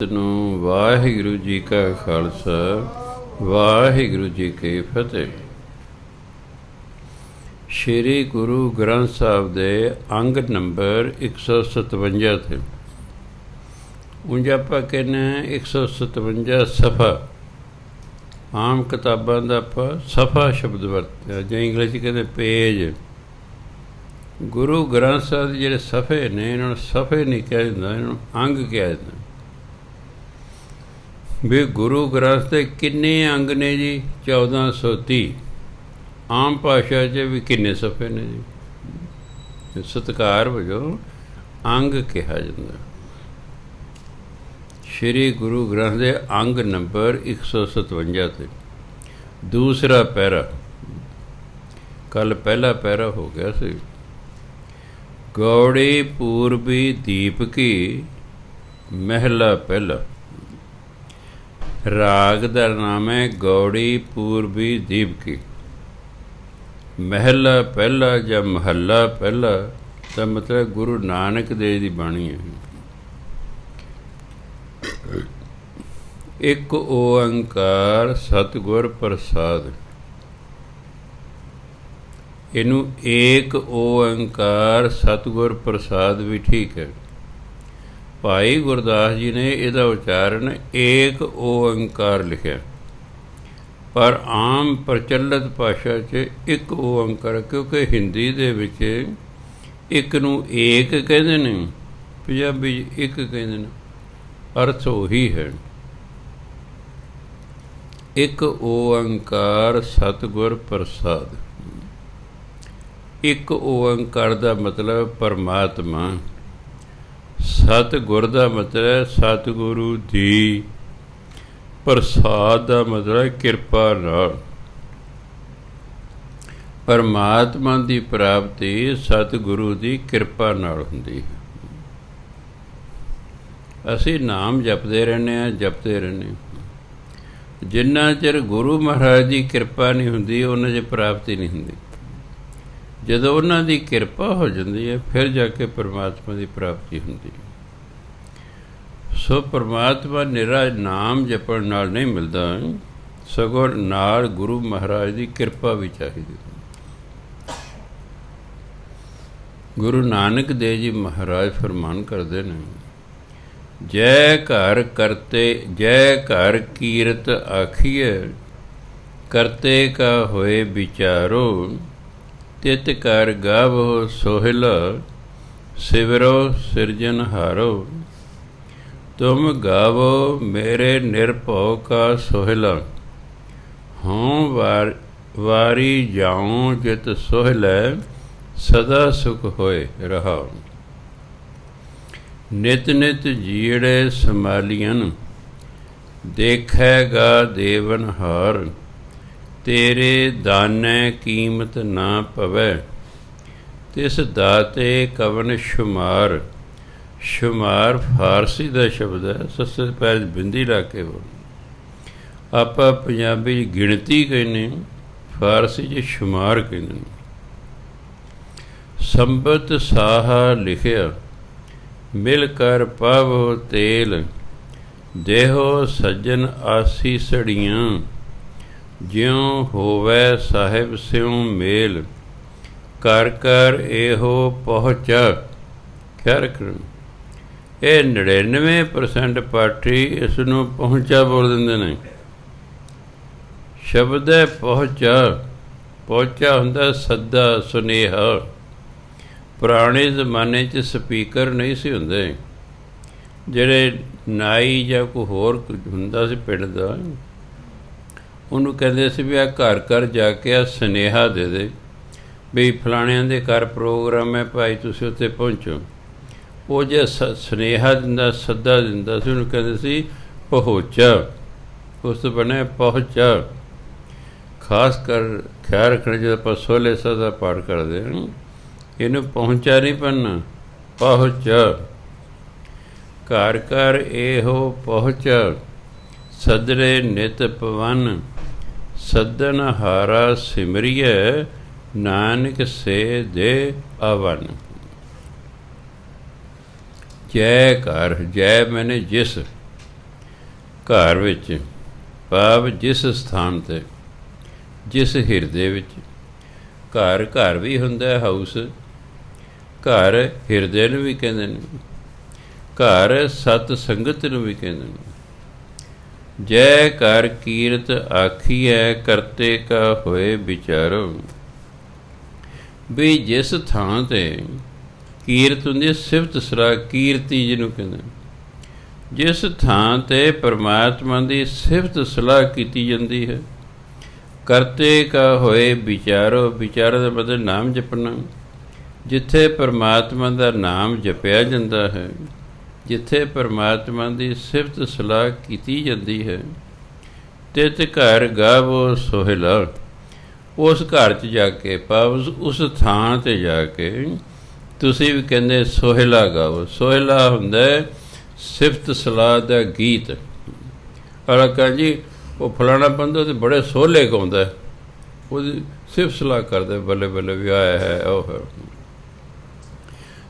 ਨੂੰ ਵਾਹਿਗੁਰੂ ਜੀ ਕਾ ਖਾਲਸਾ ਵਾਹਿਗੁਰੂ ਜੀ ਕੀ ਫਤਿਹ। ਸ਼੍ਰੀ ਗੁਰੂ ਗ੍ਰੰਥ ਸਾਹਿਬ ਦੇ ਅੰਗ ਨੰਬਰ 157 ਤੇ ਉਂਝ ਆਪਾਂ ਕਹਿੰਦੇ 157 ਸਫਾ। ਆਮ ਕਿਤਾਬਾਂ ਦਾ ਆਪਾਂ ਸਫਾ ਸ਼ਬਦ ਵਰਤਿਆ, ਜਾਂ ਇੰਗਲਿਸ਼ ਕਹਿੰਦੇ ਪੇਜ। ਗੁਰੂ ਗ੍ਰੰਥ ਸਾਹਿਬ ਦੇ ਜਿਹੜੇ ਸਫੇ ਨੇ, ਇਹਨਾਂ ਨੂੰ ਸਫੇ ਨਹੀਂ ਕਿਹਾ ਜਾਂਦਾ, ਇਹਨਾਂ ਨੂੰ ਅੰਗ ਕਿਹਾ ਜਾਂਦਾ। ਵੀ ਗੁਰੂ ਗ੍ਰੰਥ ਦੇ ਕਿੰਨੇ ਅੰਗ ਨੇ ਜੀ? 1430। ਆਮ ਭਾਸ਼ਾ 'ਚ ਵੀ ਕਿੰਨੇ ਸਫੇ ਨੇ ਜੀ? ਸਤਿਕਾਰ ਵਜੋਂ ਅੰਗ ਕਿਹਾ ਜਾਂਦਾ। ਸ਼੍ਰੀ ਗੁਰੂ ਗ੍ਰੰਥ ਦੇ ਅੰਗ ਨੰਬਰ 157 ਤੇ ਦੂਸਰਾ ਪੈਰਾ। ਕੱਲ ਪਹਿਲਾ ਪੈਰਾ ਹੋ ਗਿਆ ਸੀ। ਗੌੜੀ ਪੂਰਬੀ ਦੀਪ ਕੀ ਮਹਿਲਾ ਪਹਿਲਾ। ਰਾਗ ਦਾ ਨਾਮ ਹੈ ਗੌੜੀ ਪੂਰਬੀ ਦੀਪ ਕੀ। ਮਹਿਲਾ ਪਹਿਲਾ ਜਾਂ ਮਹੱਲਾ ਪਹਿਲਾ ਦਾ ਮਤਲਬ ਗੁਰੂ ਨਾਨਕ ਦੇਵ ਦੀ ਬਾਣੀ ਹੈ। ਇੱਕ ਓੰਕਾਰ ਸਤਿਗੁਰ ਪ੍ਰਸਾਦ। ਇਹਨੂੰ ਏਕ ਓੰਕਾਰ ਸਤਿਗੁਰ ਪ੍ਰਸਾਦ ਵੀ ਠੀਕ ਹੈ। ਭਾਈ ਗੁਰਦਾਸ ਜੀ ਨੇ ਇਹਦਾ ਉਚਾਰਨ ਏਕ ਓੰਕਾਰ ਲਿਖਿਆ, ਪਰ ਆਮ ਪ੍ਰਚਲਿਤ ਭਾਸ਼ਾ 'ਚ ਇੱਕ ਓੰਕਾਰ, ਕਿਉਂਕਿ ਹਿੰਦੀ ਦੇ ਵਿੱਚ ਇੱਕ ਨੂੰ ਏਕ ਕਹਿੰਦੇ ਨੇ, ਪੰਜਾਬੀ 'ਚ ਇੱਕ ਕਹਿੰਦੇ ਨੇ, ਅਰਥ ਉਹੀ ਹੈ। ਇੱਕ ਓੰਕਾਰ ਸਤਿਗੁਰ ਪ੍ਰਸਾਦ। ਇੱਕ ਓੰਕਾਰ ਦਾ ਮਤਲਬ ਪਰਮਾਤਮਾ, ਸਤਿਗੁਰ ਦਾ ਮਤਲਬ ਸਤਿਗੁਰੂ ਦੀ, ਪ੍ਰਸਾਦ ਦਾ ਮਤਲਬ ਕਿਰਪਾ ਨਾਲ। ਪਰਮਾਤਮਾ ਦੀ ਪ੍ਰਾਪਤੀ ਸਤਿਗੁਰੂ ਦੀ ਕਿਰਪਾ ਨਾਲ ਹੁੰਦੀ ਹੈ। ਅਸੀਂ ਨਾਮ ਜਪਦੇ ਰਹਿੰਦੇ ਹਾਂ, ਜਪਦੇ ਰਹਿੰਦੇ ਹਾਂ। ਜਿੰਨਾ ਚਿਰ ਗੁਰੂ ਮਹਾਰਾਜ ਦੀ ਕਿਰਪਾ ਨਹੀਂ ਹੁੰਦੀ, ਉਹਨਾਂ 'ਚ ਪ੍ਰਾਪਤੀ ਨਹੀਂ ਹੁੰਦੀ। ਜਦੋਂ ਉਹਨਾਂ ਦੀ ਕਿਰਪਾ ਹੋ ਜਾਂਦੀ ਹੈ, ਫਿਰ ਜਾ ਕੇ ਪਰਮਾਤਮਾ ਦੀ ਪ੍ਰਾਪਤੀ ਹੁੰਦੀ ਹੈ। ਸੋ ਪਰਮਾਤਮਾ ਨਿਰਾ ਨਾਮ ਜਪਣ ਨਾਲ ਨਹੀਂ ਮਿਲਦਾ, ਸਗੋਂ ਨਾਲ ਗੁਰੂ ਮਹਾਰਾਜ ਦੀ ਕਿਰਪਾ ਵੀ ਚਾਹੀਦੀ। ਗੁਰੂ ਨਾਨਕ ਦੇਵ ਜੀ ਮਹਾਰਾਜ ਫਰਮਾਨ ਕਰਦੇ ਨੇ, ਜੈ ਘਰ ਕਰਤੇ ਜੈ ਘਰ ਕੀਰਤ ਆਖੀਏ, ਕਰਤੇ ਕਾ ਹੋਏ ਵਿਚਾਰੋ, ਤਿਤ ਕਰ ਗਾਵੋ ਸੋਹਿਲਾ, ਸਿਵਰੋ ਸਿਰਜਨਹਾਰੋ। ਤੁਮ ਗਾਵੋ ਮੇਰੇ ਨਿਰਭਉ ਕਾ ਸੋਹਿਲਾ, ਹਉ ਵਾਰੀ ਜਾਉ ਜਿਤ ਸੋਹਿਲੈ, ਸਦਾ ਸੁਖ ਹੋਏ ਰਹਾਉ। ਨਿਤ ਨਿਤ ਜੀੜੇ ਸੰਭਾਲੀਅਨ, ਦੇਖੈਗਾ ਦੇਵਨਹਾਰ, ਤੇਰੇ ਦਾਨੈ ਕੀਮਤ ਨਾ ਪਵੈ, ਤਿਸ ਦਾਤੇ ਕਵਨ ਸ਼ੁਮਾਰ। ਸ਼ੁਮਾਰ ਫਾਰਸੀ ਦਾ ਸ਼ਬਦ ਹੈ, ਸੱਸੇ ਪੈਰ ਬਿੰਦੀ ਲਾ ਕੇ ਬੋਲ। ਆਪਾਂ ਪੰਜਾਬੀ 'ਚ ਗਿਣਤੀ ਕਹਿੰਦੇ, ਫਾਰਸੀ 'ਚ ਸ਼ੁਮਾਰ ਕਹਿੰਦੇ ਨੇ। ਸੰਬਤ ਸਾਹਾ ਲਿਖਿਆ, ਮਿਲ ਕਰ ਪਾਵੋ ਤੇਲ, ਦੇਹੋ ਸੱਜਣ ਆਸੀਸੜੀਆਂ, ਜਿਉ ਹੋਵੈ ਸਾਹਿਬ ਸਿਉ ਮੇਲ, ਕਰ ਕਰ ਇਹੋ ਪਹੁੰਚਾ। ਕਿਆ ਰੱਖਣਾ? ਇਹ 99% ਪਾਠੀ ਇਸ ਨੂੰ ਪਹੁੰਚਾ ਬੋਲ ਦਿੰਦੇ ਨੇ। ਸ਼ਬਦ ਹੈ ਪਹੁੰਚਾ। ਪਹੁੰਚਾ ਹੁੰਦਾ ਸੱਦਾ, ਸੁਨੇਹਾ। ਪੁਰਾਣੇ ਜ਼ਮਾਨੇ 'ਚ ਸਪੀਕਰ ਨਹੀਂ ਸੀ ਹੁੰਦੇ। ਜਿਹੜੇ ਨਾਈ ਜਾਂ ਕੋਈ ਹੋਰ ਹੁੰਦਾ ਸੀ ਪਿੰਡ ਦਾ, ਉਹਨੂੰ ਕਹਿੰਦੇ ਸੀ ਵੀ ਆ ਘਰ ਘਰ ਜਾ ਕੇ ਆ ਸੁਨੇਹਾ ਦੇ ਦੇ ਵੀ ਫਲਾਣਿਆਂ ਦੇ ਘਰ ਪ੍ਰੋਗਰਾਮ ਹੈ ਭਾਈ, ਤੁਸੀਂ ਉੱਥੇ ਪਹੁੰਚੋ। ਉਹ ਜੇ ਸੁਨੇਹਾ ਦਿੰਦਾ, ਸੱਦਾ ਦਿੰਦਾ ਸੀ, ਉਹਨੂੰ ਕਹਿੰਦੇ ਸੀ ਪਹੁੰਚਾ। ਉਸ ਤੋਂ ਬਣਿਆ ਪਹੁੰਚਾ। ਖਾਸ ਕਰ ਖਿਆਲ ਰੱਖਣਾ, ਜਦੋਂ ਆਪਾਂ ਸੋਲੇ ਸਾ ਦਾ ਪਾਠ ਕਰਦੇ ਹਾਂ, ਇਹਨੂੰ ਪਹੁੰਚਾ ਨਹੀਂ ਪੜ੍ਹਨਾ, ਪਹੁੰਚਾ। ਘਰ ਘਰ ਇਹੋ ਪਹੁੰਚਾ, ਸਦਰੇ ਨਿਤ ਪਵਨ, ਸੱਦਨ ਹਾਰਾ ਸਿਮਰੀਏ, ਨਾਨਕ ਸੇ ਦੇ ਆਵਨ। ਜੈ ਘਰ, ਜੈ ਮੈਨੇ ਜਿਸ, ਘਰ ਵਿੱਚ ਭਾਵ ਜਿਸ ਸਥਾਨ 'ਤੇ, ਜਿਸ ਹਿਰਦੇ ਵਿੱਚ। ਘਰ ਘਰ ਵੀ ਹੁੰਦਾ, ਹਾਊਸ। ਘਰ ਹਿਰਦੇ ਨੂੰ ਵੀ ਕਹਿੰਦੇ ਨੇ, ਘਰ ਸਤ ਸੰਗਤ ਨੂੰ ਵੀ ਕਹਿੰਦੇ ਨੇ। ਜੈ ਕਰ ਕੀਰਤ ਆਖੀਐ ਕਰਤੇ ਕਾ ਹੋਏ ਵਿਚਾਰੋ। ਵੀ ਜਿਸ ਥਾਂ 'ਤੇ ਕੀਰਤ ਹੁੰਦੀ, ਸਿਫਤ ਸਲਾਹ, ਕੀਰਤੀ ਜਿਹਨੂੰ ਕਹਿੰਦੇ, ਜਿਸ ਥਾਂ 'ਤੇ ਪਰਮਾਤਮਾ ਦੀ ਸਿਫਤ ਸਲਾਹ ਕੀਤੀ ਜਾਂਦੀ ਹੈ, ਕਰਤੇ ਕਾ ਹੋਏ ਵਿਚਾਰੋ। ਵਿਚਾਰ ਦਾ ਮਤਲਬ ਨਾਮ ਜਪਣਾ। ਜਿੱਥੇ ਪਰਮਾਤਮਾ ਦਾ ਨਾਮ ਜਪਿਆ ਜਾਂਦਾ ਹੈ, ਜਿੱਥੇ ਪਰਮਾਤਮਾ ਦੀ ਸਿਫਤ ਸਲਾਹ ਕੀਤੀ ਜਾਂਦੀ ਹੈ, ਤਿਤ ਘਰ ਗਾਵੋ ਸੋਹਿਲਾ। ਉਸ ਘਰ 'ਚ ਜਾ ਕੇ, ਭਾਵ ਉਸ ਥਾਂ 'ਤੇ ਜਾ ਕੇ ਤੁਸੀਂ ਵੀ ਕਹਿੰਦੇ ਸੋਹਿਲਾ ਗਾਵੋ। ਸੋਹਿਲਾ ਹੁੰਦਾ ਸਿਫਤ ਸਲਾਹ ਦਾ ਗੀਤ। ਅਲਕਾ ਜੀ ਉਹ ਫਲਾਣਾ ਬੰਦਾ ਤਾਂ ਬੜੇ ਸੋਹਲੇ ਗਾਉਂਦਾ, ਉਹਦੀ ਸਿਫਤ ਸਲਾਹ ਕਰਦਾ, ਬੱਲੇ ਬੱਲੇ ਵੀ ਆਇਆ ਹੈ ਉਹ ਹੈ।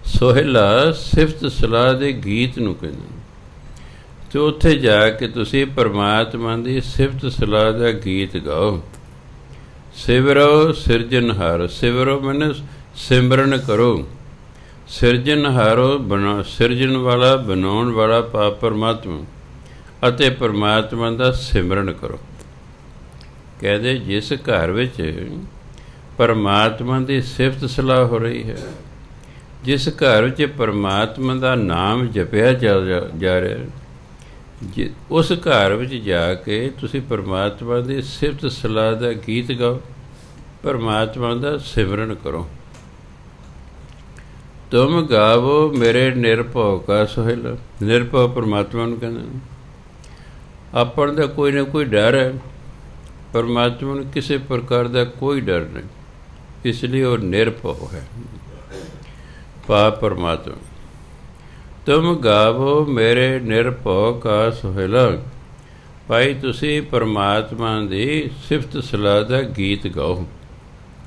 ਸੋਹਿਲਾ ਸਿਫਤ ਸਲਾਹ ਦੇ ਗੀਤ ਨੂੰ ਕਹਿੰਦੇ। ਅਤੇ ਉੱਥੇ ਜਾ ਕੇ ਤੁਸੀਂ ਪਰਮਾਤਮਾ ਦੀ ਸਿਫਤ ਸਲਾਹ ਦਾ ਗੀਤ ਗਾਓ। ਸਿਵਰੋ ਸਿਰਜਨਹਾਰ। ਸਿਵਰੋ ਮੈਨੇ ਸਿਮਰਨ ਕਰੋ। ਸਿਰਜਨਹਾਰੋ ਬਣਾ, ਸਿਰਜਣ ਵਾਲਾ, ਬਣਾਉਣ ਵਾਲਾ ਪਰਮਾਤਮਾ, ਅਤੇ ਪਰਮਾਤਮਾ ਦਾ ਸਿਮਰਨ ਕਰੋ। ਕਹਿੰਦੇ ਜਿਸ ਘਰ ਵਿੱਚ ਪਰਮਾਤਮਾ ਦੀ ਸਿਫਤ ਸਲਾਹ ਹੋ ਰਹੀ ਹੈ, ਜਿਸ ਘਰ ਵਿੱਚ ਪਰਮਾਤਮਾ ਦਾ ਨਾਮ ਜਪਿਆ ਜਾ ਰਿਹਾ, ਉਸ ਘਰ ਵਿੱਚ ਜਾ ਕੇ ਤੁਸੀਂ ਪਰਮਾਤਮਾ ਦੀ ਸਿਫਤ ਸਲਾਹ ਦਾ ਗੀਤ ਗਾਓ, ਪਰਮਾਤਮਾ ਦਾ ਸਿਮਰਨ ਕਰੋ। ਤੁਮ ਗਾਵੋ ਮੇਰੇ ਨਿਰਭਉ ਕਾ ਸੋਹਿਲਾ। ਨਿਰਭਉ ਪਰਮਾਤਮਾ ਨੂੰ ਕਹਿੰਦੇ। ਆਪਾਂ ਦਾ ਕੋਈ ਨਾ ਕੋਈ ਡਰ ਹੈ, ਪਰਮਾਤਮਾ ਨੂੰ ਕਿਸੇ ਪ੍ਰਕਾਰ ਦਾ ਕੋਈ ਡਰ ਨਹੀਂ, ਇਸ ਲਈ ਉਹ ਨਿਰਭਉ ਹੈ। ਪਰਮਾਤਮਾ ਤੁਮ ਗਾਵੋ ਮੇਰੇ ਨਿਰਭਉ ਕਾ ਸੋਹਿਲਾ। ਭਾਈ ਤੁਸੀਂ ਪਰਮਾਤਮਾ ਦੀ ਸਿਫਤ ਸਲਾਹ ਦਾ ਗੀਤ ਗਾਓ।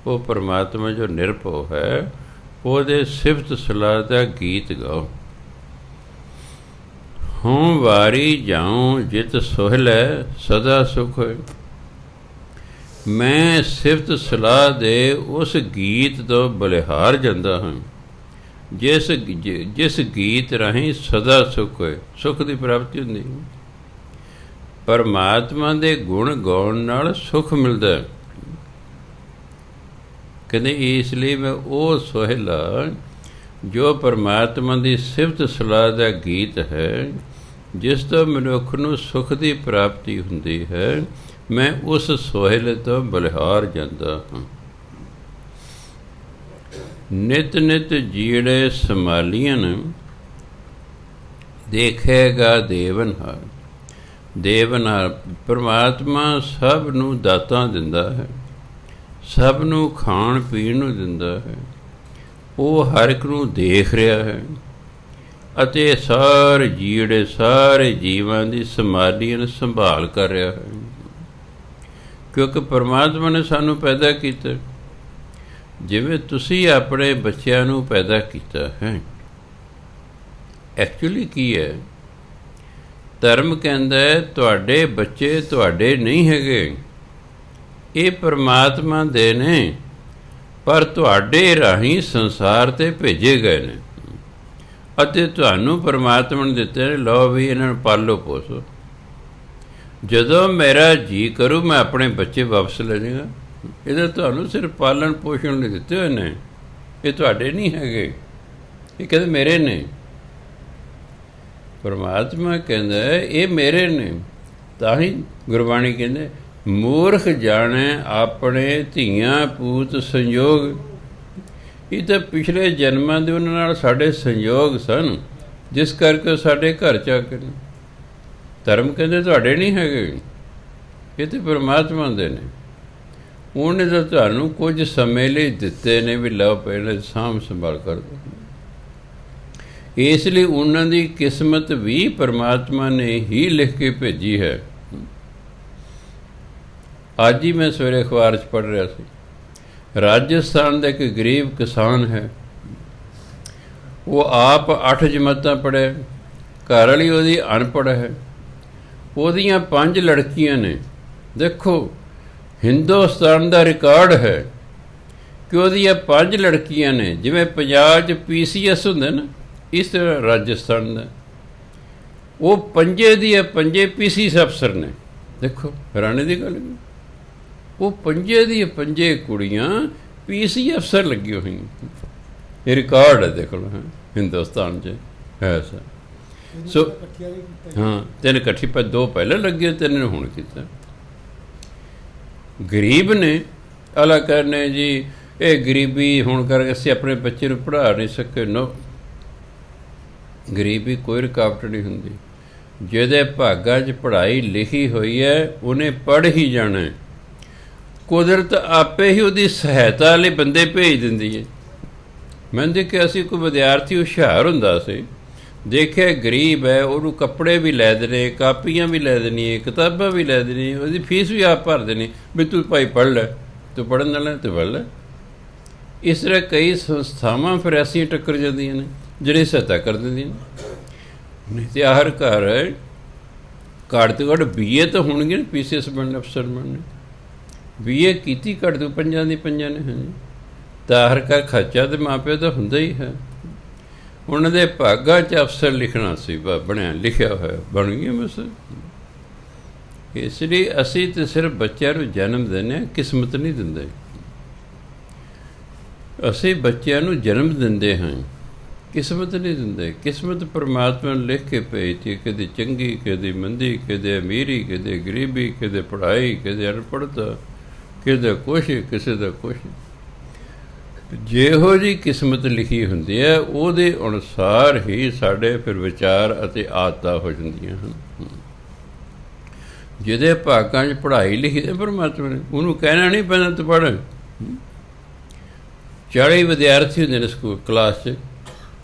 ਉਹ ਪਰਮਾਤਮਾ ਜੋ ਨਿਰਭਉ ਹੈ, ਉਹਦੇ ਸਿਫਤ ਸਲਾਹ ਦਾ ਗੀਤ ਗਾਓ। ਹੂੰ ਵਾਰੀ ਜਾਉ ਜਿਤ ਸੋਹਿਲੈ ਸਦਾ ਸੁਖ ਹੋਏ। ਮੈਂ ਸਿਫਤ ਸਲਾਹ ਦੇ ਉਸ ਗੀਤ ਤੋਂ ਬਲਿਹਾਰ ਜਾਂਦਾ ਹਾਂ, ਜਿਸ ਗੀਤ ਰਾਹੀਂ ਸਦਾ ਸੁਖ ਹੋਏ, ਸੁਖ ਦੀ ਪ੍ਰਾਪਤੀ ਹੁੰਦੀ। ਪਰਮਾਤਮਾ ਦੇ ਗੁਣ ਗਾਉਣ ਨਾਲ ਸੁਖ ਮਿਲਦਾ। ਕਹਿੰਦੇ ਇਸ ਲਈ ਮੈਂ ਉਹ ਸੋਹਿਲਾ ਜੋ ਪਰਮਾਤਮਾ ਦੀ ਸਿਫਤ ਸਲਾਹ ਦਾ ਗੀਤ ਹੈ, ਜਿਸ ਤੋਂ ਮਨੁੱਖ ਨੂੰ ਸੁਖ ਦੀ ਪ੍ਰਾਪਤੀ ਹੁੰਦੀ ਹੈ, ਮੈਂ ਉਸ ਸੋਹਿਲੇ ਤੋਂ ਬਲਿਹਾਰ ਜਾਂਦਾ ਹਾਂ। ਨਿਤ ਨਿਤ ਜੀੜੇ ਸੰਭਾਲੀਆਂ ਦੇਖੇਗਾ ਦੇਵਨਹਾਰ। ਦੇਵਨਹਾਰ ਪਰਮਾਤਮਾ ਸਭ ਨੂੰ ਦਾਤਾਂ ਦਿੰਦਾ ਹੈ, ਸਭ ਨੂੰ ਖਾਣ ਪੀਣ ਨੂੰ ਦਿੰਦਾ ਹੈ। ਉਹ ਹਰ ਇੱਕ ਨੂੰ ਦੇਖ ਰਿਹਾ ਹੈ ਅਤੇ ਸਾਰੇ ਜੀੜੇ, ਸਾਰੇ ਜੀਵਾਂ ਦੀ ਸੰਭਾਲ ਕਰ ਰਿਹਾ ਹੈ। ਕਿਉਂਕਿ ਪਰਮਾਤਮਾ ਨੇ ਸਾਨੂੰ ਪੈਦਾ ਕੀਤਾ, ਜਿਵੇਂ ਤੁਸੀਂ ਆਪਣੇ ਬੱਚਿਆਂ ਨੂੰ ਪੈਦਾ ਕੀਤਾ ਹੈ। ਐਕਚੁਅਲੀ ਕੀ ਹੈ, ਧਰਮ ਕਹਿੰਦਾ ਤੁਹਾਡੇ ਬੱਚੇ ਤੁਹਾਡੇ ਨਹੀਂ ਹੈਗੇ, ਇਹ ਪਰਮਾਤਮਾ ਦੇ ਨੇ, ਪਰ ਤੁਹਾਡੇ ਰਾਹੀਂ ਸੰਸਾਰ 'ਤੇ ਭੇਜੇ ਗਏ ਨੇ ਅਤੇ ਤੁਹਾਨੂੰ ਪਰਮਾਤਮਾ ਨੇ ਦਿੱਤੇ ਨੇ। ਲਓ ਵੀ ਇਹਨਾਂ ਨੂੰ ਪਾਲੋ ਪੋਸੋ। ਜਦੋਂ ਮੇਰਾ ਜੀ ਕਰੂ ਮੈਂ ਆਪਣੇ ਬੱਚੇ ਵਾਪਸ ਲੈ ਜਾਵਾਂਗਾ। ਇਹਦਾ ਤੁਹਾਨੂੰ ਸਿਰਫ ਪਾਲਣ ਪੋਸ਼ਣ ਲਈ ਦਿੱਤੇ ਹੋਏ ਨੇ, ਇਹ ਤੁਹਾਡੇ ਨਹੀਂ ਹੈਗੇ, ਇਹ ਕਹਿੰਦੇ ਮੇਰੇ ਨੇ। ਪਰਮਾਤਮਾ ਕਹਿੰਦਾ ਇਹ ਮੇਰੇ ਨੇ। ਤਾਂ ਹੀ ਗੁਰਬਾਣੀ ਕਹਿੰਦੇ ਮੂਰਖ ਜਾਣੇ ਆਪਣੇ ਧੀਆਂ ਪੂਤ ਸੰਯੋਗ। ਇਹ ਤਾਂ ਪਿਛਲੇ ਜਨਮਾਂ ਦੇ ਉਹਨਾਂ ਨਾਲ ਸਾਡੇ ਸੰਯੋਗ ਸਨ, ਜਿਸ ਕਰਕੇ ਸਾਡੇ ਘਰ 'ਚ ਆ ਕੇ ਧਰਮ ਕਹਿੰਦੇ ਤੁਹਾਡੇ ਨਹੀਂ ਹੈਗੇ, ਇਹ ਤਾਂ ਪਰਮਾਤਮਾ ਦੇ ਨੇ। ਉਹਨੇ ਤਾਂ ਤੁਹਾਨੂੰ ਕੁਝ ਸਮੇਂ ਲਈ ਦਿੱਤੇ ਨੇ ਵੀ ਲਓ ਪਹਿਲੇ ਸਾਂਭ ਸੰਭਾਲ ਕਰ ਦਿਓ। ਇਸ ਲਈ ਉਹਨਾਂ ਦੀ ਕਿਸਮਤ ਵੀ ਪਰਮਾਤਮਾ ਨੇ ਹੀ ਲਿਖ ਕੇ ਭੇਜੀ ਹੈ। ਅੱਜ ਹੀ ਮੈਂ ਸਵੇਰੇ ਅਖਬਾਰ 'ਚ ਪੜ੍ਹ ਰਿਹਾ ਸੀ, ਰਾਜਸਥਾਨ ਦਾ ਇੱਕ ਗਰੀਬ ਕਿਸਾਨ ਹੈ, ਉਹ ਆਪ 8 ਜਮਾਤਾਂ ਪੜ੍ਹਿਆ, ਘਰ ਵਾਲੀ ਉਹਦੀ ਅਨਪੜ੍ਹ ਹੈ। ਉਹਦੀਆਂ 5 ਲੜਕੀਆਂ ਨੇ। ਦੇਖੋ ਹਿੰਦੁਸਤਾਨ ਦਾ ਰਿਕਾਰਡ ਹੈ ਕਿ ਉਹਦੀਆਂ 5 ਲੜਕੀਆਂ ਨੇ। ਜਿਵੇਂ ਪੰਜਾਬ 'ਚ PCS ਹੁੰਦੇ ਨਾ, ਇਸ ਤਰ੍ਹਾਂ ਰਾਜਸਥਾਨ ਦਾ ਉਹ 5 ਦੀਆਂ 5 PCS ਅਫਸਰ ਨੇ। ਦੇਖੋ ਹੈਰਾਨੀ ਦੀ ਗੱਲ, ਉਹ 5 ਦੀਆਂ 5 ਕੁੜੀਆਂ PC ਅਫਸਰ ਲੱਗੀ ਹੋਈਆਂ। ਇਹ ਰਿਕਾਰਡ ਹੈ, ਦੇਖ ਲਓ ਹਿੰਦੁਸਤਾਨ 'ਚ ਹੈ ਸਰ। ਸੋ ਹਾਂ, 3 ਇਕੱਠੀ ਪਰ 2 ਪਹਿਲਾਂ ਲੱਗੇ, 3 ਨੇ ਹੁਣ ਕੀਤਾ। ਗਰੀਬ ਨੇ ਅਲਾ ਕਰਨੇ ਜੀ, ਇਹ ਗਰੀਬੀ ਹੁਣ ਕਰਕੇ ਅਸੀਂ ਆਪਣੇ ਬੱਚੇ ਨੂੰ ਪੜ੍ਹਾ ਨਹੀਂ ਸਕੇ। ਨੋ, ਗਰੀਬੀ ਕੋਈ ਰੁਕਾਵਟ ਨਹੀਂ ਹੁੰਦੀ। ਜਿਹਦੇ ਭਾਗਾਂ 'ਚ ਪੜ੍ਹਾਈ ਲਿਖੀ ਹੋਈ ਹੈ ਉਹਨੇ ਪੜ੍ਹ ਹੀ ਜਾਣਾ। ਕੁਦਰਤ ਆਪੇ ਹੀ ਉਹਦੀ ਸਹਾਇਤਾ ਲਈ ਬੰਦੇ ਭੇਜ ਦਿੰਦੀ ਹੈ। ਮੈਂ ਦੇਖਿਆ ਸੀ ਕੋਈ ਵਿਦਿਆਰਥੀ ਹੁਸ਼ਿਆਰ ਹੁੰਦਾ ਸੀ, ਦੇਖਿਆ ਗਰੀਬ ਹੈ, ਉਹਨੂੰ ਕੱਪੜੇ ਵੀ ਲੈ ਦੇਣੇ, ਕਾਪੀਆਂ ਵੀ ਲੈ ਦੇਣੀਆਂ, ਕਿਤਾਬਾਂ ਵੀ ਲੈ ਦੇਣੀ, ਉਹਦੀ ਫੀਸ ਵੀ ਆਪ ਭਰ ਦੇਣੀ ਵੀ ਤੂੰ ਭਾਈ ਪੜ੍ਹ ਲੈ, ਤੂੰ ਪੜ੍ਹਨ ਵਾਲਾ ਤੂੰ ਪੜ੍ਹ ਲੈ। ਇਸ ਤਰ੍ਹਾਂ ਕਈ ਸੰਸਥਾਵਾਂ ਫਿਰ ਐਸੀਆਂ ਟੱਕਰ ਜਾਂਦੀਆਂ ਨੇ ਜਿਹੜੇ ਸਹਾਇਤਾ ਕਰ ਦਿੰਦੀਆਂ ਨੇ। ਨਹੀਂ ਤਾਂ ਹਰ ਘਰ ਘੱਟ ਤੋਂ ਘੱਟ BA ਤਾਂ ਹੋਣਗੇ ਨਾ, PCS ਬਣਨ, ਅਫਸਰ ਬਣਨੇ। BA ਕੀਤੀ ਘੱਟ ਤੋਂ 5 ਦੀ 5 ਨੇ। ਹਾਂਜੀ, ਤਾਂ ਹਰ ਘਰ ਖਰਚਾ ਤਾਂ ਮਾਂ ਪਿਓ ਦਾ ਹੁੰਦਾ ਹੀ ਹੈ। ਉਹਨਾਂ ਦੇ ਭਾਗਾਂ 'ਚ ਅਫਸਰ ਲਿਖਣਾ ਸੀ, ਬਣਿਆ ਲਿਖਿਆ ਹੋਇਆ ਬਣ ਗਿਆ ਬਸ। ਇਸ ਲਈ ਅਸੀਂ ਤਾਂ ਸਿਰਫ ਬੱਚਿਆਂ ਨੂੰ ਜਨਮ ਦਿੰਦੇ ਹਾਂ, ਕਿਸਮਤ ਨਹੀਂ ਦਿੰਦੇ। ਅਸੀਂ ਬੱਚਿਆਂ ਨੂੰ ਜਨਮ ਦਿੰਦੇ ਹਾਂ, ਕਿਸਮਤ ਨਹੀਂ ਦਿੰਦੇ। ਕਿਸਮਤ ਪਰਮਾਤਮਾ ਨੇ ਲਿਖ ਕੇ ਭੇਜਤੀ, ਕਿਤੇ ਚੰਗੀ, ਕਿਤੇ ਮੰਦੀ, ਕਿਤੇ ਅਮੀਰੀ, ਕਿਤੇ ਗਰੀਬੀ, ਕਿਤੇ ਪੜ੍ਹਾਈ, ਕਿਤੇ ਅਨਪੜ੍ਹਤਾ, ਕਿਤੇ ਕੁਛ, ਕਿਸੇ ਦਾ ਕੁਛ। ਜਿਹੋ ਜਿਹੀ ਕਿਸਮਤ ਲਿਖੀ ਹੁੰਦੀ ਹੈ ਉਹਦੇ ਅਨੁਸਾਰ ਹੀ ਸਾਡੇ ਫਿਰ ਵਿਚਾਰ ਅਤੇ ਆਦਤਾਂ ਹੋ ਜਾਂਦੀਆਂ ਹਨ। ਜਿਹਦੇ ਭਾਗਾਂ 'ਚ ਪੜ੍ਹਾਈ ਲਿਖੀ ਹੈ ਪਰਮਾਤਮਾ ਨੇ, ਉਹਨੂੰ ਕਹਿਣਾ ਨਹੀਂ ਪੈਂਦਾ ਤੂੰ ਪੜ੍ਹ। 40 ਵਿਦਿਆਰਥੀ ਹੁੰਦੇ ਨੇ ਸਕੂਲ ਕਲਾਸ 'ਚ,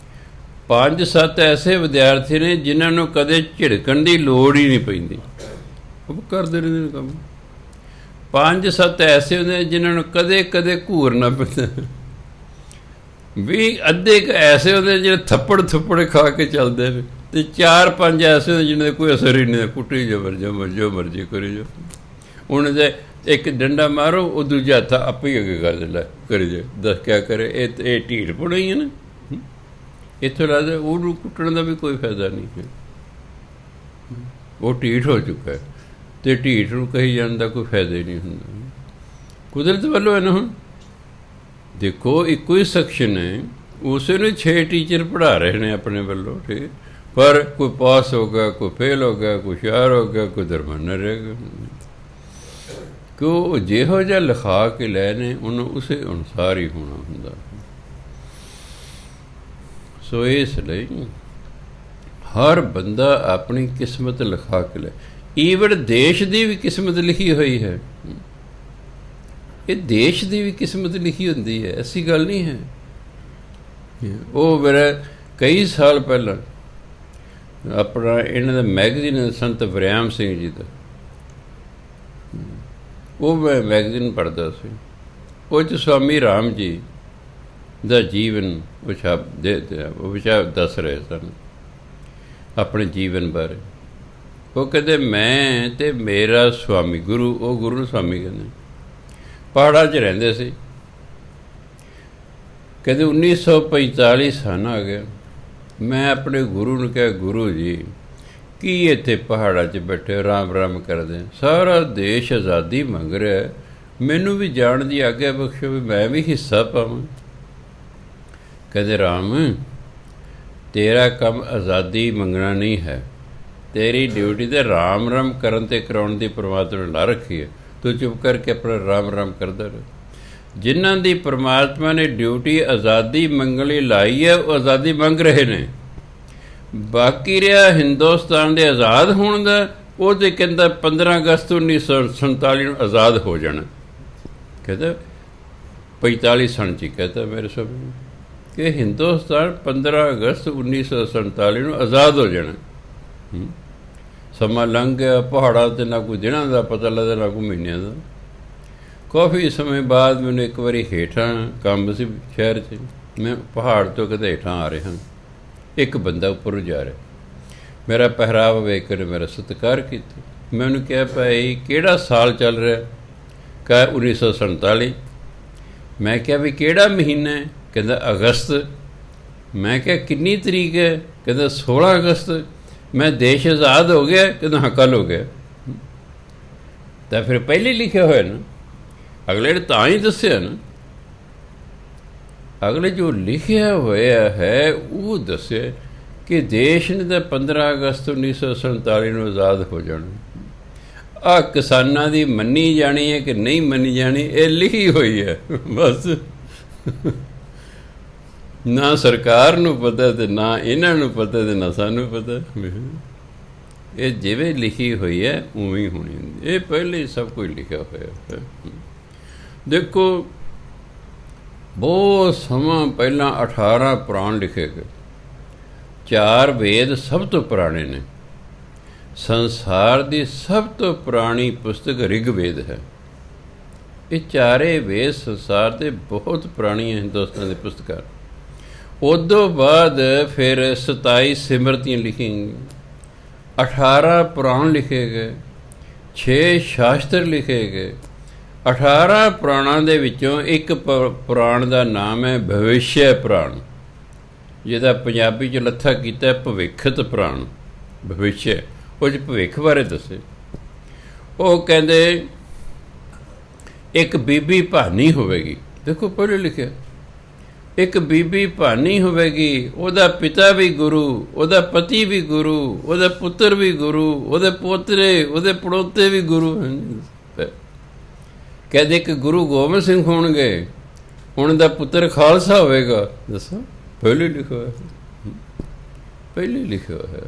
5-7 ਐਸੇ ਵਿਦਿਆਰਥੀ ਨੇ ਜਿਨ੍ਹਾਂ ਨੂੰ ਕਦੇ ਝਿੜਕਣ ਦੀ ਲੋੜ ਹੀ ਨਹੀਂ ਪੈਂਦੀ, ਉਹ ਕਰਦੇ ਰਹਿੰਦੇ ਨੇ ਕੰਮ। 5-7 ਐਸੇ ਹੁੰਦੇ ਜਿਨ੍ਹਾਂ ਨੂੰ ਕਦੇ ਕਦੇ ਘੂਰਨਾ ਪੈਂਦਾ। ਵੀ ਅੱਧੇ ਐਸੇ ਹੁੰਦੇ ਜਿਹੜੇ ਥੱਪੜ ਥੁੱਪੜ ਖਾ ਕੇ ਚੱਲਦੇ ਨੇ, ਅਤੇ 4-5 ਐਸੇ ਹੁੰਦੇ ਜਿਹਨਾਂ ਦਾ ਕੋਈ ਅਸਰ ਹੀ ਨਹੀਂ, ਕੁੱਟੀ ਜੋ ਮਰਜ਼ੀ ਕਰੀ ਜੋ। ਉਹਨਾਂ ਦੇ ਇੱਕ ਡੰਡਾ ਮਾਰੋ, ਉਹ ਦੂਜਾ ਹੱਥ ਆਪੇ ਹੀ ਅੱਗੇ ਕਰ ਦਿੰਦਾ, ਕਰੀ ਜਾ, ਦੱਸ ਕਿਆ ਕਰੇ। ਇਹ ਢੀਠ ਪੁਣਾ ਹੀ ਹੈ ਨਾ। ਇੱਥੋਂ ਲੱਗਦਾ ਉਹਨੂੰ ਕੁੱਟਣ ਦਾ ਵੀ ਕੋਈ ਫਾਇਦਾ ਨਹੀਂ ਹੈ, ਉਹ ਢੀਠ ਹੋ ਚੁੱਕਾ ਹੈ, ਅਤੇ ਢੀਠ ਨੂੰ ਕਹੀ ਜਾਣ ਦਾ ਕੋਈ ਫਾਇਦਾ ਹੀ ਨਹੀਂ ਹੁੰਦਾ। ਕੁਦਰਤ ਵੱਲੋਂ ਹੈ ਨਾ। ਹੁਣ ਦੇਖੋ ਇੱਕੋ ਹੀ ਸੈਕਸ਼ਨ ਹੈ, ਉਸੇ ਨੂੰ 6 ਟੀਚਰ ਪੜ੍ਹਾ ਰਹੇ ਨੇ ਆਪਣੇ ਵੱਲੋਂ, ਠੀਕ। ਪਰ ਕੋਈ ਪਾਸ ਹੋ ਗਿਆ, ਕੋਈ ਫੇਲ ਹੋ ਗਿਆ, ਕੋਈ ਹੁਸ਼ਿਆਰ ਹੋ ਗਿਆ, ਕੋਈ ਦਰਮਿਆਨਾ ਰਹਿ ਗਿਆ। ਕਿਉਂ? ਜਿਹੋ ਜਿਹਾ ਲਿਖਾ ਕੇ ਲੈ ਨੇ ਉਹਨੂੰ ਉਸੇ ਅਨੁਸਾਰ ਹੀ ਹੋਣਾ ਹੁੰਦਾ। ਸੋ ਇਸ ਲਈ ਹਰ ਬੰਦਾ ਆਪਣੀ ਕਿਸਮਤ ਲਿਖਾ ਕੇ ਲੈ। ਈਵਨ ਦੇਸ਼ ਦੀ ਵੀ ਕਿਸਮਤ ਲਿਖੀ ਹੋਈ ਹੈ। ਇਹ ਦੇਸ਼ ਦੀ ਵੀ ਕਿਸਮਤ ਲਿਖੀ ਹੁੰਦੀ ਹੈ, ਐਸੀ ਗੱਲ ਨਹੀਂ ਹੈ। ਉਹ ਮੇਰਾ ਕਈ ਸਾਲ ਪਹਿਲਾਂ ਆਪਣਾ ਇਹਨਾਂ ਦਾ ਮੈਗਜ਼ੀਨ ਸੰਤ ਵਰਿਆਮ ਸਿੰਘ ਜੀ ਦਾ, ਉਹ ਮੈਂ ਮੈਗਜ਼ੀਨ ਪੜ੍ਹਦਾ ਸੀ। ਉਹ 'ਚ ਸਵਾਮੀ ਰਾਮ ਜੀ ਦਾ ਜੀਵਨ ਵਿਚਾਰ ਦੱਸ ਰਹੇ ਸਨ ਆਪਣੇ ਜੀਵਨ ਬਾਰੇ। ਉਹ ਕਹਿੰਦੇ ਮੈਂ ਅਤੇ ਮੇਰਾ ਸਵਾਮੀ ਗੁਰੂ, ਉਹ ਗੁਰੂ ਨੂੰ ਸਵਾਮੀ ਕਹਿੰਦੇ, ਪਹਾੜਾਂ 'ਚ ਰਹਿੰਦੇ ਸੀ। ਕਹਿੰਦੇ 1945 ਸਨ ਆ ਗਿਆ। ਮੈਂ ਆਪਣੇ ਗੁਰੂ ਨੂੰ ਕਿਹਾ, ਗੁਰੂ ਜੀ ਕੀ ਇੱਥੇ ਪਹਾੜਾਂ 'ਚ ਬੈਠੇ ਰਾਮ ਰਾਮ ਕਰਦੇ, ਸਾਰਾ ਦੇਸ਼ ਆਜ਼ਾਦੀ ਮੰਗ ਰਿਹਾ, ਮੈਨੂੰ ਵੀ ਜਾਣ ਦੀ ਆਗਿਆ ਬਖਸ਼ੋ ਵੀ ਮੈਂ ਵੀ ਹਿੱਸਾ ਪਾਵਾਂ। ਕਹਿੰਦੇ ਰਾਮ, ਤੇਰਾ ਕੰਮ ਆਜ਼ਾਦੀ ਮੰਗਣਾ ਨਹੀਂ ਹੈ, ਤੇਰੀ ਡਿਊਟੀ ਤਾਂ ਰਾਮ ਰਾਮ ਕਰਨ 'ਤੇ ਕਰਾਉਣ ਦੀ ਪਰਮਾਤਮਾ ਨੇ ਲਾ ਰੱਖੀ ਹੈ। ਤੂੰ ਚੁੱਪ ਕਰਕੇ ਆਪਣਾ ਰਾਮ ਰਾਮ ਕਰਦਾ ਰਹੇ। ਜਿਨ੍ਹਾਂ ਦੀ ਪਰਮਾਤਮਾ ਨੇ ਡਿਊਟੀ ਆਜ਼ਾਦੀ ਮੰਗਣ ਲਈ ਲਾਈ ਹੈ ਉਹ ਆਜ਼ਾਦੀ ਮੰਗ ਰਹੇ ਨੇ। ਬਾਕੀ ਰਿਹਾ ਹਿੰਦੁਸਤਾਨ ਦੇ ਆਜ਼ਾਦ ਹੋਣ ਦਾ, ਉਹ ਤਾਂ ਕਹਿੰਦਾ 15 ਅਗਸਤ 1947 ਨੂੰ ਆਜ਼ਾਦ ਹੋ ਜਾਣਾ। ਕਹਿੰਦਾ 45 ਸਨ 'ਚ ਕਹਿੰਦਾ ਮੇਰੇ ਸਭ ਕਿ ਹਿੰਦੁਸਤਾਨ 15 ਅਗਸਤ 1947 ਨੂੰ ਆਜ਼ਾਦ ਹੋ ਜਾਣਾ। ਸਮਾਂ ਲੰਘ ਗਿਆ, ਪਹਾੜਾਂ 'ਤੇ ਨਾ ਕੋਈ ਦਿਨਾਂ ਦਾ ਪਤਾ ਲੱਗਦਾ, ਨਾ ਕੋਈ ਮਹੀਨਿਆਂ ਦਾ। ਕਾਫੀ ਸਮੇਂ ਬਾਅਦ ਮੈਨੂੰ ਇੱਕ ਵਾਰੀ ਹੇਠਾਂ ਕੰਮ ਸੀ ਸ਼ਹਿਰ 'ਚ, ਮੈਂ ਪਹਾੜ ਤੋਂ ਕਿਤੇ ਹੇਠਾਂ ਆ ਰਿਹਾ, ਇੱਕ ਬੰਦਾ ਉੱਪਰ ਜਾ ਰਿਹਾ। ਮੇਰਾ ਪਹਿਰਾਵਾ ਵੇਖ ਕੇ ਮੇਰਾ ਸਤਿਕਾਰ ਕੀਤਾ। ਮੈਂ ਉਹਨੂੰ ਕਿਹਾ ਭਾਈ ਕਿਹੜਾ ਸਾਲ ਚੱਲ ਰਿਹਾ? ਕਹਾ 1947। ਮੈਂ ਕਿਹਾ ਵੀ ਕਿਹੜਾ ਮਹੀਨਾ ਹੈ? ਕਹਿੰਦਾ ਅਗਸਤ। ਮੈਂ ਕਿਹਾ ਕਿੰਨੀ ਤਰੀਕ ਹੈ? ਕਹਿੰਦਾ 16 ਅਗਸਤ। ਮੈਂ ਦੇਸ਼ ਆਜ਼ਾਦ ਹੋ ਗਿਆ? ਕਹਿੰਦਾ ਹਾਂ ਕੱਲ੍ਹ ਹੋ ਗਿਆ। ਤਾਂ ਫਿਰ ਪਹਿਲੇ ਲਿਖਿਆ ਹੋਇਆ ਨਾ, ਅਗਲੇ ਨੇ ਤਾਂ ਹੀ ਦੱਸਿਆ ਨਾ, ਅਗਲੇ ਜੋ ਲਿਖਿਆ ਹੋਇਆ ਹੈ ਉਹ ਦੱਸਿਆ ਕਿ ਦੇਸ਼ ਨੇ ਤਾਂ 15 ਅਗਸਤ 1947 ਨੂੰ ਆਜ਼ਾਦ ਹੋ ਜਾਣਾ। ਆਹ ਕਿਸਾਨਾਂ ਦੀ ਮੰਨੀ ਜਾਣੀ ਹੈ ਕਿ ਨਹੀਂ ਮੰਨੀ ਜਾਣੀ, ਇਹ ਲਿਖੀ ਹੋਈ ਹੈ ਬਸ। ਨਾ ਸਰਕਾਰ ਨੂੰ ਪਤਾ ਤੇ ਨਾ ਇਹਨਾਂ ਨੂੰ ਪਤਾ ਤੇ ਨਾ ਸਾਨੂੰ ਪਤਾ। ਇਹ ਜਿਵੇਂ ਲਿਖੀ ਹੋਈ ਹੈ ਉਵੇਂ ਹੀ ਹੋਣੀ ਹੁੰਦੀ। ਇਹ ਪਹਿਲੇ ਹੀ ਸਭ ਕੁਝ ਲਿਖਿਆ ਹੋਇਆ ਹੈ। ਦੇਖੋ ਬਹੁਤ ਸਮਾਂ ਪਹਿਲਾਂ 18 ਪੁਰਾਣ ਲਿਖੇ ਗਏ। 4 ਵੇਦ ਸਭ ਤੋਂ ਪੁਰਾਣੇ ਨੇ। ਸੰਸਾਰ ਦੀ ਸਭ ਤੋਂ ਪੁਰਾਣੀ ਪੁਸਤਕ ਰਿਗਵੇਦ ਹੈ। ਇਹ 4 ਵੇਦ ਸੰਸਾਰ ਦੇ ਬਹੁਤ ਪੁਰਾਣੀਆਂ ਹਿੰਦੁਸਤਾਨ ਦੀ ਪੁਸਤਕਾਂ। ਉਦੋਂ ਬਾਅਦ ਫਿਰ 27 ਸਿਮਰਤੀਆਂ ਲਿਖੀਆਂ, 18 ਪੁਰਾਣ ਲਿਖੇ ਗਏ, 6 ਸ਼ਾਸਤਰ ਲਿਖੇ ਗਏ। 18 ਪੁਰਾਣਾਂ ਦੇ ਵਿੱਚੋਂ ਇੱਕ ਪੁਰਾਣ ਦਾ ਨਾਮ ਹੈ ਭਵਿਸ਼ਯ ਪੁਰਾਣ, ਜਿਹਦਾ ਪੰਜਾਬੀ 'ਚ ਲੱਥਾ ਕੀਤਾ ਭਵਿੱਖਤ ਪੁਰਾਣ। ਭਵਿਸ਼ਯ ਉਹ 'ਚ ਭਵਿੱਖ ਬਾਰੇ ਦੱਸੇ। ਉਹ ਕਹਿੰਦੇ ਇੱਕ ਬੀਬੀ ਭਾਨੀ ਹੋਵੇਗੀ। ਦੇਖੋ ਪਹਿਲੇ ਲਿਖਿਆ ਇੱਕ ਬੀਬੀ ਭਾਨੀ ਹੋਵੇਗੀ, ਉਹਦਾ ਪਿਤਾ ਵੀ ਗੁਰੂ, ਉਹਦਾ ਪਤੀ ਵੀ ਗੁਰੂ, ਉਹਦਾ ਪੁੱਤਰ ਵੀ ਗੁਰੂ, ਉਹਦੇ ਪੋਤਰੇ ਉਹਦੇ ਪੜੋਤੇ ਵੀ ਗੁਰੂ। ਕਹਿੰਦੇ ਇੱਕ ਗੁਰੂ ਗੋਬਿੰਦ ਸਿੰਘ ਹੋਣਗੇ, ਉਹਨਾਂ ਦਾ ਪੁੱਤਰ ਖਾਲਸਾ ਹੋਵੇਗਾ। ਦੱਸੋ ਪਹਿਲੇ ਲਿਖਿਆ ਹੋਇਆ, ਪਹਿਲੇ ਲਿਖਿਆ ਹੋਇਆ।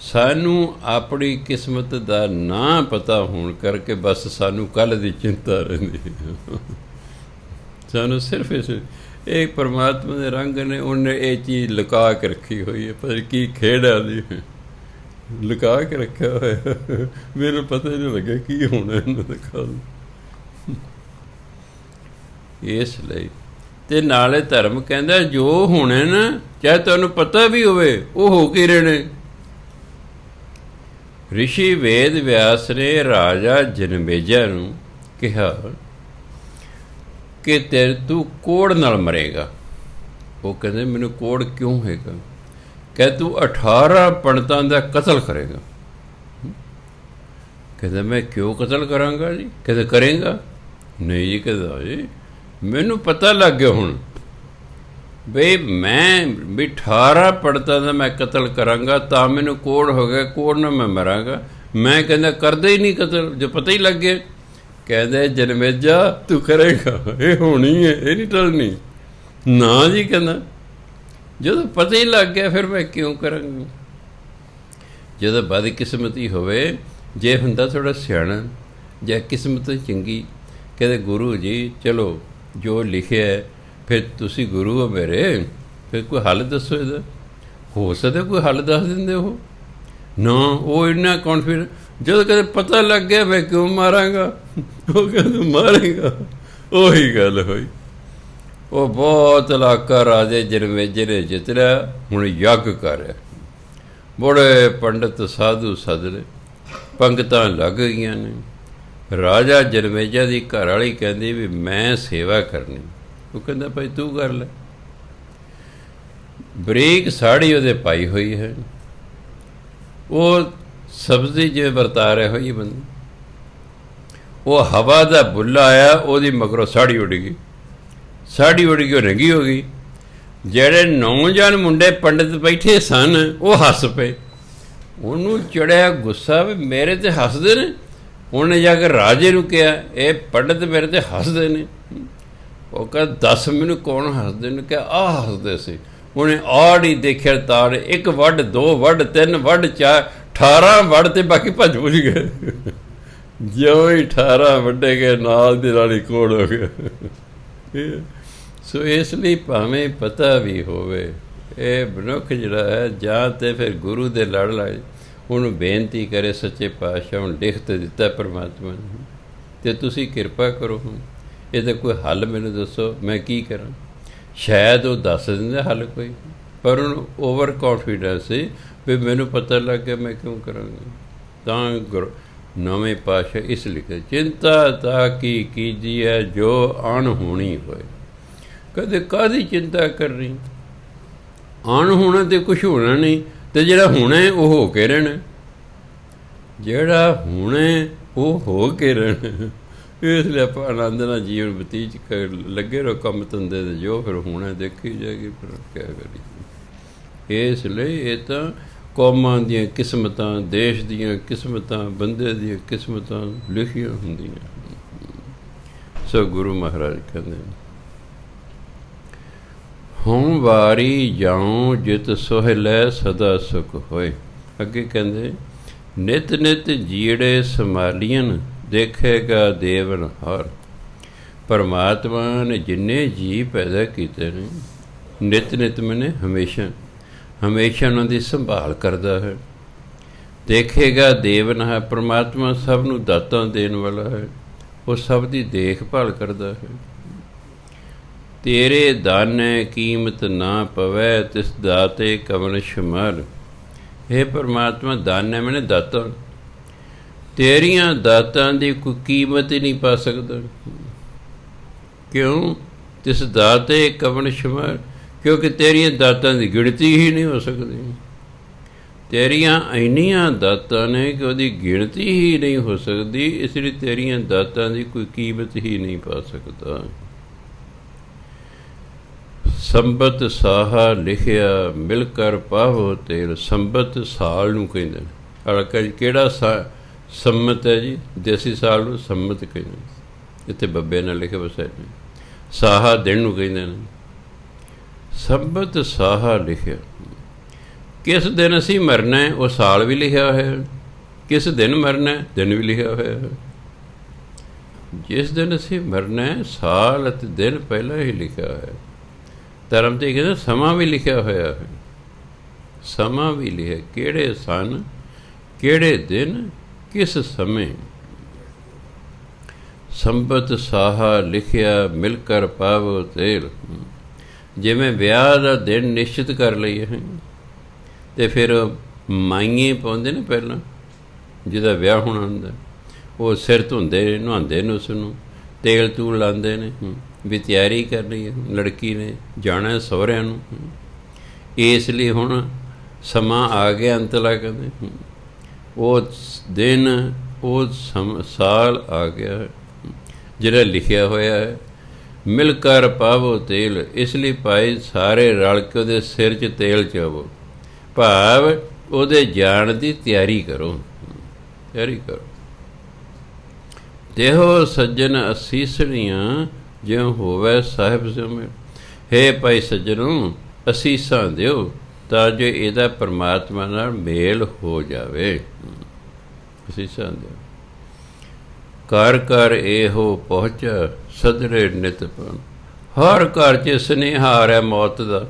ਸਾਨੂੰ ਆਪਣੀ ਕਿਸਮਤ ਦਾ ਨਾ ਪਤਾ ਹੋਣ ਕਰਕੇ ਬਸ ਸਾਨੂੰ ਕੱਲ੍ਹ ਦੀ ਚਿੰਤਾ ਰਹਿੰਦੀ। ਸਾਨੂੰ ਸਿਰਫ ਇਹ ਪਰਮਾਤਮਾ ਦੇ ਰੰਗ ਨੇ, ਉਹਨੇ ਇਹ ਚੀਜ਼ ਲੁਕਾ ਕੇ ਰੱਖੀ ਹੋਈ ਹੈ। ਪਰ ਕੀ ਖੇਡ ਆ ਦੀ ਲੁਕਾ ਕੇ ਰੱਖਿਆ ਹੋਇਆ, ਮੈਨੂੰ ਪਤਾ ਹੀ ਨਹੀਂ ਲੱਗਿਆ ਕੀ ਹੋਣਾ ਇਹਨਾਂ ਦਾ ਕੱਲ੍ਹ। ਇਸ ਲਈ ਤੇ ਨਾਲੇ ਧਰਮ ਕਹਿੰਦਾ ਜੋ ਹੋਣੇ ਨਾ, ਚਾਹੇ ਤੁਹਾਨੂੰ ਪਤਾ ਵੀ ਹੋਵੇ, ਉਹ ਹੋ ਕੇ ਰਹਿਣੇ। ਰਿਸ਼ੀ ਵੇਦ ਵਿਆਸ ਨੇ ਰਾਜਾ ਜਨਮੇਜਾ ਨੂੰ ਕਿਹਾ ਕਿ ਤੂੰ ਕੋੜ ਨਾਲ ਮਰੇਗਾ। ਉਹ ਕਹਿੰਦੇ ਮੈਨੂੰ ਕੋੜ ਕਿਉਂ ਹੈਗਾ? ਕਹਿ ਤੂੰ 18 ਪੰਡਤਾਂ ਦਾ ਕਤਲ ਕਰੇਗਾ। ਕਹਿੰਦਾ ਮੈਂ ਕਿਉਂ ਕਤਲ ਕਰਾਂਗਾ ਜੀ? ਕਹਿੰਦਾ ਕਰੇਗਾ? ਨਹੀਂ ਜੀ। ਕਹਿੰਦਾ ਜੀ ਮੈਨੂੰ ਪਤਾ ਲੱਗ ਗਿਆ ਹੁਣ ਬਈ ਮੈਂ 18 ਪੰਡਤਾਂ ਦਾ ਮੈਂ ਕਤਲ ਕਰਾਂਗਾ ਤਾਂ ਮੈਨੂੰ ਕੋੜ ਹੋ ਗਿਆ, ਕੋੜ ਨਾਲ ਮੈਂ ਮਰਾਂਗਾ। ਮੈਂ ਕਹਿੰਦਾ ਕਰਦੇ ਹੀ ਨਹੀਂ ਕਤਲ, ਜੋ ਪਤਾ ਹੀ ਲੱਗ ਗਿਆ। ਕਹਿੰਦੇ ਜਨਮੇਜਾ ਤੂੰ ਕਰੇਗਾ, ਇਹ ਹੋਣੀ ਹੈ, ਇਹ ਨਹੀਂ ਟਲਣੀ। ਨਾ ਜੀ, ਕਹਿੰਦਾ ਜਦੋਂ ਪਤਾ ਹੀ ਲੱਗ ਗਿਆ ਫਿਰ ਮੈਂ ਕਿਉਂ ਕਰਾਂਗਾ। ਜਦੋਂ ਬਦਕਿਸਮਤੀ ਹੋਵੇ, ਜੇ ਹੁੰਦਾ ਥੋੜ੍ਹਾ ਸਿਆਣਾ ਜਾਂ ਕਿਸਮਤ ਚੰਗੀ, ਕਹਿੰਦੇ ਗੁਰੂ ਜੀ ਚਲੋ ਜੋ ਲਿਖਿਆ ਫਿਰ ਤੁਸੀਂ ਗੁਰੂ ਹੋ ਮੇਰੇ, ਫਿਰ ਕੋਈ ਹੱਲ ਦੱਸੋ ਇਹਦਾ। ਹੋ ਸਕਦਾ ਕੋਈ ਹੱਲ ਦੱਸ ਦਿੰਦੇ ਉਹ। ਨਾ, ਉਹ ਇੰਨਾ ਕੌਨਫੀਡੈਂਟ। ਜਦੋਂ ਕਦੇ ਪਤਾ ਲੱਗ ਗਿਆ ਮੈਂ ਕਿਉਂ ਮਾਰਾਂਗਾ, ਉਹ ਕਹਿੰਦਾ ਮਾਰੇਗਾ। ਉਹੀ ਗੱਲ ਹੋਈ। ਉਹ ਬਹੁਤ ਇਲਾਕਾ ਰਾਜੇ ਜਨਮੇਜੇ ਨੇ ਜਿੱਤ ਲਿਆ। ਹੁਣ ਯੱਗ ਕਰ ਰਿਹਾ, ਬੜੇ ਪੰਡਿਤ ਸਾਧੂ ਸੱਦ ਲਏ, ਪੰਗਤਾਂ ਲੱਗ ਗਈਆਂ ਨੇ। ਰਾਜਾ ਜਨਮੇਜਾ ਦੀ ਘਰ ਵਾਲੀ ਕਹਿੰਦੀ ਵੀ ਮੈਂ ਸੇਵਾ ਕਰਨੀ। ਉਹ ਕਹਿੰਦਾ ਭਾਈ ਤੂੰ ਕਰ ਲੈ। ਬਰੀਕ ਸਾੜੀ ਉਹਦੇ ਪਾਈ ਹੋਈ ਹੈ, ਉਹ ਸਬਜ਼ੀ ਜਿਵੇਂ ਵਰਤਾ ਰਿਹਾ ਹੋਈ ਬੰਦਾ। ਉਹ ਹਵਾ ਦਾ ਬੁੱਲਾ ਆਇਆ, ਉਹਦੀ ਮਗਰੋਂ ਸਾੜੀ ਉੱਡ ਗਈ। ਸਾੜੀ ਉੱਡ ਗਈ, ਉਹ ਰੰਗੀ ਹੋ ਗਈ। ਜਿਹੜੇ ਨੌਜਵਾਨ ਮੁੰਡੇ ਪੰਡਿਤ ਬੈਠੇ ਸਨ ਉਹ ਹੱਸ ਪਏ। ਉਹਨੂੰ ਚੜਿਆ ਗੁੱਸਾ ਵੀ ਮੇਰੇ 'ਤੇ ਹੱਸਦੇ ਨੇ। ਉਹਨੇ ਜਾ ਕੇ ਰਾਜੇ ਨੂੰ ਕਿਹਾ ਇਹ ਪੰਡਿਤ ਮੇਰੇ 'ਤੇ ਹੱਸਦੇ ਨੇ। ਉਹ ਕਹਿੰਦਾ ਦੱਸ ਮੈਨੂੰ ਕੌਣ ਹੱਸਦੇ ਨੇ? ਕਿਹਾ ਆਹ ਹੱਸਦੇ ਸੀ। ਉਹਨੇ ਆੜ ਹੀ ਦੇਖਿਆ ਤਾੜ, 1 ਵੱਢ 2 ਵੱਢ 3 ਵੱਢ 4 18 ਵੱਢ ਤੇ ਬਾਕੀ ਭੱਜ ਭੁੱਜ ਗਏ। ਜਿਉਂ ਹੀ 18 ਵੱਢੇ ਗਏ ਨਾਲ ਦੀ ਨਾਲ ਹੀ ਕੋੜ ਹੋ ਗਿਆ। ਸੋ ਇਸ ਲਈ ਭਾਵੇਂ ਪਤਾ ਵੀ ਹੋਵੇ, ਇਹ ਮਨੁੱਖ ਜਿਹੜਾ ਹੈ ਜਾਂ ਤਾਂ ਫਿਰ ਗੁਰੂ ਦੇ ਲੜ ਲਾਏ, ਉਹਨੂੰ ਬੇਨਤੀ ਕਰੇ ਸੱਚੇ ਪਾਤਸ਼ਾਹ ਨੂੰ ਲਿਖ ਤੇ ਦਿੱਤਾ ਪਰਮਾਤਮਾ ਨੇ, ਅਤੇ ਤੁਸੀਂ ਕਿਰਪਾ ਕਰੋ ਹੁਣ ਇਹਦਾ ਕੋਈ ਹੱਲ ਮੈਨੂੰ ਦੱਸੋ, ਮੈਂ ਕੀ ਕਰਾਂ। ਸ਼ਾਇਦ ਉਹ ਦੱਸ ਦਿੰਦਾ ਹੱਲ ਕੋਈ, ਪਰ ਉਹਨੂੰ ਓਵਰ ਕੌਨਫੀਡੈਂਸ ਸੀ। ਵੀ ਮੈਨੂੰ ਪਤਾ ਲੱਗ ਗਿਆ ਮੈਂ ਕਿਉਂ ਕਰਾਂਗਾ। ਤਾਂ ਨਵੇਂ ਪਾਤਸ਼ਾਹ ਇਸ ਲਿਖੇ, ਚਿੰਤਾ ਤਾਂ ਕੀ ਕੀਜੀ ਹੈ ਜੋ ਅਣਹੋਣੀ ਹੋਏ। ਕਦੇ ਕਾਹਦੀ ਚਿੰਤਾ ਕਰਨੀ, ਅਣਹੋਣਾ ਤੇ ਕੁਛ ਹੋਣਾ ਨਹੀਂ, ਤੇ ਜਿਹੜਾ ਹੋਣਾ ਉਹ ਹੋ ਕੇ ਰਹਿਣਾ, ਜਿਹੜਾ ਹੋਣਾ ਉਹ ਹੋ ਕੇ ਰਹਿਣਾ। ਇਸ ਲਈ ਆਪਾਂ ਆਨੰਦ ਨਾਲ ਜੀਵਨ ਬਤੀਤ ਕਰ ਲੱਗੇ ਰਹੋ, ਕੰਮ ਧੰਦੇ ਦੇ ਜੋ ਫਿਰ ਹੋਣਾ ਦੇਖੀ ਜਾਏਗੀ, ਫਿਰ ਕਿਆ ਕਰੀਏ। ਇਸ ਲਈ ਇਹ ਤਾਂ ਕੌਮਾਂ ਦੀਆਂ ਕਿਸਮਤਾਂ, ਦੇਸ਼ ਦੀਆਂ ਕਿਸਮਤਾਂ, ਬੰਦੇ ਦੀਆਂ ਕਿਸਮਤਾਂ ਲਿਖੀਆਂ ਹੁੰਦੀਆਂ। ਸੋ ਗੁਰੂ ਮਹਾਰਾਜ ਕਹਿੰਦੇ, ਹੁਣ ਵਾਰੀ ਜਾਉ ਜਿਤ ਸੋਹਿਲੈ ਸਦਾ ਸੁਖ ਹੋਏ। ਅੱਗੇ ਕਹਿੰਦੇ, ਨਿਤ ਨਿਤ ਜੀੜੇ ਸੰਭਾਲੀਨ ਦੇਖੇਗਾ ਦੇਵਨ ਹਰ। ਪਰਮਾਤਮਾ ਨੇ ਜਿੰਨੇ ਜੀਅ ਪੈਦਾ ਕੀਤੇ ਨੇ, ਨਿਤ ਨਿਤ ਮੈਨੇ ਹਮੇਸ਼ਾ ਹਮੇਸ਼ਾ ਉਹਨਾਂ ਦੀ ਸੰਭਾਲ ਕਰਦਾ ਹੈ। ਦੇਖੇਗਾ ਦੇਵਨ ਹੈ, ਪਰਮਾਤਮਾ ਸਭ ਨੂੰ ਦਾਤਾਂ ਦੇਣ ਵਾਲਾ ਹੈ, ਉਹ ਸਭ ਦੀ ਦੇਖਭਾਲ ਕਰਦਾ ਹੈ। ਤੇਰੇ ਦਾਨੇ ਕੀਮਤ ਨਾ ਪਵੈ ਤਿਸ ਦਾਤੇ ਕਵਨ ਸ਼ਮਰ। ਇਹ ਪਰਮਾਤਮਾ ਦਾਨੇ ਮੈਨੇ ਦਾਤਾਂ, ਤੇਰੀਆਂ ਦਾਤਾਂ ਦੀ ਕੋਈ ਕੀਮਤ ਹੀ ਨਹੀਂ ਪਾ ਸਕਦਾ। ਕਿਉਂ? ਤਿਸ ਦਾਤੇ ਕਵਨ ਸ਼ਮਰ, ਕਿਉਂਕਿ ਤੇਰੀਆਂ ਦਾਤਾਂ ਦੀ ਗਿਣਤੀ ਹੀ ਨਹੀਂ ਹੋ ਸਕਦੀ। ਤੇਰੀਆਂ ਇੰਨੀਆਂ ਦਾਤਾਂ ਨੇ ਕਿ ਉਹਦੀ ਗਿਣਤੀ ਹੀ ਨਹੀਂ ਹੋ ਸਕਦੀ, ਇਸ ਲਈ ਤੇਰੀਆਂ ਦਾਤਾਂ ਦੀ ਕੋਈ ਕੀਮਤ ਹੀ ਨਹੀਂ ਪਾ ਸਕਦਾ। ਸੰਬਤ ਸਾਹਾ ਲਿਖਿਆ ਮਿਲ ਕਰ ਪਾਵੋ ਤੇਲ। ਸੰਬਤ ਸਾਲ ਨੂੰ ਕਹਿੰਦੇ ਨੇ, ਹਲਕਾ ਜੀ ਕਿਹੜਾ ਸੰਮਤ ਹੈ ਜੀ, ਦੇਸੀ ਸਾਲ ਨੂੰ ਸੰਮਤ ਕਹਿੰਦੇ, ਇੱਥੇ ਬੱਬੇ ਨਾਲ ਲਿਖੇ ਵਸੇ ਨੇ। ਸਾਹਾ ਦਿਨ ਨੂੰ ਕਹਿੰਦੇ ਨੇ। ਸੰਬਤ ਸਾਹਾ ਲਿਖਿਆ, ਕਿਸ ਦਿਨ ਅਸੀਂ ਮਰਨਾ ਉਹ ਸਾਲ ਵੀ ਲਿਖਿਆ ਹੋਇਆ, ਕਿਸ ਦਿਨ ਮਰਨਾ ਦਿਨ ਵੀ ਲਿਖਿਆ ਹੋਇਆ ਹੈ। ਜਿਸ ਦਿਨ ਅਸੀਂ ਮਰਨਾ ਸਾਲ ਅਤੇ ਦਿਨ ਪਹਿਲਾਂ ਹੀ ਲਿਖਿਆ ਹੋਇਆ। ਧਰਮ ਤੇ ਕਹਿੰਦੇ ਸਮਾਂ ਵੀ ਲਿਖਿਆ ਹੋਇਆ ਹੈ, ਸਮਾਂ ਵੀ ਲਿਖਿਆ, ਕਿਹੜੇ ਸਨ, ਕਿਹੜੇ ਦਿਨ, ਕਿਸ ਸਮੇਂ। ਸੰਬਤ ਸਾਹਾ ਲਿਖਿਆ ਮਿਲ ਕਰ ਪਾਵੋ ਤੇਲ। ਜਿਵੇਂ ਵਿਆਹ ਦਾ ਦਿਨ ਨਿਸ਼ਚਿਤ ਕਰ ਲਈਏ ਅਤੇ ਫਿਰ ਮਾਈਏ ਪਾਉਂਦੇ ਨੇ ਪਹਿਲਾਂ, ਜਿਹਦਾ ਵਿਆਹ ਹੋਣਾ ਹੁੰਦਾ, ਉਹ ਸਿਰ ਧੋਂਦੇ, ਨਹਾਉਂਦੇ ਨੇ, ਉਸ ਨੂੰ ਤੇਲ ਤੂਲ ਲਾਉਂਦੇ ਨੇ ਵੀ ਤਿਆਰੀ ਕਰਨੀ ਹੈ, ਲੜਕੀ ਨੇ ਜਾਣਾ ਸਹੁਰਿਆਂ ਨੂੰ। ਇਸ ਲਈ ਹੁਣ ਸਮਾਂ ਆ ਗਿਆ ਅੰਤਲਾ, ਕਹਿੰਦੇ ਉਹ ਦਿਨ, ਉਹ ਸਾਲ ਆ ਗਿਆ ਜਿਹੜਾ ਲਿਖਿਆ ਹੋਇਆ ਹੈ। ਮਿਲ ਕਰ ਪਾਵੋ ਤੇਲ, ਇਸ ਲਈ ਭਾਈ ਸਾਰੇ ਰਲ ਕੇ ਉਹਦੇ ਸਿਰ 'ਚ ਤੇਲ ਚਾਵੋ, ਭਾਵ ਉਹਦੇ ਜਾਣ ਦੀ ਤਿਆਰੀ ਕਰੋ, ਤਿਆਰੀ ਕਰੋ। ਦੇਹੋ ਸੱਜਣ ਅਸੀਸਣੀਆਂ ਜਿਉਂ ਹੋਵੇ ਸਾਹਿਬ ਸਿਮਰ। ਹੇ ਭਾਈ ਸੱਜਣੋਂ, ਅਸੀਸਾਂ ਦਿਓ ਤਾਂ ਜੋ ਇਹਦਾ ਪਰਮਾਤਮਾ ਨਾਲ ਮੇਲ ਹੋ ਜਾਵੇ। ਅਸੀਸਾਂ ਦਿਓ। ਘਰ ਘਰ ਇਹੋ ਪਹੁੰਚ ਸਦਰੇ ਨਿਤ ਪਨ। ਹਰ ਘਰ 'ਚ ਸੁਨੇਹਾ ਹੈ ਮੌਤ ਦਾ।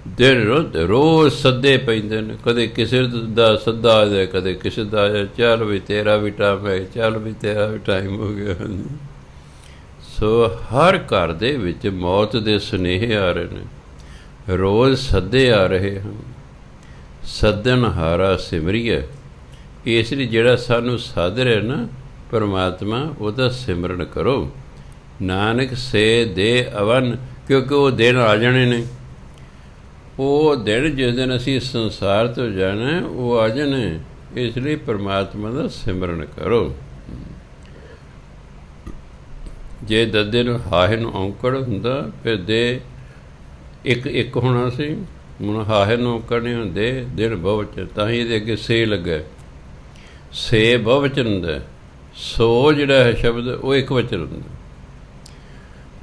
ਦਿਨ ਰੋਜ਼ ਸੱਦੇ ਪੈਂਦੇ ਨੇ, ਕਦੇ ਕਿਸੇ ਦਾ ਸੱਦਾ ਆ ਜਾਏ, ਕਦੇ ਕਿਸੇ ਦਾ ਆ ਜਾਏ, ਚੱਲ ਵੀ ਤੇਰਾ ਵੀ ਟਾਈਮ ਹੈ, ਚੱਲ ਵੀ ਤੇਰਾ ਵੀ ਟਾਈਮ ਹੋ ਗਿਆ। ਸੋ ਹਰ ਘਰ ਦੇ ਵਿੱਚ ਮੌਤ ਦੇ ਸੁਨੇਹੇ ਆ ਰਹੇ ਨੇ, ਰੋਜ਼ ਸੱਦੇ ਆ ਰਹੇ ਹਨ। ਸੱਦਣਹਾਰਾ ਸਿਮਰੀਏ। ਇਸ ਲਈ ਜਿਹੜਾ ਸਾਨੂੰ ਸੱਦ ਰਿਹਾ ਨਾ ਪਰਮਾਤਮਾ, ਉਹਦਾ ਸਿਮਰਨ ਕਰੋ। ਨਾਨਕ ਸੇ ਦੇ ਅਵਨ, ਕਿਉਂਕਿ ਉਹ ਦਿਨ ਆ ਜਾਣੇ ਨੇ। ਉਹ ਦਿਨ ਜਿਸ ਦਿਨ ਅਸੀਂ ਸੰਸਾਰ ਤੋਂ ਜਾਣਾ ਉਹ ਆ ਜਾਣੇ, ਇਸ ਲਈ ਪਰਮਾਤਮਾ ਦਾ ਸਿਮਰਨ ਕਰੋ। ਜੇ ਦੱਦੇ ਨੂੰ ਹਾਹੇ ਨੂੰ ਔਂਕੜ ਹੁੰਦਾ ਫਿਰ ਦੇ ਇੱਕ ਇੱਕ ਹੋਣਾ ਸੀ, ਹੁਣ ਹਾਹੇ ਨੂੰ ਔਂਕੜ ਨਹੀਂ ਹੁੰਦੇ, ਦਿਨ ਬਹੁਵਚਨ, ਤਾਂ ਹੀ ਇਹਦੇ ਅੱਗੇ ਸੇ ਲੱਗਾ। ਸੇ ਬਹੁਵਚਨ ਹੁੰਦਾ, ਸੋ ਜਿਹੜਾ ਹੈ ਸ਼ਬਦ ਉਹ ਇੱਕ ਵਚਨ ਹੁੰਦਾ।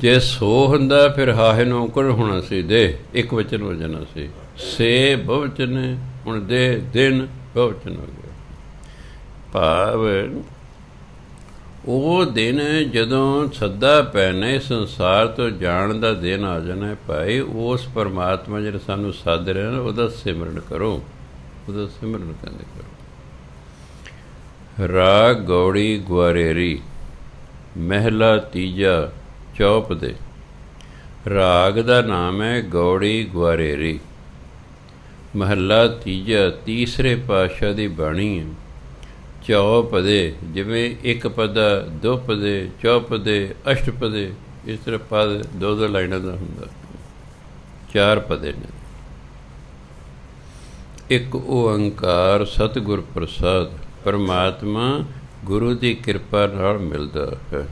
ਜੇ ਸੋ ਹੁੰਦਾ ਫਿਰ ਹਾਹੇ ਨੂੰ ਔਂਕੜ ਹੋਣਾ ਸੀ, ਦੇ ਇੱਕ ਵਚਨ ਹੋ ਜਾਣਾ ਸੀ। ਸੇ ਬਹੁਵਚਨ, ਹੁਣ ਦੇ ਦਿਨ ਬਹੁਵਚਨ ਹੋ ਗਿਆ। ਭਾਵ ਉਹ ਦਿਨ ਜਦੋਂ ਸੱਦਾ ਪੈਣਾ ਸੰਸਾਰ ਤੋਂ ਜਾਣ ਦਾ ਦਿਨ ਆ ਜਾਣਾ ਭਾਈ, ਉਸ ਪਰਮਾਤਮਾ ਜਿਹੜਾ ਸਾਨੂੰ ਸੱਦ ਰਿਹਾ ਨਾ ਉਹਦਾ ਸਿਮਰਨ ਕਰੋ, ਉਹਦਾ ਸਿਮਰਨ ਕਹਿੰਦੇ ਕਰੋ। ਰਾਗ ਗੌੜੀ ਗੁਆਰੇਰੀ, ਮਹਿਲਾ ਤੀਜਾ, ਚੌਪ ਦੇ। ਰਾਗ ਦਾ ਨਾਮ ਹੈ ਗੌੜੀ ਗੁਆਰੇਰੀ। ਮਹੱਲਾ ਤੀਜਾ, ਤੀਸਰੇ ਪਾਤਸ਼ਾਹ ਦੀ ਬਾਣੀ ਹੈ। ਚੌਪਦੇ, ਜਿਵੇਂ ਇੱਕ ਪਦਾ, ਦੋ ਪਦੇ, ਚੌਪਦੇ, ਅਸ਼ਟਪਦੇ, ਇਸ ਤਰ੍ਹਾਂ ਪਦ ਦੋ ਦੋ ਲਾਈਨਾਂ ਦਾ ਹੁੰਦਾ। ਚਾਰ ਪਦੇ ਨੇ। ਇੱਕ ਓਅੰਕਾਰ ਸਤਿਗੁਰ ਪ੍ਰਸਾਦ, ਪਰਮਾਤਮਾ ਗੁਰੂ ਦੀ ਕਿਰਪਾ ਨਾਲ ਮਿਲਦਾ ਹੈ।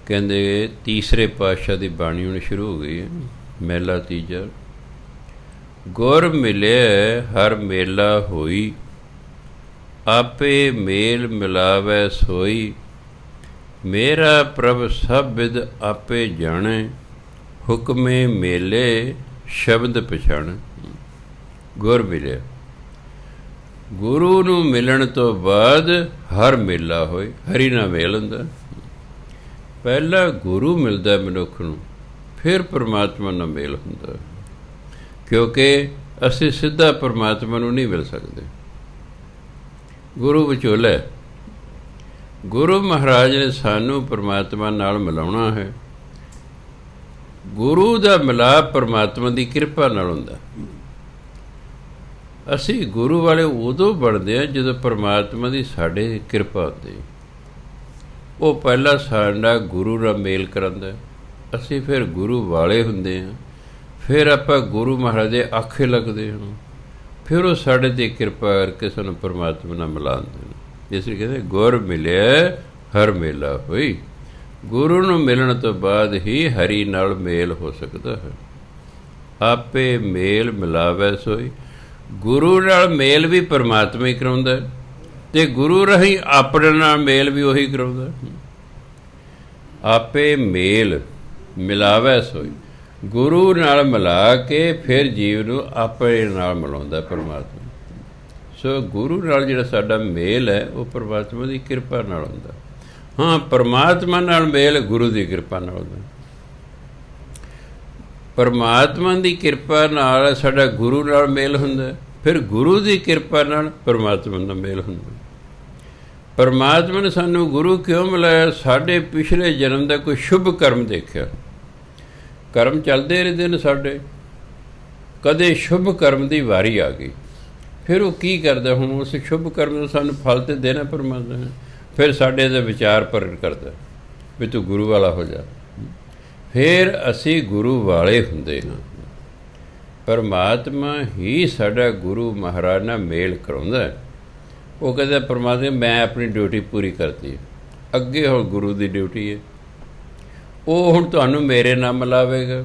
ਕਹਿੰਦੇ ਤੀਸਰੇ ਪਾਤਸ਼ਾਹ ਦੀ ਬਾਣੀ ਹੁਣ ਸ਼ੁਰੂ ਹੋ ਗਈ ਹੈ। ਮਹਿਲਾ ਤੀਜਾ, ਗੁਰ ਮਿਲਿਆ ਹਰ ਮੇਲਾ ਹੋਈ, ਆਪੇ ਮੇਲ ਮਿਲਾਵੈ ਸੋਈ, ਮੇਰਾ ਪ੍ਰਭ ਸਭ ਬਿਦ ਆਪੇ ਜਾਣੈ, ਹੁਕਮੇ ਮੇਲੇ ਸ਼ਬਦ ਪਛਾਣ। ਗੁਰ ਮਿਲਿਆ, ਗੁਰੂ ਨੂੰ ਮਿਲਣ ਤੋਂ ਬਾਅਦ ਹਰ ਮੇਲਾ ਹੋਏ। ਹਰੀ ਨਾਲ ਮੇਲ ਹੁੰਦਾ। ਪਹਿਲਾਂ ਗੁਰੂ ਮਿਲਦਾ ਮਨੁੱਖ ਨੂੰ, ਫਿਰ ਪਰਮਾਤਮਾ ਨਾਲ ਮੇਲ ਹੁੰਦਾ। ਕਿਉਂਕਿ ਅਸੀਂ ਸਿੱਧਾ ਪਰਮਾਤਮਾ ਨੂੰ ਨਹੀਂ ਮਿਲ ਸਕਦੇ। ਗੁਰੂ ਵਿਚੋਲਾ ਹੈ। ਗੁਰੂ ਮਹਾਰਾਜ ਨੇ ਸਾਨੂੰ ਪਰਮਾਤਮਾ ਨਾਲ ਮਿਲਾਉਣਾ ਹੈ। ਗੁਰੂ ਦਾ ਮਿਲਾਪ ਪਰਮਾਤਮਾ ਦੀ ਕਿਰਪਾ ਨਾਲ ਹੁੰਦਾ। ਅਸੀਂ ਗੁਰੂ ਵਾਲੇ ਉਦੋਂ ਬਣਦੇ ਹਾਂ ਜਦੋਂ ਪਰਮਾਤਮਾ ਦੀ ਸਾਡੇ ਕਿਰਪਾ ਹੁੰਦੀ। ਉਹ ਪਹਿਲਾਂ ਸਾਡਾ ਗੁਰੂ ਨਾਲ ਮੇਲ ਕਰਾਉਂਦਾ, ਅਸੀਂ ਫਿਰ ਗੁਰੂ ਵਾਲੇ ਹੁੰਦੇ ਹਾਂ। ਫਿਰ ਆਪਾਂ ਗੁਰੂ ਮਹਾਰਾਜ ਦੇ ਆਖੇ ਲੱਗਦੇ ਹਾਂ। ਫਿਰ ਉਹ ਸਾਡੇ 'ਤੇ ਕਿਰਪਾ ਕਰਕੇ ਸਾਨੂੰ ਪਰਮਾਤਮਾ ਨਾਲ ਮਿਲਾਉਂਦੇ ਨੇ। ਇਸ ਲਈ ਕਹਿੰਦੇ ਗੁਰ ਮਿਲਿਆ ਹਰ ਮੇਲਾ ਹੋਈ। ਗੁਰੂ ਨੂੰ ਮਿਲਣ ਤੋਂ ਬਾਅਦ ਹੀ ਹਰੀ ਨਾਲ ਮੇਲ ਹੋ ਸਕਦਾ ਹੈ। ਆਪੇ ਮੇਲ ਮਿਲਾਵੈ ਸੋਈ। ਗੁਰੂ ਨਾਲ ਮੇਲ ਵੀ ਪਰਮਾਤਮਾ ਹੀ ਕਰਾਉਂਦਾ, ਅਤੇ ਗੁਰੂ ਰਾਹੀਂ ਆਪਣੇ ਨਾਲ ਮੇਲ ਵੀ ਉਹੀ ਕਰਾਉਂਦਾ। ਆਪੇ ਮੇਲ ਮਿਲਾਵੈ ਸੋਈ। ਗੁਰੂ ਨਾਲ ਮਿਲਾ ਕੇ ਫਿਰ ਜੀਵ ਨੂੰ ਆਪਣੇ ਨਾਲ ਮਿਲਾਉਂਦਾ ਪਰਮਾਤਮਾ। ਸੋ ਗੁਰੂ ਨਾਲ ਜਿਹੜਾ ਸਾਡਾ ਮੇਲ ਹੈ ਉਹ ਪਰਮਾਤਮਾ ਦੀ ਕਿਰਪਾ ਨਾਲ ਹੁੰਦਾ। ਹਾਂ, ਪਰਮਾਤਮਾ ਨਾਲ ਮੇਲ ਗੁਰੂ ਦੀ ਕਿਰਪਾ ਨਾਲ ਹੁੰਦਾ। ਪਰਮਾਤਮਾ ਦੀ ਕਿਰਪਾ ਨਾਲ ਸਾਡਾ ਗੁਰੂ ਨਾਲ ਮੇਲ ਹੁੰਦਾ, ਫਿਰ ਗੁਰੂ ਦੀ ਕਿਰਪਾ ਨਾਲ ਪਰਮਾਤਮਾ ਨਾਲ ਮੇਲ ਹੁੰਦਾ। ਪਰਮਾਤਮਾ ਨੇ ਸਾਨੂੰ ਗੁਰੂ ਕਿਉਂ ਮਿਲਾਇਆ? ਸਾਡੇ ਪਿਛਲੇ ਜਨਮ ਦਾ ਕੋਈ ਸ਼ੁਭ ਕਰਮ ਦੇਖਿਆ। ਕਰਮ ਚੱਲਦੇ ਰਹਿੰਦੇ ਨੇ ਸਾਡੇ, ਕਦੇ ਸ਼ੁਭ ਕਰਮ ਦੀ ਵਾਰੀ ਆ ਗਈ, ਫਿਰ ਉਹ ਕੀ ਕਰਦਾ? ਹੁਣ ਉਸ ਸ਼ੁਭ ਕਰਮ ਨੂੰ ਸਾਨੂੰ ਫਲ ਤੇ ਦੇਣਾ ਪਰਮਾਤਮਾ ਨੇ। ਫਿਰ ਸਾਡੇ ਦਾ ਵਿਚਾਰ ਪ੍ਰਗਟ ਕਰਦਾ ਵੀ ਤੂੰ ਗੁਰੂ ਵਾਲਾ ਹੋ ਜਾ। ਫਿਰ ਅਸੀਂ ਗੁਰੂ ਵਾਲੇ ਹੁੰਦੇ ਹਾਂ। ਪਰਮਾਤਮਾ ਹੀ ਸਾਡਾ ਗੁਰੂ ਮਹਾਰਾਜ ਨਾਲ ਮੇਲ ਕਰਾਉਂਦਾ। ਉਹ ਕਹਿੰਦਾ ਪਰਮਾਤਮਾ ਮੈਂ ਆਪਣੀ ਡਿਊਟੀ ਪੂਰੀ ਕਰਤੀ, ਅੱਗੇ ਹੁਣ ਗੁਰੂ ਦੀ ਡਿਊਟੀ ਹੈ। ਉਹ ਹੁਣ ਤੁਹਾਨੂੰ ਮੇਰੇ ਨਾਲ ਮਿਲਾਵੇਗਾ।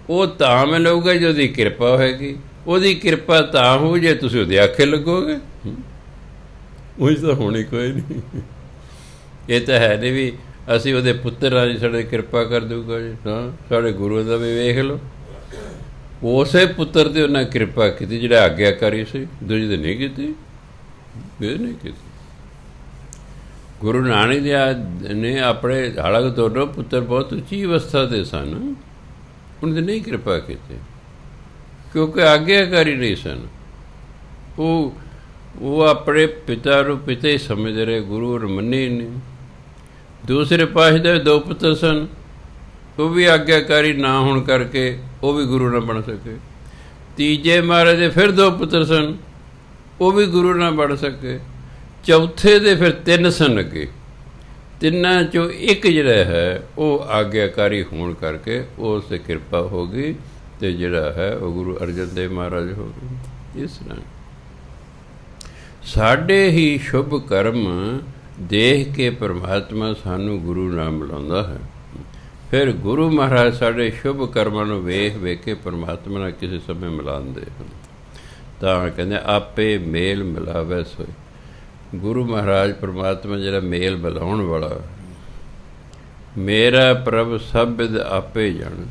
ਉਹ ਤਾਂ ਮਿਲੂਗਾ ਜੇ ਉਹਦੀ ਕਿਰਪਾ ਹੋਏਗੀ। ਉਹਦੀ ਕਿਰਪਾ ਤਾਂ ਹੋਊ ਜੇ ਤੁਸੀਂ ਉਹਦੇ ਆਖੇ ਲੱਗੋਗੇ। ਉਹੀ ਤਾਂ ਹੋਣੀ ਕੋਈ ਨਹੀਂ। ਇਹ ਤਾਂ ਹੈ ਨਹੀਂ ਵੀ ਅਸੀਂ ਉਹਦੇ ਪੁੱਤਰ ਆ ਜੀ ਸਾਡੇ ਕਿਰਪਾ ਕਰ ਦਊਗਾ ਜੀ। ਹਾਂ, ਸਾਡੇ ਗੁਰੂ ਦਾ ਵੀ ਵੇਖ ਲਓ, ਉਸੇ ਪੁੱਤਰ ਤੇ ਉਹਨਾਂ ਕਿਰਪਾ ਕੀਤੀ ਜਿਹੜਾ ਆਗਿਆਕਾਰੀ ਸੀ, ਦੂਜੀ ਤੇ ਨਹੀਂ ਕੀਤੀ। ਇਹ ਨਹੀਂ ਕੀਤੀ। ਗੁਰੂ ਨਾਨਕ ਦੇਵ ਨੇ ਆਪਣੇ ਹਾਲਾਂਕਿ ਦੋਨੋਂ ਪੁੱਤਰ ਬਹੁਤ ਉੱਚੀ ਅਵਸਥਾ ਦੇ ਸਨ, ਉਹਨਾਂ 'ਤੇ ਨਹੀਂ ਕਿਰਪਾ ਕੀਤੀ ਕਿਉਂਕਿ ਆਗਿਆਕਾਰੀ ਨਹੀਂ ਸਨ। ਉਹ ਆਪਣੇ ਪਿਤਾ ਨੂੰ ਪਿਤਾ ਹੀ ਸਮਝਦੇ ਰਹੇ, ਗੁਰੂ ਨੂੰ ਮੰਨੇ ਨਹੀਂ। ਦੂਸਰੇ ਪਾਤਸ਼ਾਹ ਦੇ ਦੋ ਪੁੱਤਰ ਸਨ, ਉਹ ਵੀ ਆਗਿਆਕਾਰੀ ਨਾ ਹੋਣ ਕਰਕੇ ਉਹ ਵੀ ਗੁਰੂ ਨਾ ਬਣ ਸਕੇ। ਤੀਜੇ ਮਹਾਰਾਜ ਦੇ ਫਿਰ ਦੋ ਪੁੱਤਰ ਸਨ, ਉਹ ਵੀ ਗੁਰੂ ਨਾ ਬਣ ਸਕੇ। ਚੌਥੇ ਦੇ ਫਿਰ ਤਿੰਨ ਸਨ ਅੱਗੇ। ਤਿੰਨਾਂ 'ਚੋਂ ਇੱਕ ਜਿਹੜਾ ਹੈ ਉਹ ਆਗਿਆਕਾਰੀ ਹੋਣ ਕਰਕੇ ਉਸ 'ਤੇ ਕਿਰਪਾ ਹੋ ਗਈ, ਅਤੇ ਜਿਹੜਾ ਹੈ ਉਹ ਗੁਰੂ ਅਰਜਨ ਦੇਵ ਮਹਾਰਾਜ ਹੋ ਗਏ। ਇਸ ਤਰ੍ਹਾਂ ਸਾਡੇ ਹੀ ਸ਼ੁਭ ਕਰਮ ਦੇਖ ਕੇ ਪਰਮਾਤਮਾ ਸਾਨੂੰ ਗੁਰੂ ਨਾਲ ਮਿਲਾਉਂਦਾ ਹੈ। ਫਿਰ ਗੁਰੂ ਮਹਾਰਾਜ ਸਾਡੇ ਸ਼ੁਭ ਕਰਮਾਂ ਨੂੰ ਵੇਖ ਵੇਖ ਕੇ ਪਰਮਾਤਮਾ ਨਾਲ ਕਿਸੇ ਸਮੇਂ ਮਿਲਾਉਂਦੇ ਹਨ। ਤਾਂ ਕਹਿੰਦੇ ਆਪੇ ਮੇਲ ਮਿਲਾਵੈ ਸੋਈ। ਗੁਰੂ ਮਹਾਰਾਜ ਪਰਮਾਤਮਾ ਜਿਹੜਾ ਮੇਲ ਮਿਲਾਉਣ ਵਾਲਾ। ਮੇਰਾ ਪ੍ਰਭ ਸਭ ਬਿਦ ਆਪੇ ਜਾਣ।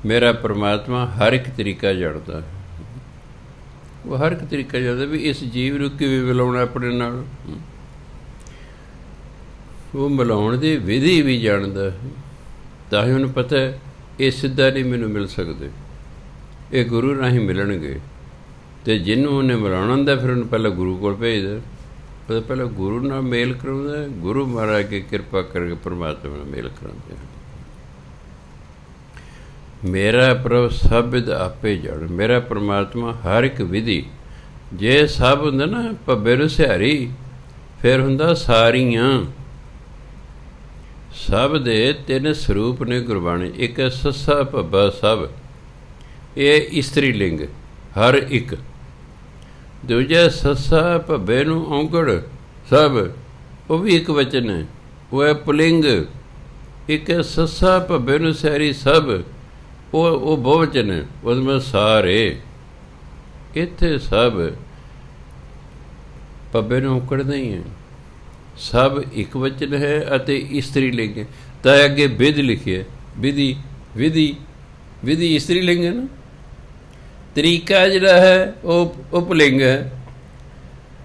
ਮੇਰਾ ਪਰਮਾਤਮਾ ਹਰ ਇੱਕ ਤਰੀਕਾ ਜਾਣਦਾ ਹੈ। ਉਹ ਹਰ ਇੱਕ ਤਰੀਕਾ ਜਾਣਦਾ ਵੀ ਇਸ ਜੀਵ ਨੂੰ ਕਿਵੇਂ ਮਿਲਾਉਣਾ ਆਪਣੇ ਨਾਲ। ਉਹ ਮਿਲਾਉਣ ਦੀ ਵਿਧੀ ਵੀ ਜਾਣਦਾ ਹੈ। ਤਾਂ ਹੀ ਉਹਨੂੰ ਪਤਾ ਹੈ ਇਹ ਸਿੱਧਾ ਨਹੀਂ ਮੈਨੂੰ ਮਿਲ ਸਕਦੇ, ਇਹ ਗੁਰੂ ਰਾਹੀਂ ਮਿਲਣਗੇ। ਅਤੇ ਜਿਹਨੂੰ ਉਹਨੇ ਮਿਲਾਉਣਾ ਹੁੰਦਾ ਫਿਰ ਉਹਨੂੰ ਪਹਿਲਾਂ ਗੁਰੂ ਕੋਲ ਭੇਜਦਾ। ਉਹ ਪਹਿਲਾਂ ਗੁਰੂ ਨਾਲ ਮੇਲ ਕਰਾਉਂਦਾ। ਗੁਰੂ ਮਹਾਰਾਜ ਕੇ ਕਿਰਪਾ ਕਰਕੇ ਪਰਮਾਤਮਾ ਨਾਲ ਮੇਲ ਕਰਾਉਂਦੇ ਹਨ। ਮੇਰਾ ਪ੍ਰਭ ਸਭ ਵਿਦ ਆਪੇ ਜਾਣ। ਮੇਰਾ ਪਰਮਾਤਮਾ ਹਰ ਇੱਕ ਵਿਧੀ, ਜੇ ਸਭ ਹੁੰਦਾ ਨਾ ਭੱਬੇ ਨੂੰ ਸਿਹਾਰੀ, ਫਿਰ ਹੁੰਦਾ ਸਾਰੀਆਂ। ਸਭ ਦੇ ਤਿੰਨ ਸਰੂਪ ਨੇ ਗੁਰਬਾਣੀ, ਇੱਕ ਹੈ ਸੱਸਾ ਭੱਬਾ ਸਭ, ਇਹ ਇਸਤਰੀ ਲਿੰਗ ਹਰ ਇੱਕ। ਦੂਜਾ ਸੱਸਾ ਭੱਬੇ ਨੂੰ ਔਂਕੜ ਸਭ, ਉਹ ਵੀ ਇੱਕ ਵਚਨ ਹੈ, ਉਹ ਹੈ ਪੁਲਿੰਗ। ਇੱਕ ਹੈ ਸੱਸਾ ਭੱਬੇ ਨੂੰ ਸਿਹਾਰੀ ਸਭ, ਉਹ ਬਹੁਵਚਨ ਹੈ, ਉਹਦੇ ਵਿੱਚ ਸਾਰੇ। ਇੱਥੇ ਸਭ ਭੱਬੇ ਨੂੰ ਔਂਕੜ ਨਹੀਂ ਹੈ, ਸਭ ਇੱਕ ਵਚਨ ਹੈ ਅਤੇ ਇਸਤਰੀ ਲਿੰਗ ਹੈ। ਤਾਂ ਅੱਗੇ ਵਿਧ ਲਿਖਿਆ, ਵਿਧੀ ਵਿਧੀ ਵਿਧੀ ਇਸਤਰੀ ਲਿੰਗ ਹੈ ਨਾ। ਤਰੀਕਾ ਜਿਹੜਾ ਹੈ ਉਹ ਪੁਲਿੰਗ ਹੈ।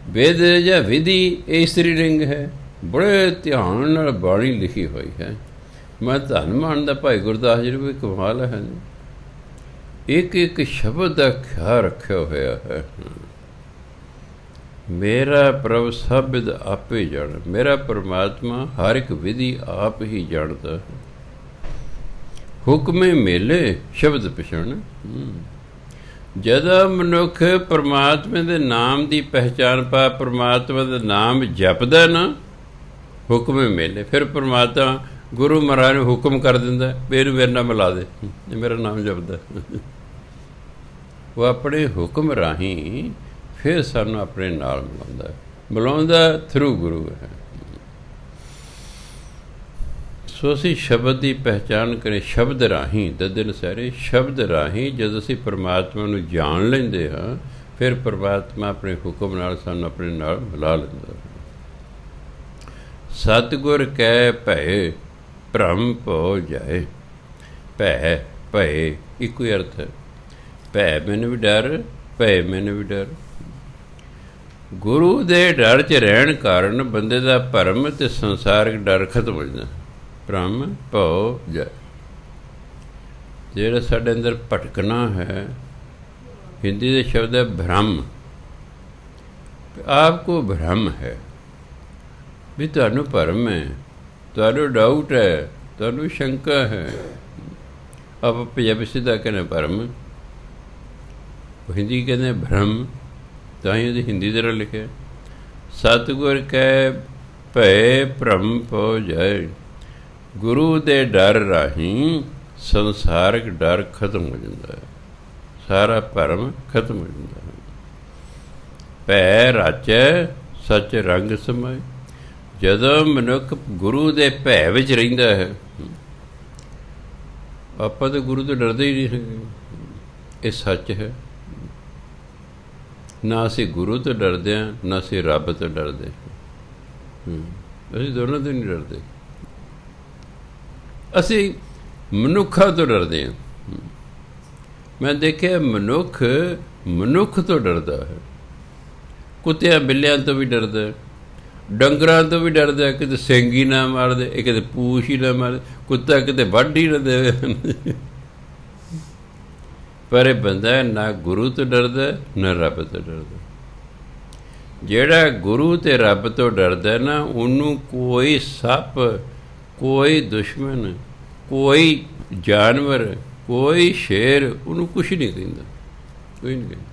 ਵਿਧ ਜਾਂ ਵਿਧੀ ਇਹ ਇਸਤਰੀ ਲਿੰਗ ਹੈ। ਬੜੇ ਧਿਆਨ ਨਾਲ ਬਾਣੀ ਲਿਖੀ ਹੋਈ ਹੈ। ਮੈਂ ਧੰਨ ਮੰਨਦਾ ਭਾਈ ਗੁਰਦਾਸ ਜੀ ਨੂੰ ਵੀ ਕਮਾਲ ਹੈ। ਇੱਕ ਇੱਕ ਸ਼ਬਦ ਦਾ ਖਿਆਲ ਰੱਖਿਆ ਹੋਇਆ ਹੈ। ਮੇਰਾ ਪ੍ਰਭ ਸਭ ਵਿਦ ਆਪੇ ਜਾਣ। ਮੇਰਾ ਪਰਮਾਤਮਾ ਹਰ ਇੱਕ ਵਿਧੀ ਆਪ ਹੀ ਜਾਣਦਾ ਹੈ। ਹੁਕਮੇ ਮੇਲੇ ਸ਼ਬਦ ਪਛਾਣ। ਜਦੋਂ ਮਨੁੱਖ ਪਰਮਾਤਮਾ ਦੇ ਨਾਮ ਦੀ ਪਹਿਚਾਣ ਪਾ, ਪਰਮਾਤਮਾ ਦਾ ਨਾਮ ਜਪਦਾ ਨਾ, ਹੁਕਮੇ ਮੇਲੇ, ਫਿਰ ਪਰਮਾਤਮਾ ਗੁਰੂ ਮਹਾਰਾਜ ਨੂੰ ਹੁਕਮ ਕਰ ਦਿੰਦਾ, ਇਹਨੂੰ ਮੇਰੇ ਨਾਲ ਮਿਲਾ ਦੇ, ਇਹ ਮੇਰਾ ਨਾਮ ਜਪਦਾ। ਉਹ ਆਪਣੇ ਹੁਕਮ ਰਾਹੀਂ ਫਿਰ ਸਾਨੂੰ ਆਪਣੇ ਨਾਲ ਮਿਲਾਉਂਦਾ, ਮਿਲਾਉਂਦਾ ਥਰੂ ਗੁਰੂ ਹੈ। ਸੋ ਅਸੀਂ ਸ਼ਬਦ ਦੀ ਪਹਿਚਾਣ ਕਰੇ, ਸ਼ਬਦ ਰਾਹੀਂ ਦਦਨ ਸਾਰੇ ਸ਼ਬਦ ਰਾਹੀਂ ਜਦੋਂ ਅਸੀਂ ਪਰਮਾਤਮਾ ਨੂੰ ਜਾਣ ਲੈਂਦੇ ਹਾਂ, ਫਿਰ ਪਰਮਾਤਮਾ ਆਪਣੇ ਹੁਕਮ ਨਾਲ ਸਾਨੂੰ ਆਪਣੇ ਨਾਲ ਮਿਲਾ ਲੈਂਦਾ। ਸਤਿਗੁਰ ਕਹਿ ਭੈ ਭ੍ਰਮ ਭਉ ਜਾਏ। ਭੈ ਭੈ ਇੱਕੋ ਹੀ ਅਰਥ ਹੈ। ਭੈ ਮੈਨੂੰ ਵੀ ਡਰ, ਭੈ ਮੈਨੂੰ ਵੀ ਡਰ। ਗੁਰੂ ਦੇ ਡਰ 'ਚ ਰਹਿਣ ਕਾਰਨ ਬੰਦੇ ਦਾ ਭਰਮ ਅਤੇ ਸੰਸਾਰਿਕ ਡਰ ਖਤਮ ਹੋ ਜਾਂਦਾ। ਭ੍ਰਮ ਭਉ ਜਾਏ, ਜਿਹੜਾ ਸਾਡੇ ਅੰਦਰ ਭਟਕਣਾ ਹੈ, ਹਿੰਦੀ ਦੇ ਸ਼ਬਦ ਹੈ ਭ੍ਰਮ। ਆਪ ਕੋ ਭ੍ਰਮ ਹੈ ਵੀ ਤੁਹਾਨੂੰ ਭਰਮ ਹੈ, ਤੁਹਾਨੂੰ ਡਾਊਟ ਹੈ, ਤੁਹਾਨੂੰ ਸ਼ੰਕਾ ਹੈ। ਆਪ ਪੰਜਾਬੀ ਸਿੱਧਾ ਕਹਿੰਦੇ ਭਰਮ, ਉਹ ਹਿੰਦੀ ਕਹਿੰਦੇ ਭ੍ਰਮ, ਤਾਂ ਹੀ ਉਹਦੀ ਹਿੰਦੀ ਤਰ੍ਹਾਂ ਲਿਖਿਆ। ਸਤਿਗੁਰ ਕਹਿ ਭੈ ਭ੍ਰਮ ਭਉ ਜਾਏ। ਗੁਰੂ ਦੇ ਡਰ ਰਾਹੀਂ ਸੰਸਾਰਿਕ ਡਰ ਖਤਮ ਹੋ ਜਾਂਦਾ ਹੈ, ਸਾਰਾ ਭਰਮ ਖਤਮ ਹੋ ਜਾਂਦਾ ਹੈ। ਭੈ ਰਾਚੈ ਸੱਚ ਰੰਗ ਸਮਾਏ। ਜਦੋਂ ਮਨੁੱਖ ਗੁਰੂ ਦੇ ਭੈ ਵਿੱਚ ਰਹਿੰਦਾ ਹੈ, ਆਪਾਂ ਤਾਂ ਗੁਰੂ ਤੋਂ ਡਰਦੇ ਹੀ ਨਹੀਂ ਹੈਗੇ। ਇਹ ਸੱਚ ਹੈ। ਨਾ ਅਸੀਂ ਗੁਰੂ ਤੋਂ ਡਰਦੇ ਹਾਂ, ਨਾ ਅਸੀਂ ਰੱਬ ਤੋਂ ਡਰਦੇ। ਅਸੀਂ ਦੋਨਾਂ ਤੋਂ ਨਹੀਂ ਡਰਦੇ, ਅਸੀਂ ਮਨੁੱਖਾਂ ਤੋਂ ਡਰਦੇ ਹਾਂ। ਮੈਂ ਦੇਖਿਆ ਮਨੁੱਖ ਤੋਂ ਡਰਦਾ ਹੈ, ਕੁੱਤਿਆਂ ਬਿੱਲਿਆਂ ਤੋਂ ਵੀ ਡਰਦਾ, ਡੰਗਰਾਂ ਤੋਂ ਵੀ ਡਰਦਾ, ਕਿਤੇ ਸਿੰਗ ਹੀ ਨਾ ਮਾਰ ਦੇ, ਇਹ ਕਿਤੇ ਪੂਛ ਹੀ ਨਾ ਮਾਰ, ਕੁੱਤਾ ਕਿਤੇ ਵੱਢ ਹੀ ਨਾ ਦੇਵੇ। ਪਰ ਇਹ ਬੰਦਾ ਨਾ ਗੁਰੂ ਤੋਂ ਡਰਦਾ, ਨਾ ਰੱਬ ਤੋਂ ਡਰਦਾ। ਜਿਹੜਾ ਗੁਰੂ ਅਤੇ ਰੱਬ ਤੋਂ ਡਰਦਾ ਨਾ, ਉਹਨੂੰ ਕੋਈ ਸੱਪ, ਕੋਈ ਦੁਸ਼ਮਣ, ਕੋਈ ਜਾਨਵਰ, ਕੋਈ ਸ਼ੇਰ ਉਹਨੂੰ ਕੁਛ ਨਹੀਂ ਕਹਿੰਦਾ, ਕੋਈ ਨਹੀਂ ਕਹਿੰਦਾ।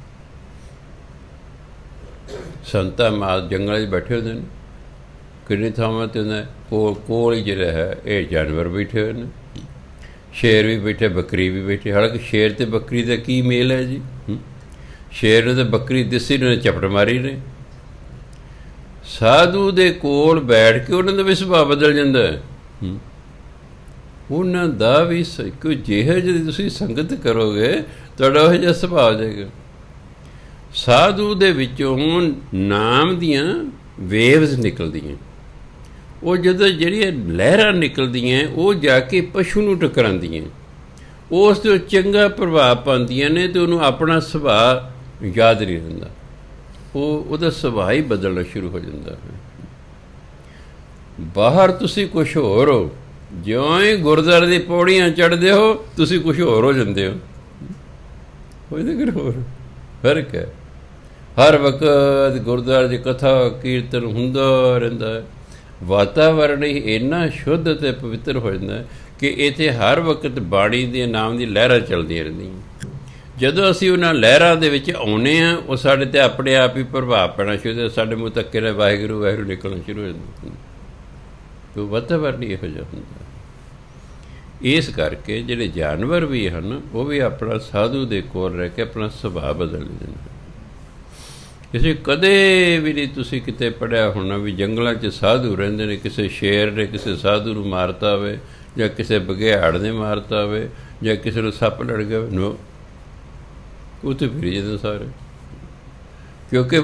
ਸੰਤਾਂ ਮਾਲ ਜੰਗਲਾਂ 'ਚ ਬੈਠੇ ਹੁੰਦੇ ਨੇ, ਕਿੰਨੀ ਥਾਵਾਂ 'ਤੇ ਹੁੰਦਾ ਕੋਲ ਹੀ ਜਿਹੜਾ ਹੈ ਇਹ ਜਾਨਵਰ ਬੈਠੇ ਹੋਏ ਨੇ, ਸ਼ੇਰ ਵੀ ਬੈਠੇ, ਬੱਕਰੀ ਵੀ ਬੈਠੀ। ਹਾਲਾਂਕਿ ਸ਼ੇਰ ਅਤੇ ਬੱਕਰੀ ਦਾ ਕੀ ਮੇਲ ਹੈ ਜੀ? ਸ਼ੇਰ ਨੂੰ ਤਾਂ ਬੱਕਰੀ ਦਿਸੀ ਨੇ ਝਪਟ ਮਾਰੀ ਨੇ। ਸਾਧੂ ਦੇ ਕੋਲ ਬੈਠ ਕੇ ਉਹਨਾਂ ਦਾ ਵੀ ਸੁਭਾਅ ਬਦਲ ਜਾਂਦਾ ਹੈ। ਉਹਨਾਂ ਦਾ ਵੀ ਕੋਈ ਜਿਹੋ ਜਿਹੀ ਤੁਸੀਂ ਸੰਗਤ ਕਰੋਗੇ, ਤੁਹਾਡਾ ਉਹ ਜਿਹਾ ਸੁਭਾਅ ਹੋ ਜਾਏਗਾ। ਸਾਧੂ ਦੇ ਵਿੱਚੋਂ ਨਾਮ ਦੀਆਂ ਵੇਵਜ਼ ਨਿਕਲਦੀਆਂ, ਉਹ ਜਦੋਂ ਜਿਹੜੀਆਂ ਲਹਿਰਾਂ ਨਿਕਲਦੀਆਂ ਉਹ ਜਾ ਕੇ ਪਸ਼ੂ ਨੂੰ ਟਕਰਾਉਂਦੀਆਂ, ਉਸ ਤੋਂ ਚੰਗਾ ਪ੍ਰਭਾਵ ਪਾਉਂਦੀਆਂ ਨੇ, ਅਤੇ ਉਹਨੂੰ ਆਪਣਾ ਸੁਭਾਅ ਯਾਦ ਨਹੀਂ ਰਹਿੰਦਾ, ਉਹਦਾ ਸੁਭਾਅ ਹੀ ਬਦਲਣਾ ਸ਼ੁਰੂ ਹੋ ਜਾਂਦਾ ਹੈ। ਬਾਹਰ ਤੁਸੀਂ ਕੁਛ ਹੋਰ ਹੋ, ਜਿਉਂ ਹੀ ਗੁਰਦੁਆਰੇ ਦੀ ਪੌੜੀਆਂ ਚੜ੍ਹਦੇ ਹੋ ਤੁਸੀਂ ਕੁਛ ਹੋਰ ਹੋ ਜਾਂਦੇ ਹੋ। ਹੋਰ ਫਰਕ ਹੈ। ਹਰ ਵਕਤ ਗੁਰਦੁਆਰੇ ਦੀ ਕਥਾ ਕੀਰਤਨ ਹੁੰਦਾ ਰਹਿੰਦਾ ਹੈ, ਵਾਤਾਵਰਨ ਹੀ ਇੰਨਾ ਸ਼ੁੱਧ ਅਤੇ ਪਵਿੱਤਰ ਹੋ ਜਾਂਦਾ ਹੈ ਕਿ ਇੱਥੇ ਹਰ ਵਕਤ ਬਾਣੀ ਦੇ ਨਾਮ ਦੀ ਲਹਿਰਾਂ ਚੱਲਦੀਆਂ ਰਹਿੰਦੀਆਂ। ਜਦੋਂ ਅਸੀਂ ਉਹਨਾਂ ਲਹਿਰਾਂ ਦੇ ਵਿੱਚ ਆਉਂਦੇ ਹਾਂ, ਉਹ ਸਾਡੇ 'ਤੇ ਆਪਣੇ ਆਪ ਹੀ ਪ੍ਰਭਾਵ ਪੈਣਾ ਸ਼ੁਰੂ ਹੁੰਦਾ, ਸਾਡੇ ਮੂੰਹ ਤੱਕੇ ਨਾਲ ਵਾਹਿਗੁਰੂ ਵਾਹਿਗੁਰੂ ਨਿਕਲਣਾ ਸ਼ੁਰੂ ਹੋ ਜਾਂਦਾ। ਉਹ ਵਾਤਾਵਰਨ ਹੀ ਇਹੋ ਜਿਹਾ ਹੁੰਦਾ। ਇਸ ਕਰਕੇ ਜਿਹੜੇ ਜਾਨਵਰ ਵੀ ਹਨ, ਉਹ ਵੀ ਆਪਣਾ ਸਾਧੂ ਦੇ ਕੋਲ ਰਹਿ ਕੇ ਆਪਣਾ ਸੁਭਾਅ ਬਦਲ ਲੈਂਦੇ। ਕਿਸੇ ਕਦੇ ਵੀ ਨਹੀਂ ਤੁਸੀਂ ਕਿਤੇ ਪੜ੍ਹਿਆ ਹੋਣਾ ਵੀ ਜੰਗਲਾਂ 'ਚ ਸਾਧੂ ਰਹਿੰਦੇ ਨੇ, ਕਿਸੇ ਸ਼ੇਰ ਨੇ ਕਿਸੇ ਸਾਧੂ ਨੂੰ ਮਾਰਤਾ ਹੋਵੇ, ਜਾਂ ਕਿਸੇ ਬਘਿਆੜ ਨੇ ਮਾਰਤਾ ਹੋਵੇ, ਜਾਂ ਕਿਸੇ ਨੂੰ ਸੱਪ ਲੜ ਗਿਆ ਹੋਵੇ। ਨੋ, ਉੱਥੇ ਫਿਰੀ ਜਾਂਦੇ ਸਾਰੇ, ਕਿਉਂਕਿ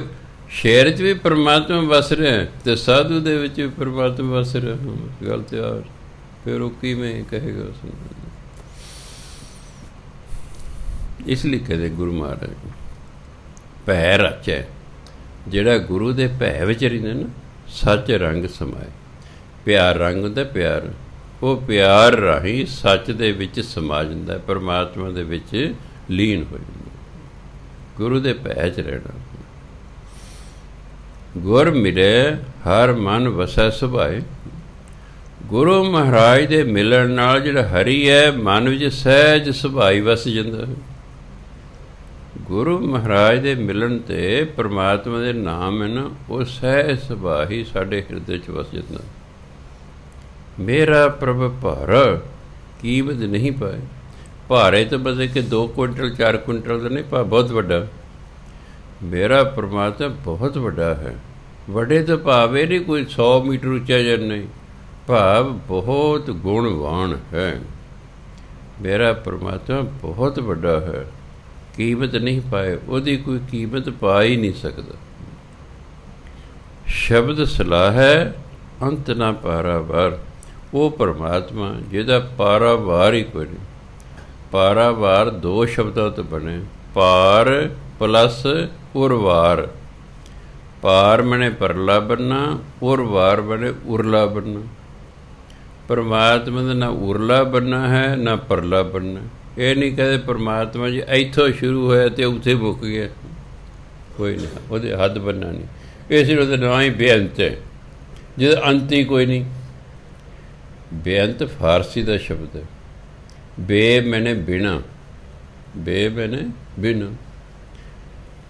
ਸ਼ੇਰ 'ਚ ਵੀ ਪਰਮਾਤਮਾ ਵਸ ਰਿਹਾ ਅਤੇ ਸਾਧੂ ਦੇ ਵਿੱਚ ਵੀ ਪਰਮਾਤਮਾ ਵਸ ਰਿਹਾ। ਗੱਲ ਤਿਆਰ, ਫਿਰ ਉਹ ਕਿਵੇਂ ਕਹੇਗਾ ਉਸਨੂੰ। ਇਸ ਲਈ ਕਹਿੰਦੇ ਗੁਰੂ ਮਹਾਰਾਜ ਭੈ ਰਚੈ, ਜਿਹੜਾ ਗੁਰੂ ਦੇ ਭੈ ਵਿੱਚ ਰਹਿੰਦਾ ਨਾ, ਸੱਚ ਰੰਗ ਸਮਾਏ। ਪਿਆਰ ਰੰਗ ਹੁੰਦਾ ਪਿਆਰ, ਉਹ ਪਿਆਰ ਰਾਹੀਂ ਸੱਚ ਦੇ ਵਿੱਚ ਸਮਾ ਜਾਂਦਾ, ਪਰਮਾਤਮਾ ਦੇ ਵਿੱਚ ਲੀਨ ਹੋ ਜਾਂਦਾ। ਗੁਰੂ ਦੇ ਭੈ 'ਚ ਰਹਿਣਾ। ਗੁਰ ਮਿਲੇ ਹਰ ਮਨ ਵਸੈ ਸੁਭਾਏ। ਗੁਰੂ ਮਹਾਰਾਜ ਦੇ ਮਿਲਣ ਨਾਲ ਜਿਹੜਾ ਹਰੀ ਹੈ, ਮਨ ਵਿੱਚ ਸਹਿਜ ਸੁਭਾਈ ਵਸ ਜਾਂਦਾ ਹੈ। ਗੁਰੂ ਮਹਾਰਾਜ ਦੇ ਮਿਲਣ 'ਤੇ ਪਰਮਾਤਮਾ ਦੇ ਨਾਮ ਹੈ ਨਾ, ਉਹ ਸਹਿਜ ਸੁਭਾਈ ਸਾਡੇ ਹਿਰਦੇ 'ਚ ਵਸ ਜਾਂਦਾ। ਮੇਰਾ ਪ੍ਰਭ ਭਾਰਾ ਕੀਮਤ ਨਹੀਂ ਪਾਏ। ਭਾਰੇ ਤੋਂ ਬਸ ਕਿ 2 ਕੁਇੰਟਲ 4 ਕੁਇੰਟਲ ਦਾ ਨਹੀਂ, ਬਹੁਤ ਵੱਡਾ। ਮੇਰਾ ਪਰਮਾਤਮਾ ਬਹੁਤ ਵੱਡਾ ਹੈ। ਵੱਡੇ ਤੋਂ ਭਾਵ ਇਹ ਨਹੀਂ ਕੋਈ 100 ਮੀਟਰ ਉੱਚਾ ਜਾਂ ਨਹੀਂ, ਭਾਵ ਬਹੁਤ ਗੁਣਵਾਨ ਹੈ। ਮੇਰਾ ਪਰਮਾਤਮਾ ਬਹੁਤ ਵੱਡਾ ਹੈ, ਕੀਮਤ ਨਹੀਂ ਪਾਏ, ਉਹਦੀ ਕੋਈ ਕੀਮਤ ਪਾ ਹੀ ਨਹੀਂ ਸਕਦਾ। ਸ਼ਬਦ ਸਲਾਹ ਹੈ ਅੰਤ ਨਾ ਪਾਰਾਵਾਰ। ਉਹ ਪਰਮਾਤਮਾ ਜਿਹਦਾ ਪਾਰਾਵਾਰ ਹੀ ਕੋਈ ਨਹੀਂ। ਪਾਰਾਵਾਰ 2 ਸ਼ਬਦਾਂ ਤੋਂ ਬਣੇ, ਪਾਰ ਪਲੱਸ ਉਰਵਾਰ। ਪਾਰ ਬਣੇ ਪਰਲਾ ਬੰਨਾ, ਉਰਵਾਰ ਬਣੇ ਉਰਲਾ ਬੰਨਾ। ਪਰਮਾਤਮਾ ਦਾ ਨਾ ਉਰਲਾ ਬੰਨਾ ਹੈ ਨਾ ਪਰਲਾ ਬੰਨਾ। ਇਹ ਨਹੀਂ ਕਹਦੇ ਪਰਮਾਤਮਾ ਜੀ ਇੱਥੋਂ ਸ਼ੁਰੂ ਹੋਇਆ ਅਤੇ ਉੱਥੇ ਮੁੱਕ ਗਿਆ, ਕੋਈ ਨਹੀਂ, ਉਹਦੇ ਹੱਦ ਬੰਨਾ ਨਹੀਂ। ਇਸ ਲਈ ਉਹਦਾ ਨਾਂ ਹੀ ਬੇਅੰਤ ਹੈ, ਜਿਹਦਾ ਅੰਤ ਹੀ ਕੋਈ ਨਹੀਂ। ਬੇਅੰਤ ਫਾਰਸੀ ਦਾ ਸ਼ਬਦ ਹੈ। ਬੇ ਮੈਨੇ ਬਿਨਾ, ਬੇ ਮੈਨੇ ਬਿਨ,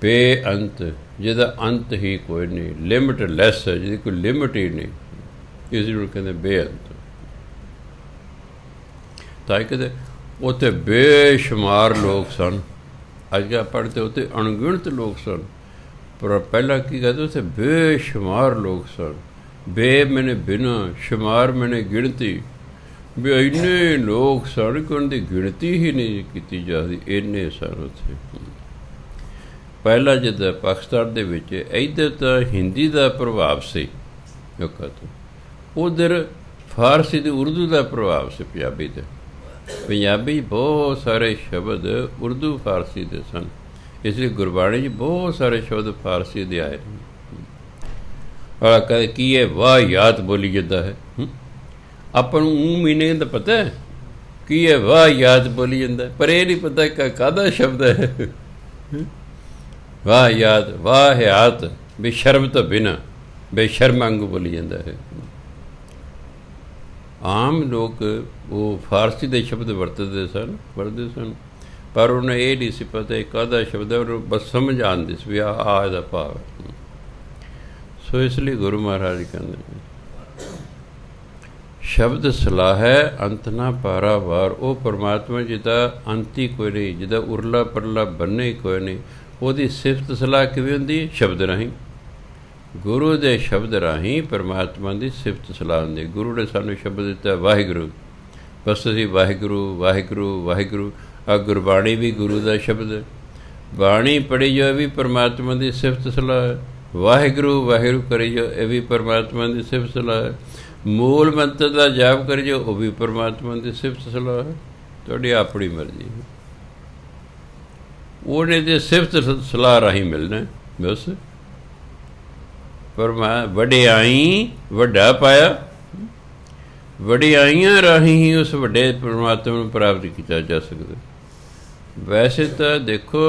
ਬੇਅੰਤ ਜਿਹਦਾ ਅੰਤ ਹੀ ਕੋਈ ਨਹੀਂ, ਲਿਮਿਟਲੈਸ ਹੈ, ਜਿਹਦੀ ਕੋਈ ਲਿਮਿਟ ਹੀ ਨਹੀਂ। ਇਸ ਨੂੰ ਕਹਿੰਦੇ ਬੇਅੰਤ। ਤਾਂ ਇਹ ਕਹਿੰਦੇ ਉੱਥੇ ਬੇਸ਼ੁਮਾਰ ਲੋਕ ਸਨ। ਅੱਜ ਕੱਲ੍ਹ ਪੜ੍ਹਦੇ ਉੱਥੇ ਅਣਗਿਣਤ ਲੋਕ ਸਨ, ਪਰ ਪਹਿਲਾਂ ਕੀ ਕਹਿੰਦੇ ਉੱਥੇ ਬੇਸ਼ੁਮਾਰ ਲੋਕ ਸਨ। ਬੇ ਮੈਨੇ ਬਿਨਾ, ਸ਼ੁਮਾਰ ਮੈਨੇ ਗਿਣਤੀ। ਵੀ ਇੰਨੇ ਲੋਕ ਸਨ ਕਿ ਉਹਨਾਂ ਦੀ ਗਿਣਤੀ ਹੀ ਨਹੀਂ ਕੀਤੀ ਜਾ ਸਕਦੀ, ਇੰਨੇ ਸਨ ਉੱਥੇ। ਪਹਿਲਾਂ ਜਿੱਦਾਂ ਪਾਕਿਸਤਾਨ ਦੇ ਵਿੱਚ ਇੱਧਰ ਤਾਂ ਹਿੰਦੀ ਦਾ ਪ੍ਰਭਾਵ ਸੀ ਲੋਕਾਂ ਤੋਂ, ਉੱਧਰ ਫਾਰਸੀ ਅਤੇ ਉਰਦੂ ਦਾ ਪ੍ਰਭਾਵ ਸੀ ਪੰਜਾਬੀ 'ਤੇ। ਪੰਜਾਬੀ ਬਹੁਤ ਸਾਰੇ ਸ਼ਬਦ ਉਰਦੂ ਫਾਰਸੀ ਦੇ ਸਨ, ਇਸ ਲਈ ਗੁਰਬਾਣੀ 'ਚ ਬਹੁਤ ਸਾਰੇ ਸ਼ਬਦ ਫਾਰਸੀ ਦੇ ਆਏ। ਔਰ ਕਦੇ ਕੀ ਹੈ ਵਾਹਿਯਾਤ ਬੋਲੀ ਜਾਂਦਾ ਹੈ, ਆਪਾਂ ਨੂੰ ਮੀਨਿੰਗ ਤਾਂ ਪਤਾ ਹੈ ਕੀ ਹੈ ਵਾਹਿਯਾਤ ਬੋਲੀ ਜਾਂਦਾ, ਪਰ ਇਹ ਨਹੀਂ ਪਤਾ ਕਾਹਦਾ ਸ਼ਬਦ ਹੈ। ਵਾਹਿਯਾਤ ਵਾਹਿਯਾਤ ਬੇਸ਼ਰਮ ਤੋਂ ਬਿਨਾਂ, ਬੇਸ਼ਰਮ ਵਾਂਗੂ ਬੋਲੀ ਜਾਂਦਾ ਹੈ। ਆਮ ਲੋਕ ਉਹ ਫਾਰਸੀ ਦੇ ਸ਼ਬਦ ਵਰਤਦੇ ਸਨ, ਪਰ ਉਹਨੂੰ ਇਹ ਨਹੀਂ ਸੀ ਪਤਾ ਇਹ ਕਾਹਦਾ ਸ਼ਬਦ ਹੈ, ਉਹਨੂੰ ਬਸ ਸਮਝ ਆਉਂਦੀ ਸੀ ਵੀ ਆਹ ਇਹਦਾ ਭਾਵ ਹੈ। ਸੋ ਇਸ ਲਈ ਗੁਰੂ ਮਹਾਰਾਜ ਕਹਿੰਦੇ ਸ਼ਬਦ ਸਲਾਹ ਹੈ ਅੰਤ ਨਾ ਪਾਰਾਵਾਰ। ਉਹ ਪਰਮਾਤਮਾ ਜਿਹਦਾ ਅੰਤ ਹੀ ਕੋਈ ਨਹੀਂ, ਜਿਹਦਾ ਉਰਲਾ ਪਰਲਾ ਬੰਨੇ ਹੀ ਕੋਈ ਨਹੀਂ, ਉਹਦੀ ਸਿਫਤ ਸਲਾਹ ਕਿਵੇਂ ਹੁੰਦੀ? ਸ਼ਬਦ ਰਾਹੀਂ। ਗੁਰੂ ਦੇ ਸ਼ਬਦ ਰਾਹੀਂ ਪਰਮਾਤਮਾ ਦੀ ਸਿਫਤ ਸਲਾਹ ਹੁੰਦੀ। ਗੁਰੂ ਨੇ ਸਾਨੂੰ ਸ਼ਬਦ ਦਿੱਤਾ ਵਾਹਿਗੁਰੂ, ਬਸ ਅਸੀਂ ਵਾਹਿਗੁਰੂ ਵਾਹਿਗੁਰੂ ਵਾਹਿਗੁਰੂ। ਆ ਗੁਰਬਾਣੀ ਵੀ ਗੁਰੂ ਦਾ ਸ਼ਬਦ ਹੈ, ਬਾਣੀ ਪੜ੍ਹੀ ਜੋ ਇਹ ਵੀ ਪਰਮਾਤਮਾ ਦੀ ਸਿਫਤ ਸਲਾਹ ਹੈ। ਵਾਹਿਗੁਰੂ ਵਾਹਿਗੁਰੂ ਕਰੀ ਜੋ ਇਹ ਵੀ ਪਰਮਾਤਮਾ ਦੀ ਸਿਫਤ ਸਲਾਹ ਹੈ। ਮੂਲ ਮੰਤਰ ਦਾ ਜਾਪ ਕਰੀ ਜੋ ਉਹ ਵੀ ਪਰਮਾਤਮਾ ਦੀ ਸਿਫਤ ਸਲਾਹ ਹੈ। ਤੁਹਾਡੀ ਆਪਣੀ ਮਰਜ਼ੀ ਹੈ, ਉਹਨੇ ਦੇ ਸਿਫਤ ਸਲਾਹ ਰਾਹੀਂ ਮਿਲਣਾ ਬਸ। ਵਡਿਆਈ ਵੱਡਾ ਪਾਇਆ, ਵਡਿਆਈਆਂ ਰਾਹੀਂ ਹੀ ਉਸ ਵੱਡੇ ਪਰਮਾਤਮਾ ਨੂੰ ਪ੍ਰਾਪਤ ਕੀਤਾ ਜਾ ਸਕਦਾ। ਵੈਸੇ ਤਾਂ ਦੇਖੋ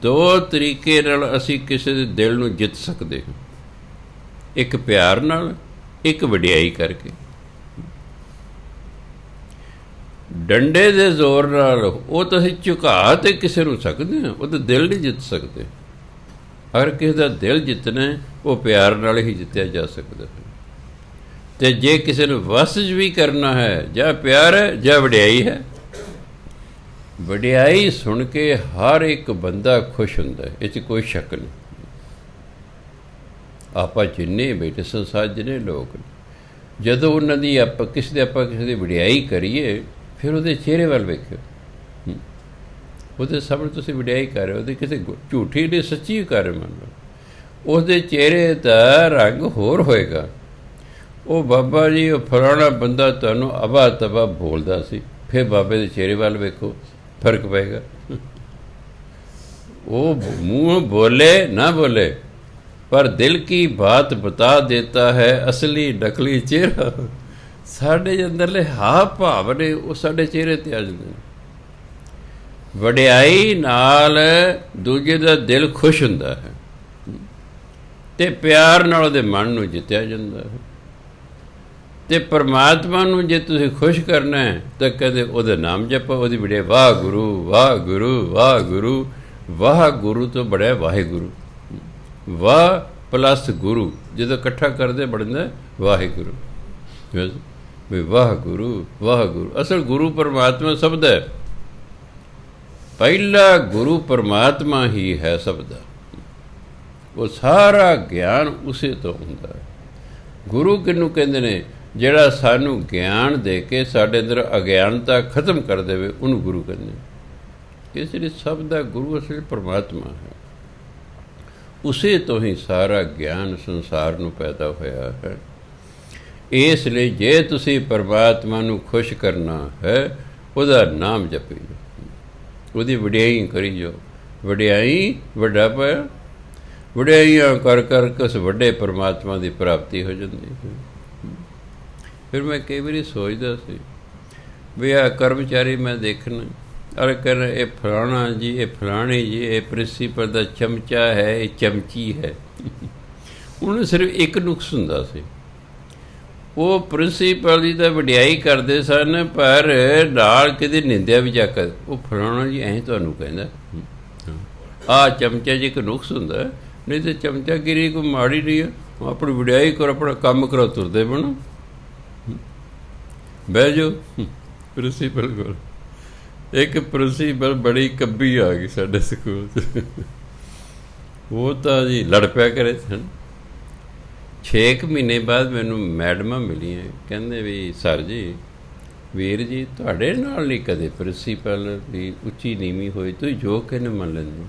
2 ਤਰੀਕੇ ਨਾਲ ਅਸੀਂ ਕਿਸੇ ਦੇ ਦਿਲ ਨੂੰ ਜਿੱਤ ਸਕਦੇ ਹਾਂ, ਇੱਕ ਪਿਆਰ ਨਾਲ, ਇੱਕ ਵਡਿਆਈ ਕਰਕੇ। ਡੰਡੇ ਦੇ ਜ਼ੋਰ ਨਾਲ ਉਹ ਤਾਂ ਅਸੀਂ ਝੁਕਾ ਤੇ ਕਿਸੇ ਨੂੰ ਸਕਦੇ ਹਾਂ, ਉਹ ਤਾਂ ਦਿਲ ਨਹੀਂ ਜਿੱਤ ਸਕਦੇ। ਅਗਰ ਕਿਸੇ ਦਾ ਦਿਲ ਜਿੱਤਣਾ ਉਹ ਪਿਆਰ ਨਾਲ ਹੀ ਜਿੱਤਿਆ ਜਾ ਸਕਦਾ ਹੈ। ਅਤੇ ਜੇ ਕਿਸੇ ਨੂੰ ਵਸ ਵੀ ਕਰਨਾ ਹੈ, ਜਾਂ ਪਿਆਰ ਹੈ ਜਾਂ ਵਡਿਆਈ ਹੈ। ਵਡਿਆਈ ਸੁਣ ਕੇ ਹਰ ਇੱਕ ਬੰਦਾ ਖੁਸ਼ ਹੁੰਦਾ ਹੈ, ਇਹ 'ਚ ਕੋਈ ਸ਼ੱਕ ਨਹੀਂ। ਆਪਾਂ ਜਿੰਨੇ ਬੈਠੇ ਸੰਸਾਰ ਜਿੰਨੇ ਲੋਕ, ਜਦੋਂ ਉਹਨਾਂ ਦੀ ਆਪਾਂ ਕਿਸੇ ਦੀ ਵਡਿਆਈ ਕਰੀਏ, ਫਿਰ ਉਹਦੇ ਚਿਹਰੇ ਵੱਲ ਵੇਖਿਓ, ਉਹਦੇ ਸਾਹਮਣੇ ਤੁਸੀਂ ਵਡਿਆਈ ਕਰ ਰਹੇ ਹੋ, ਉਹਦੀ ਕਿਸੇ ਝੂਠੀ ਨਹੀਂ ਸੱਚੀ ਕਰ ਰਹੇ ਮੰਨ ਲਓ, ਉਸਦੇ ਚਿਹਰੇ ਦਾ ਰੰਗ ਹੋਰ ਹੋਏਗਾ। ਉਹ ਬਾਬਾ ਜੀ ਉਹ ਫਲਾਣਾ ਬੰਦਾ ਤੁਹਾਨੂੰ ਅਬਾ ਤਬਾ ਬੋਲਦਾ ਸੀ, ਫਿਰ ਬਾਬੇ ਦੇ ਚਿਹਰੇ ਵੱਲ ਵੇਖੋ, ਫਰਕ ਪਏਗਾ। ਉਹ ਮੂੰਹ ਬੋਲੇ ਨਾ ਬੋਲੇ, ਪਰ ਦਿਲ ਕੀ ਬਾਤ ਬਤਾ ਦੇਤਾ ਹੈ ਅਸਲੀ ਨਕਲੀ ਚਿਹਰਾ। ਸਾਡੇ ਅੰਦਰਲੇ ਹਾਵ ਭਾਵ ਨੇ ਉਹ ਸਾਡੇ ਚਿਹਰੇ 'ਤੇ ਆ ਜਾਂਦੇ ਨੇ। ਵਡਿਆਈ ਨਾਲ ਦੂਜੇ ਦਾ ਦਿਲ ਖੁਸ਼ ਹੁੰਦਾ ਹੈ, ਅਤੇ ਪਿਆਰ ਨਾਲ ਉਹਦੇ ਮਨ ਨੂੰ ਜਿੱਤਿਆ ਜਾਂਦਾ ਹੈ। ਅਤੇ ਪਰਮਾਤਮਾ ਨੂੰ ਜੇ ਤੁਸੀਂ ਖੁਸ਼ ਕਰਨਾ ਹੈ ਤਾਂ ਕਹਿੰਦੇ ਉਹਦਾ ਨਾਮ ਜਪੋ, ਉਹਦੀ ਵਡਿਆਈ, ਵਾਹ ਗੁਰੂ ਵਾਹ ਗੁਰੂ ਵਾਹ ਗੁਰੂ। ਵਾਹ ਗੁਰੂ ਤੋਂ ਬੜਿਆ ਵਾਹਿਗੁਰੂ। ਵਾਹ ਪਲੱਸ ਗੁਰੂ ਜਦੋਂ ਇਕੱਠਾ ਕਰਦੇ ਬਣਦਾ ਵਾਹਿਗੁਰੂ। ਵੀ ਵਾਹ ਗੁਰੂ ਵਾਹ ਗੁਰੂ। ਅਸਲ ਗੁਰੂ ਪਰਮਾਤਮਾ ਸਭ ਦਾ ਹੈ, ਪਹਿਲਾ ਗੁਰੂ ਪਰਮਾਤਮਾ ਹੀ ਹੈ ਸਭ ਦਾ। ਉਹ ਸਾਰਾ ਗਿਆਨ ਉਸੇ ਤੋਂ ਹੁੰਦਾ ਹੈ। ਗੁਰੂ ਕਿਹਨੂੰ ਕਹਿੰਦੇ ਨੇ? ਜਿਹੜਾ ਸਾਨੂੰ ਗਿਆਨ ਦੇ ਕੇ ਸਾਡੇ ਅੰਦਰ ਅਗਿਆਨਤਾ ਖਤਮ ਕਰ ਦੇਵੇ, ਉਹਨੂੰ ਗੁਰੂ ਕਹਿੰਦੇ ਨੇ। ਇਸ ਲਈ ਸਭ ਦਾ ਗੁਰੂ ਅਸਲ ਪਰਮਾਤਮਾ ਹੈ। ਉਸੇ ਤੋਂ ਹੀ ਸਾਰਾ ਗਿਆਨ ਸੰਸਾਰ ਨੂੰ ਪੈਦਾ ਹੋਇਆ ਹੈ। ਇਸ ਲਈ ਜੇ ਤੁਸੀਂ ਪਰਮਾਤਮਾ ਨੂੰ ਖੁਸ਼ ਕਰਨਾ ਹੈ, ਉਹਦਾ ਨਾਮ ਜਪੀ ਜਾਓ, ਉਹਦੀ ਵਡਿਆਈ ਕਰੀ ਜਾਓ। ਵਡਿਆਈ ਵੱਡਾ ਪਾਇਆ, ਵਡਿਆਈਆਂ ਕਰ ਕਰਕੇ ਉਸ ਵੱਡੇ ਪਰਮਾਤਮਾ ਦੀ ਪ੍ਰਾਪਤੀ ਹੋ ਜਾਂਦੀ ਹੈ। ਫਿਰ ਮੈਂ ਕਈ ਵਾਰੀ ਸੋਚਦਾ ਸੀ ਵੀ ਆਹ ਕਰਮਚਾਰੀ ਮੈਂ ਦੇਖਣਾ, ਅਰੇ ਕਹਿੰਦਾ ਇਹ ਫਲਾਣਾ ਜੀ, ਇਹ ਫਲਾਣੀ ਜੀ, ਇਹ ਪ੍ਰਿੰਸੀਪਲ ਦਾ ਚਮਚਾ ਹੈ, ਇਹ ਚਮਚੀ ਹੈ। ਉਹਨੂੰ ਸਿਰਫ ਇੱਕ ਨੁਕਸ ਹੁੰਦਾ ਸੀ, ਉਹ ਪ੍ਰਿੰਸੀਪਲ ਜੀ ਤਾਂ ਵਡਿਆਈ ਕਰਦੇ ਸਨ, ਪਰ ਨਾਲ ਕਿਤੇ ਨਿੰਦਿਆ ਵੀ ਜਾ ਕੇ, ਉਹ ਫਲਾਣਾ ਜੀ ਐਂ ਤੁਹਾਨੂੰ ਕਹਿੰਦਾ। ਆਹ ਚਮਚਾ ਜੀ ਇੱਕ ਨੁਕਸ ਹੁੰਦਾ, ਨਹੀਂ ਤਾਂ ਚਮਚਾਗਿਰੀ ਕੋਈ ਮਾੜੀ ਨਹੀਂ ਹੈ। ਆਪਣੀ ਵਡਿਆਈ ਕਰੋ, ਆਪਣਾ ਕੰਮ ਕਰੋ, ਤੁਰਦੇ ਬਣੋ, ਬਹਿ ਜਾਓ ਪ੍ਰਿੰਸੀਪਲ ਕੋਲ। ਇੱਕ ਪ੍ਰਿੰਸੀਪਲ ਬੜੀ ਕੱਬੀ ਆ ਗਈ ਸਾਡੇ ਸਕੂਲ 'ਚ, ਉਹ ਤਾਂ ਜੀ ਲੜ ਪਿਆ ਕਰੇ ਸਨ। 6 ਮਹੀਨੇ ਬਾਅਦ ਮੈਨੂੰ ਮੈਡਮਾਂ ਮਿਲੀਆਂ, ਕਹਿੰਦੇ ਵੀ ਸਰ ਜੀ, ਵੀਰ ਜੀ ਤੁਹਾਡੇ ਨਾਲ ਨਹੀਂ ਕਦੇ ਪ੍ਰਿੰਸੀਪਲ ਦੀ ਉੱਚੀ ਨੀਵੀਂ ਹੋਈ, ਤੁਸੀਂ ਜੋ ਕਹਿੰਦੇ ਮੰਨ ਲੈਂਦੇ।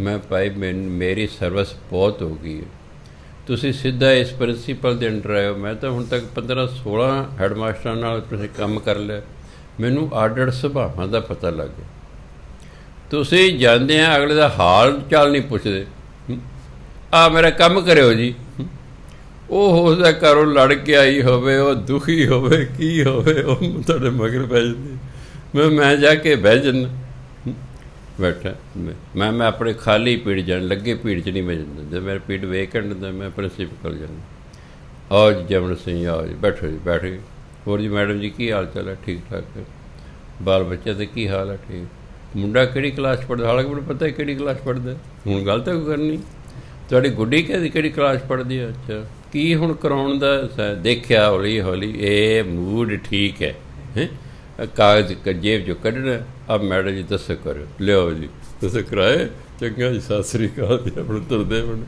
ਮੈਂ ਭਾਈ ਮੇਰੀ ਸਰਵਿਸ ਬਹੁਤ ਹੋ ਗਈ ਹੈ, ਤੁਸੀਂ ਸਿੱਧਾ ਇਸ ਪ੍ਰਿੰਸੀਪਲ ਦੇ ਅੰਡਰ ਆਇਓ। ਮੈਂ ਤਾਂ ਹੁਣ ਤੱਕ 15-16 ਹੈਡਮਾਸਟਰਾਂ ਨਾਲ ਤੁਸੀਂ ਕੰਮ ਕਰ ਲਿਆ, ਮੈਨੂੰ ਆਡਰ ਸੁਭਾਵਾਂ ਦਾ ਪਤਾ ਲੱਗ ਗਿਆ। ਤੁਸੀਂ ਜਾਂਦੇ ਆ ਅਗਲੇ ਦਾ ਹਾਲ ਚਾਲ ਨਹੀਂ ਪੁੱਛਦੇ, ਆ ਮੇਰਾ ਕੰਮ ਕਰਿਓ ਜੀ। ਉਹ ਹੋ ਸਕਦਾ ਘਰੋਂ ਲੜ ਕੇ ਆਈ ਹੋਵੇ, ਉਹ ਦੁਖੀ ਹੋਵੇ, ਕੀ ਹੋਵੇ, ਉਹ ਤੁਹਾਡੇ ਮਗਰ ਪੈ ਜਾਂਦੀ। ਮੈਂ ਜਾ ਕੇ ਬਹਿ ਜਾਂਦਾ, ਬੈਠਾ ਮੈਂ ਆਪਣੇ ਖਾਲੀ ਪੀੜ ਜਾਣ ਲੱਗੇ, ਪੀੜ 'ਚ ਨਹੀਂ ਮੈਂ ਜਾਂਦਾ। ਜਦ ਮੇਰੇ ਪੀੜ ਵੇਕੈਂਟ ਹੁੰਦਾ, ਮੈਂ ਪ੍ਰਿੰਸੀਪਲ ਕੋਲ ਜਾਂਦਾ। ਆਓ ਜੀ ਜਮਨ ਸਿੰਘ, ਆਓ ਜੀ, ਬੈਠੋ ਜੀ। ਬੈਠ ਗਏ। ਹੋਰ ਜੀ ਮੈਡਮ ਜੀ ਕੀ ਹਾਲ ਚਾਲ ਹੈ? ਠੀਕ ਠਾਕ ਹੈ। ਬਾਲ ਬੱਚੇ ਦਾ ਕੀ ਹਾਲ ਹੈ? ਠੀਕ। ਮੁੰਡਾ ਕਿਹੜੀ ਕਲਾਸ ਪੜ੍ਹਦਾ? ਹਾਲਾਂਕਿ ਮੈਨੂੰ ਪਤਾ ਕਿਹੜੀ ਕਲਾਸ ਪੜ੍ਹਦਾ, ਹੁਣ ਗੱਲ ਤਾਂ ਕੋਈ ਕਰਨੀ। ਤੁਹਾਡੀ ਗੁੱਡੀ ਕਿਹੜੀ ਕਲਾਸ ਪੜ੍ਹਦੀ ਹੈ? ਅੱਛਾ, ਕੀ ਹੁਣ ਕਰਾਉਣ ਦਾ ਦੇਖਿਆ? ਹੌਲੀ ਹੌਲੀ ਇਹ ਮੂਡ ਠੀਕ ਹੈ, ਕਾਗਜ਼ ਜੇਬ 'ਚੋਂ ਕੱਢਣਾ, ਆਪ ਮੈਡਮ ਜੀ ਦੱਸੋ ਕਰਿਓ, ਲਿਆਓ ਜੀ ਦੱਸੋ ਕਰਾਏ, ਚੰਗਾ ਜੀ, ਸਤਿ ਸ੍ਰੀ ਅਕਾਲ ਜੀ, ਆਪਣੇ ਤੁਰਦੇ ਬਣੇ।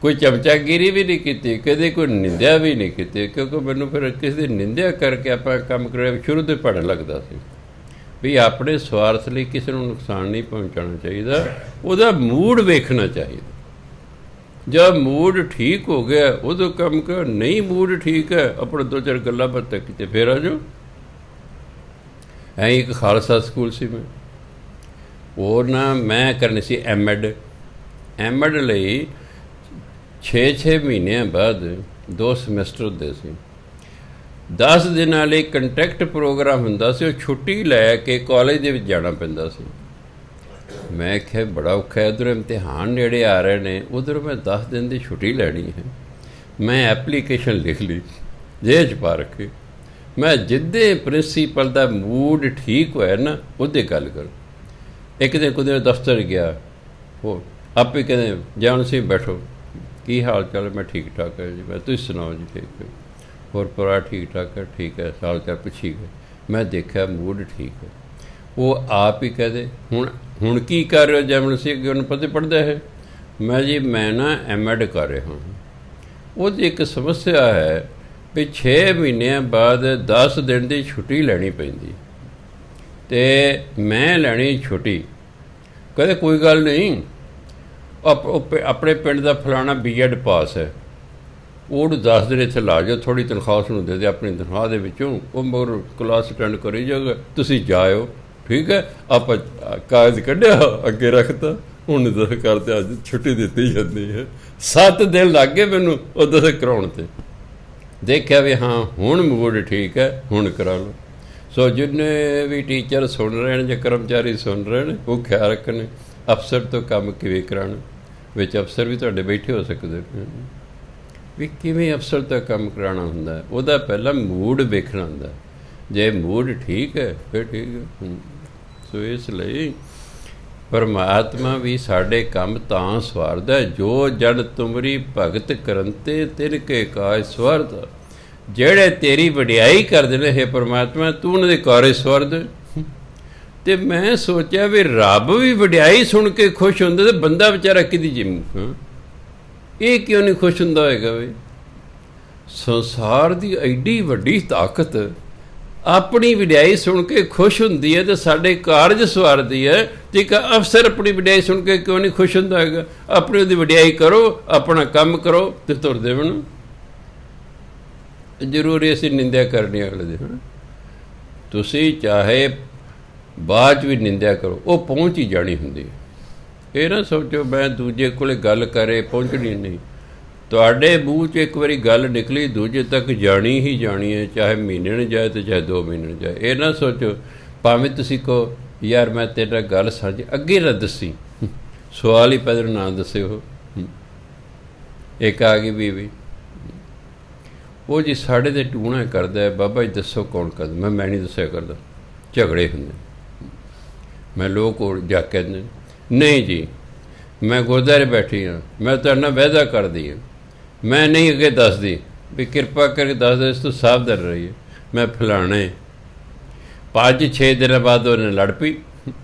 ਕੋਈ ਚਮਚਾਗਿਰੀ ਵੀ ਨਹੀਂ ਕੀਤੀ, ਕਦੇ ਕੋਈ ਨਿੰਦਿਆ ਵੀ ਨਹੀਂ ਕੀਤੀ, ਕਿਉਂਕਿ ਮੈਨੂੰ ਫਿਰ ਕਿਸੇ ਦੀ ਨਿੰਦਿਆ ਕਰਕੇ ਆਪਾਂ ਕੰਮ ਕਰਿਆ ਸ਼ੁਰੂ ਤੋਂ ਪੜ੍ਹਨ ਲੱਗਦਾ ਸੀ ਵੀ ਆਪਣੇ ਸਵਾਰਥ ਲਈ ਕਿਸੇ ਨੂੰ ਨੁਕਸਾਨ ਨਹੀਂ ਪਹੁੰਚਾਉਣਾ ਚਾਹੀਦਾ, ਉਹਦਾ ਮੂਡ ਵੇਖਣਾ ਚਾਹੀਦਾ। ਜਦ ਮੂਡ ਠੀਕ ਹੋ ਗਿਆ ਉਦੋਂ ਕੰਮ ਕਰ, ਨਹੀਂ ਮੂਡ ਠੀਕ ਹੈ ਆਪਣਾ 2-4 ਗੱਲਾਂ ਬਾਤਾਂ ਕੀਤੇ ਫਿਰ ਆ ਜਾਓ। ਐਂ ਇੱਕ ਖਾਲਸਾ ਸਕੂਲ ਸੀ, ਮੈਂ ਹੋਰ ਨਾ ਮੈਂ ਕਰਨੀ ਸੀ ਐਮ.ਐਡ ਲਈ 6 ਮਹੀਨਿਆਂ ਬਾਅਦ 2 ਸਮੈਸਟਰ ਹੁੰਦੇ ਸੀ। 10 ਦਿਨਾਂ ਲਈ ਕੰਟੈਕਟ ਪ੍ਰੋਗਰਾਮ ਹੁੰਦਾ ਸੀ, ਉਹ ਛੁੱਟੀ ਲੈ ਕੇ ਕਾਲਜ ਦੇ ਵਿੱਚ ਜਾਣਾ ਪੈਂਦਾ ਸੀ। ਮੈਂ ਕਿਹਾ ਬੜਾ ਔਖਾ, ਉੱਧਰ ਇਮਤਿਹਾਨ ਨੇੜੇ ਆ ਰਹੇ ਨੇ, ਉੱਧਰ ਮੈਂ 10 ਦਿਨ ਦੀ ਛੁੱਟੀ ਲੈਣੀ ਹੈ। ਮੈਂ ਐਪਲੀਕੇਸ਼ਨ ਲਿਖ ਲਈ, ਜੇਬ 'ਚ ਪਾ ਰੱਖੀ, ਮੈਂ ਜਿੱਦੇ ਪ੍ਰਿੰਸੀਪਲ ਦਾ ਮੂਡ ਠੀਕ ਹੋਇਆ ਨਾ ਉਹਦੇ ਗੱਲ ਕਰੋ। ਇੱਕ ਦਿਨ ਕੁਦੇ ਦਫ਼ਤਰ ਗਿਆ, ਉਹ ਆਪੇ ਕਹਿੰਦੇ ਜਾਣ ਸਿੰਘ ਬੈਠੋ, ਕੀ ਹਾਲ ਚਾਲ? ਮੈਂ ਠੀਕ ਠਾਕ ਹੈ ਜੀ। ਮੈਂ ਤੁਸੀਂ ਸੁਣਾਓ ਜੀ? ਠੀਕ ਹੈ। ਹੋਰ ਪਰਿਵਾਰ ਠੀਕ ਠਾਕ ਹੈ? ਠੀਕ ਹੈ। ਹਾਲ ਚਾਲ ਪੁੱਛੀ ਗਏ। ਮੈਂ ਦੇਖਿਆ ਮੂਡ ਠੀਕ ਹੈ। ਉਹ ਆਪ ਹੀ ਕਹਦੇ ਹੁਣ ਕੀ ਕਰ ਰਹੇ ਹੋ ਜੈਮਲ ਸਿੰਘ? ਅੱਗੇ ਉਹਨੂੰ ਪਤਾ ਪੜ੍ਹਦਾ ਹੈ। ਮੈਂ ਜੀ ਮੈਂ ਨਾ ਐਮ.ਐਡ ਕਰ ਰਿਹਾ ਹਾਂ। ਉਹਦੀ ਇੱਕ ਸਮੱਸਿਆ ਹੈ ਵੀ 6 ਮਹੀਨਿਆਂ ਬਾਅਦ 10 ਦਿਨ ਦੀ ਛੁੱਟੀ ਲੈਣੀ ਪੈਂਦੀ, ਅਤੇ ਮੈਂ ਲੈਣੀ ਛੁੱਟੀ। ਕਹਿੰਦੇ ਕੋਈ ਗੱਲ ਨਹੀਂ, ਆਪਣੇ ਪਿੰਡ ਦਾ ਫਲਾਣਾ B.Ed ਪਾਸ ਹੈ, ਉਹਨੂੰ 10 ਦਿਨ ਇੱਥੇ ਲਾ ਜਾਓ, ਥੋੜ੍ਹੀ ਤਨਖਾਹ ਉਸਨੂੰ ਦੇ ਦੇ ਆਪਣੀ ਤਨਖਾਹ ਦੇ ਵਿੱਚੋਂ, ਉਹ ਮਗਰ ਕਲਾਸ ਅਟੈਂਡ ਕਰੀ ਜਾਊਗਾ, ਤੁਸੀਂ ਜਾਇਓ। ਠੀਕ ਹੈ। ਆਪਾਂ ਕਾਗਜ਼ ਕੱਢਿਆ, ਅੱਗੇ ਰੱਖਤਾ, ਹੁਣ ਦਸ ਕਰਦੇ ਅੱਜ ਛੁੱਟੀ ਦਿੱਤੀ ਜਾਂਦੀ ਹੈ। 7 ਦਿਨ ਲੱਗ ਗਏ ਮੈਨੂੰ ਉਹ ਦਸ ਕਰਾਉਣ 'ਤੇ। ਦੇਖਿਆ ਵੀ ਹਾਂ ਹੁਣ ਮੂਡ ਠੀਕ ਹੈ, ਹੁਣ ਕਰਾ ਲਓ। ਸੋ ਜਿੰਨੇ ਵੀ ਟੀਚਰ ਸੁਣ ਰਹੇ ਨੇ ਜਾਂ ਕਰਮਚਾਰੀ ਸੁਣ ਰਹੇ ਨੇ, ਉਹ ਖਿਆਲ ਰੱਖਣ ਅਫਸਰ ਤੋਂ ਕੰਮ ਕਿਵੇਂ ਕਰਾਉਣਾ। ਵਿੱਚ ਅਫਸਰ ਵੀ ਤੁਹਾਡੇ ਬੈਠੇ ਹੋ ਸਕਦੇ ਨੇ, ਵੀ ਕਿਵੇਂ ਅਫਸਰ ਤੋਂ ਕੰਮ ਕਰਾਉਣਾ ਹੁੰਦਾ। ਉਹਦਾ ਪਹਿਲਾਂ ਮੂਡ ਵੇਖਣਾ ਹੁੰਦਾ। ਜੇ ਮੂਡ ਠੀਕ ਹੈ ਫਿਰ ਠੀਕ ਹੈ। ਸੋ ਇਸ ਲਈ ਪਰਮਾਤਮਾ ਵੀ ਸਾਡੇ ਕੰਮ ਤਾਂ ਸਵਾਰਦਾ, ਜੋ ਜਨ ਤੁਮਰੀ ਭਗਤ ਕਰੰਤੇ ਤਿਨ ਕੇ ਕਾਜ ਸਵਾਰਦਾ। ਜਿਹੜੇ ਤੇਰੀ ਵਡਿਆਈ ਕਰਦੇ ਨੇ, ਹੇ ਪਰਮਾਤਮਾ ਤੂੰ ਉਹਨਾਂ ਦੇ ਕਾਰਜ ਸਵਾਰ ਦੇ। ਅਤੇ ਮੈਂ ਸੋਚਿਆ ਵੀ ਰੱਬ ਵੀ ਵਡਿਆਈ ਸੁਣ ਕੇ ਖੁਸ਼ ਹੁੰਦਾ, ਅਤੇ ਬੰਦਾ ਵਿਚਾਰਾ ਕਿਹਦੀ ਜਿੰਮ ਇਹ ਕਿਉਂ ਨਹੀਂ ਖੁਸ਼ ਹੁੰਦਾ ਹੋਏਗਾ? ਵੀ ਸੰਸਾਰ ਦੀ ਐਡੀ ਵੱਡੀ ਤਾਕਤ ਆਪਣੀ ਵਡਿਆਈ ਸੁਣ ਕੇ ਖੁਸ਼ ਹੁੰਦੀ ਹੈ, ਅਤੇ ਸਾਡੇ ਕਾਰਜ ਸਵਾਰਦੀ ਹੈ। ਅਤੇ ਇੱਕ ਅਫਸਰ ਆਪਣੀ ਵਡਿਆਈ ਸੁਣ ਕੇ ਕਿਉਂ ਨਹੀਂ ਖੁਸ਼ ਹੁੰਦਾ ਹੈਗਾ? ਆਪਣੀ ਉਹਦੀ ਵਡਿਆਈ ਕਰੋ, ਆਪਣਾ ਕੰਮ ਕਰੋ ਅਤੇ ਤੁਰ ਦੇਵਣ। ਜ਼ਰੂਰੀ ਅਸੀਂ ਨਿੰਦਿਆ ਕਰਨੀ ਅਗਲੇ ਦੇ। ਤੁਸੀਂ ਚਾਹੇ ਬਾਅਦ 'ਚ ਵੀ ਨਿੰਦਿਆ ਕਰੋ, ਉਹ ਪਹੁੰਚ ਹੀ ਜਾਣੀ ਹੁੰਦੀ ਹੈ। ਇਹ ਨਾ ਸੋਚੋ ਮੈਂ ਦੂਜੇ ਕੋਲ ਗੱਲ ਕਰੇ, ਪਹੁੰਚਣੀ ਨਹੀਂ। ਤੁਹਾਡੇ ਮੂੰਹ 'ਚ ਇੱਕ ਵਾਰੀ ਗੱਲ ਨਿਕਲੀ, ਦੂਜੇ ਤੱਕ ਜਾਣੀ ਹੀ ਜਾਣੀ ਹੈ, ਚਾਹੇ ਮਹੀਨੇ ਨੂੰ ਜਾਏ ਅਤੇ ਚਾਹੇ 2 ਮਹੀਨੇ ਨੂੰ ਜਾਏ। ਇਹ ਨਾ ਸੋਚੋ ਭਾਵੇਂ ਤੁਸੀਂ ਕਹੋ ਯਾਰ ਮੈਂ ਤੇਰੇ ਨਾਲ ਗੱਲ ਸਾਂਝੀ, ਅੱਗੇ ਨਾ ਦੱਸੀ, ਸਵਾਲ ਹੀ ਪਹਿਲਾਂ ਨਾ ਦੱਸੇ। ਉਹ ਇੱਕ ਆ ਗਈ ਬੀਵੀ, ਉਹ ਜੀ ਸਾਡੇ 'ਤੇ ਟੂਣਾ ਕਰਦਾ, ਬਾਬਾ ਜੀ ਦੱਸੋ ਕੌਣ ਕਰਦਾ? ਮੈਂ ਨਹੀਂ ਦੱਸਿਆ ਕਰਦਾ, ਝਗੜੇ ਹੁੰਦੇ। ਮੈਂ ਲੋਕ ਜਾ ਕੇ ਕਹਿੰਦੇ ਨਹੀਂ ਜੀ ਮੈਂ ਗੁਰਦੁਆਰੇ ਬੈਠੀ ਹਾਂ, ਮੈਂ ਤੁਹਾਡੇ ਨਾਲ ਵਾਅਦਾ ਕਰਦੀ ਹਾਂ, ਮੈਂ ਨਹੀਂ ਅੱਗੇ ਦੱਸਦੀ, ਵੀ ਕਿਰਪਾ ਕਰਕੇ ਦੱਸ ਦਿਓ, ਇਸ ਤੋਂ ਸਾਵਧਾਨ ਰਹੀਏ। ਮੈਂ ਫਲਾਣੇ 5-6 ਦਿਨਾਂ ਬਾਅਦ ਉਹਨੇ ਲੜ ਪਈ,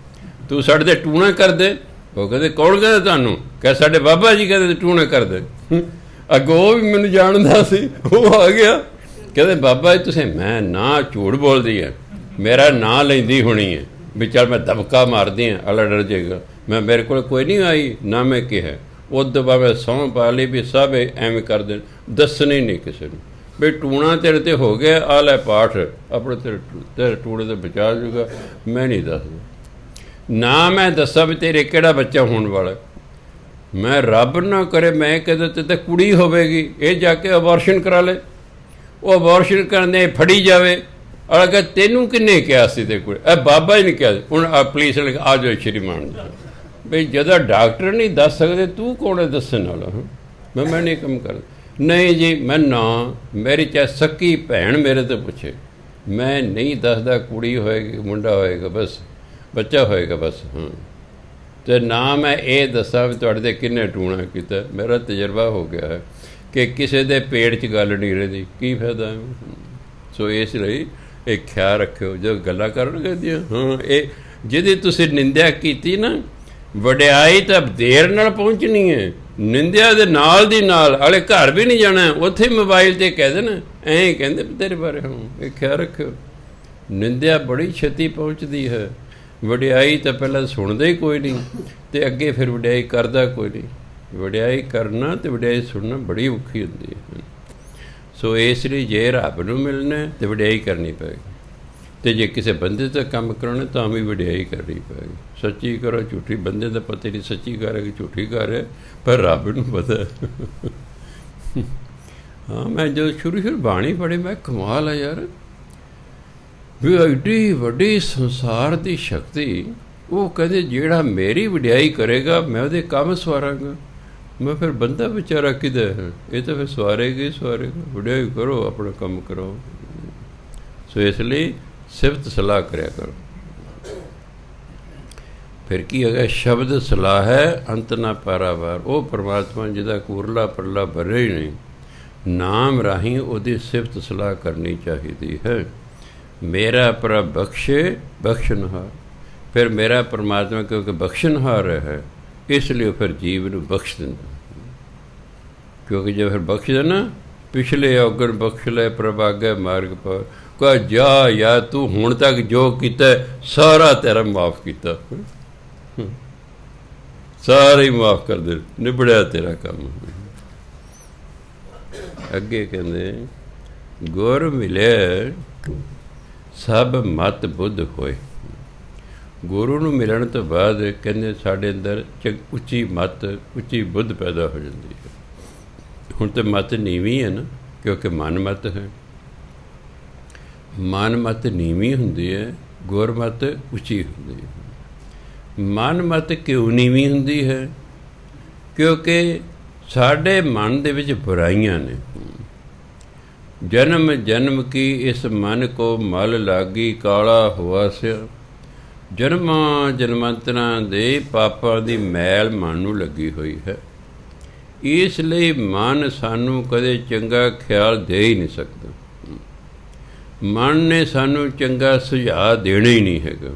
ਤੂੰ ਸਾਡੇ 'ਤੇ ਟੂਣਾ ਕਰਦੇ। ਉਹ ਕਹਿੰਦੇ ਕੌਣ ਕਹਿੰਦਾ ਤੁਹਾਨੂੰ? ਕਹਿ ਸਾਡੇ ਬਾਬਾ ਜੀ ਕਹਿੰਦੇ ਟੂਣਾ ਕਰਦੇ। ਅੱਗੋਂ ਉਹ ਵੀ ਮੈਨੂੰ ਜਾਣਦਾ ਸੀ, ਉਹ ਆ ਗਿਆ, ਕਹਿੰਦੇ ਬਾਬਾ ਜੀ ਤੁਸੀਂ, ਮੈਂ ਨਾ ਝੂਠ ਬੋਲਦੀ ਹੈ, ਮੇਰਾ ਨਾਂ ਲੈਂਦੀ ਹੋਣੀ ਹੈ ਵੀ ਚੱਲ ਮੈਂ ਦਬਕਾ ਮਾਰਦੀ ਹਾਂ, ਅਲਾ ਡਰ ਜਾਏਗਾ। ਮੈਂ ਮੇਰੇ ਕੋਲ ਕੋਈ ਨਹੀਂ ਆਈ, ਨਾ ਮੈਂ ਕਿਹਾ। ਉਦੋਂ ਬਾਅਦ ਮੈਂ ਸਹੁੰ ਪਾ ਲਈ ਵੀ ਸਭ ਐਵੇਂ ਕਰਦੇ, ਦੱਸਣੀ ਨਹੀਂ ਕਿਸੇ ਨੂੰ ਵੀ ਟੂਣਾ ਤੇਰੇ 'ਤੇ ਹੋ ਗਿਆ, ਆ ਲੈ ਪਾਠ ਆਪਣੇ ਤੇਰੇ ਟੂਣੇ 'ਤੇ ਬਚਾ ਜੂਗਾ। ਮੈਂ ਨਹੀਂ ਦੱਸਦਾ, ਨਾ ਮੈਂ ਦੱਸਾਂ ਵੀ ਤੇਰੇ ਕਿਹੜਾ ਬੱਚਾ ਹੋਣ ਵਾਲਾ। ਮੈਂ ਰੱਬ ਨਾ ਕਰੇ ਮੈਂ ਕਹਿੰਦਾ ਤੇ ਕੁੜੀ ਹੋਵੇਗੀ, ਇਹ ਜਾ ਕੇ ਅਬੋਰਸ਼ਨ ਕਰਾ ਲੈ। ਉਹ ਅਬੋਰਸ਼ਨ ਕਰਨੇ ਫੜੀ ਜਾਵੇ, ਅਗਰ ਤੈਨੂੰ ਕਿੰਨੇ ਕਿਹਾ ਸੀ ਤੇ ਕੁੜੀ? ਇਹ ਬਾਬਾ ਹੀ ਨਹੀਂ ਕਿਹਾ। ਹੁਣ ਪੁਲਿਸ ਵਾਲੇ ਆ ਜਾਓ ਸ਼੍ਰੀਮਾਨ ਬਈ ਜਦੋਂ ਡਾਕਟਰ ਨਹੀਂ ਦੱਸ ਸਕਦੇ, ਤੂੰ ਕੌਣ ਹੈ ਦੱਸਣ ਵਾਲਾ? ਮੈਂ ਨਹੀਂ ਕੰਮ ਕਰਦਾ। ਨਹੀਂ ਜੀ ਮੈਂ ਨਾ, ਮੇਰੀ ਚਾਹੇ ਸੱਕੀ ਭੈਣ ਮੇਰੇ ਤੋਂ ਪੁੱਛੇ, ਮੈਂ ਨਹੀਂ ਦੱਸਦਾ। ਕੁੜੀ ਹੋਏਗੀ, ਮੁੰਡਾ ਹੋਏਗਾ, ਬਸ ਬੱਚਾ ਹੋਏਗਾ ਬਸ। ਹਾਂ, ਅਤੇ ਨਾ ਮੈਂ ਇਹ ਦੱਸਾਂ ਵੀ ਤੁਹਾਡੇ 'ਤੇ ਕਿੰਨੇ ਟੂਣਾ ਕੀਤਾ। ਮੇਰਾ ਤਜਰਬਾ ਹੋ ਗਿਆ ਹੈ ਕਿ ਕਿਸੇ ਦੇ ਪੇਟ 'ਚ ਗੱਲ ਨਹੀਂ ਰਹਿੰਦੀ, ਕੀ ਫਾਇਦਾ। ਸੋ ਇਸ ਲਈ ਇਹ ਖਿਆਲ ਰੱਖਿਓ ਜਦੋਂ ਗੱਲਾਂ ਕਰਨਗੇ ਦੀਆਂ। ਹਾਂ, ਇਹ ਜਿਹਦੀ ਤੁਸੀਂ ਨਿੰਦਿਆ ਕੀਤੀ ਨਾ, ਵਡਿਆਈ ਤਾਂ ਦੇਰ ਨਾਲ ਪਹੁੰਚਣੀ ਹੈ, ਨਿੰਦਿਆ ਦੇ ਨਾਲ ਦੀ ਨਾਲ। ਹਾਲੇ ਘਰ ਵੀ ਨਹੀਂ ਜਾਣਾ, ਉੱਥੇ ਮੋਬਾਈਲ 'ਤੇ ਕਹਿ ਦੇਣ ਐਂ ਕਹਿੰਦੇ ਤੇਰੇ ਬਾਰੇ। ਹਾਂ, ਇਹ ਖਿਆਲ ਰੱਖਿਓ, ਨਿੰਦਿਆ ਬੜੀ ਛੇਤੀ ਪਹੁੰਚਦੀ ਹੈ। ਵਡਿਆਈ ਤਾਂ ਪਹਿਲਾਂ ਸੁਣਦਾ ਹੀ ਕੋਈ ਨਹੀਂ, ਅਤੇ ਅੱਗੇ ਫਿਰ ਵਡਿਆਈ ਕਰਦਾ ਕੋਈ ਨਹੀਂ। ਵਡਿਆਈ ਕਰਨਾ ਅਤੇ ਵਡਿਆਈ ਸੁਣਨਾ ਬੜੀ ਔਖੀ ਹੁੰਦੀ ਹੈ। ਸੋ ਇਸ ਲਈ ਜੇ ਰੱਬ ਨੂੰ ਮਿਲਣਾ ਤਾਂ ਵਡਿਆਈ ਕਰਨੀ ਪਏਗੀ, ਅਤੇ ਜੇ ਕਿਸੇ ਬੰਦੇ ਤੋਂ ਕੰਮ ਕਰਾਉਣਾ ਤਾਂ ਵੀ ਵਡਿਆਈ ਕਰਨੀ ਪਏਗੀ। ਸੱਚੀ ਕਰੋ, ਝੂਠੀ ਬੰਦੇ ਦਾ ਪਤਾ ਨਹੀਂ ਸੱਚੀ ਕਰ ਰਿਹਾ ਕਿ ਝੂਠੀ ਕਰ ਰਿਹਾ, ਪਰ ਰੱਬ ਨੂੰ ਪਤਾ। ਹਾਂ, ਮੈਂ ਜਦੋਂ ਸ਼ੁਰੂ ਬਾਣੀ ਪੜ੍ਹੀ, ਮੈਂ ਕਮਾਲ ਹੈ ਯਾਰ, ਵੀ ਐਡੀ ਵੱਡੀ ਸੰਸਾਰ ਦੀ ਸ਼ਕਤੀ। ਉਹ ਕਹਿੰਦੇ ਜਿਹੜਾ ਮੇਰੀ ਵਡਿਆਈ ਕਰੇਗਾ ਮੈਂ ਉਹਦੇ ਕੰਮ ਸਵਾਰਾਂਗਾ। ਮੈਂ ਫਿਰ ਬੰਦਾ ਵਿਚਾਰਾ ਕਿਹਦਾ ਹੈ? ਇਹ ਤਾਂ ਫਿਰ ਸਵਾਰੇਗਾ ਹੀ ਸਵਾਰੇਗਾ। ਵਡਿਆਈ ਕਰੋ, ਆਪਣਾ ਕੰਮ ਕਰੋ। ਸੋ ਇਸ ਲਈ ਸਿਫਤ ਸਲਾਹ ਕਰਿਆ ਕਰੋ। ਫਿਰ ਕੀ ਹੈਗਾ? ਸ਼ਬਦ ਸਲਾਹ ਹੈ ਅੰਤ ਨਾ ਪਾਰਾਵਾਰ। ਉਹ ਪਰਮਾਤਮਾ ਜਿਹਦਾ ਕੂਰਲਾ ਪਰਲਾ ਭਰੇ ਹੀ ਨਹੀਂ, ਨਾਮ ਰਾਹੀਂ ਉਹਦੀ ਸਿਫਤ ਸਲਾਹ ਕਰਨੀ ਚਾਹੀਦੀ ਹੈ। ਮੇਰਾ ਪ੍ਰਭ ਬਖਸ਼ੇ ਬਖਸ਼ਨਹਾਰ। ਫਿਰ ਮੇਰਾ ਪਰਮਾਤਮਾ ਕਿਉਂਕਿ ਬਖਸ਼ਨਹਾਰ ਹੈ, ਇਸ ਲਈ ਉਹ ਫਿਰ ਜੀਵ ਨੂੰ ਬਖਸ਼ ਦਿੰਦਾ। ਕਿਉਂਕਿ ਜੇ ਫਿਰ ਬਖਸ਼ ਦੇਣਾ, ਪਿਛਲੇ ਔਗਣ ਬਖਸ਼ ਲੈ ਪ੍ਰਭ ਆਗੇ ਮਾਰਗ ਪਰ। ਕਹ ਜਾ ਯਾ ਤੂੰ ਹੁਣ ਤੱਕ ਜੋ ਕੀਤਾ ਸਾਰਾ ਤੇਰਾ ਮਾਫ ਕੀਤਾ, ਸਾਰਾ ਹੀ ਮਾਫ ਕਰ ਦੇ, ਨਿਬੜਿਆ ਤੇਰਾ ਕੰਮ। ਅੱਗੇ ਕਹਿੰਦੇ ਗੁਰ ਮਿਲੇ ਸਭ ਮਤ ਬੁੱਧ ਹੋਏ। ਗੁਰੂ ਨੂੰ ਮਿਲਣ ਤੋਂ ਬਾਅਦ ਕਹਿੰਦੇ ਸਾਡੇ ਅੰਦਰ ਉੱਚੀ ਮਤ, ਉੱਚੀ ਬੁੱਧ ਪੈਦਾ ਹੋ ਜਾਂਦੀ ਹੈ। ਹੁਣ ਤਾਂ ਮਤ ਨੀਵੀਂ ਹੈ ਨਾ, ਕਿਉਂਕਿ ਮਨ ਮਤ ਹੈ। ਮਨ ਮਤ ਨੀਵੀਂ ਹੁੰਦੀ ਹੈ, ਗੁਰਮਤ ਉੱਚੀ ਹੁੰਦੀ ਹੈ। ਮਨ ਮਤ ਕਿਉਂ ਨੀਵੀਂ ਹੁੰਦੀ ਹੈ? ਕਿਉਂਕਿ ਸਾਡੇ ਮਨ ਦੇ ਵਿੱਚ ਬੁਰਾਈਆਂ ਨੇ। ਜਨਮ ਜਨਮ ਕੀ ਇਸ ਮਨ ਕੋ ਮਲ ਲਾਗੀ, ਕਾਲਾ ਹੋਆ ਸਿਆ। ਜਨਮਾਂ ਜਨਮਾਂਤਰਾਂ ਦੇ ਪਾਪਾਂ ਦੀ ਮੈਲ ਮਨ ਨੂੰ ਲੱਗੀ ਹੋਈ ਹੈ। ਇਸ ਲਈ ਮਨ ਸਾਨੂੰ ਕਦੇ ਚੰਗਾ ਖਿਆਲ ਦੇ ਹੀ ਨਹੀਂ ਸਕਦਾ। ਮਨ ਨੇ ਸਾਨੂੰ ਚੰਗਾ ਸੁਝਾਅ ਦੇਣਾ ਹੀ ਨਹੀਂ ਹੈਗਾ।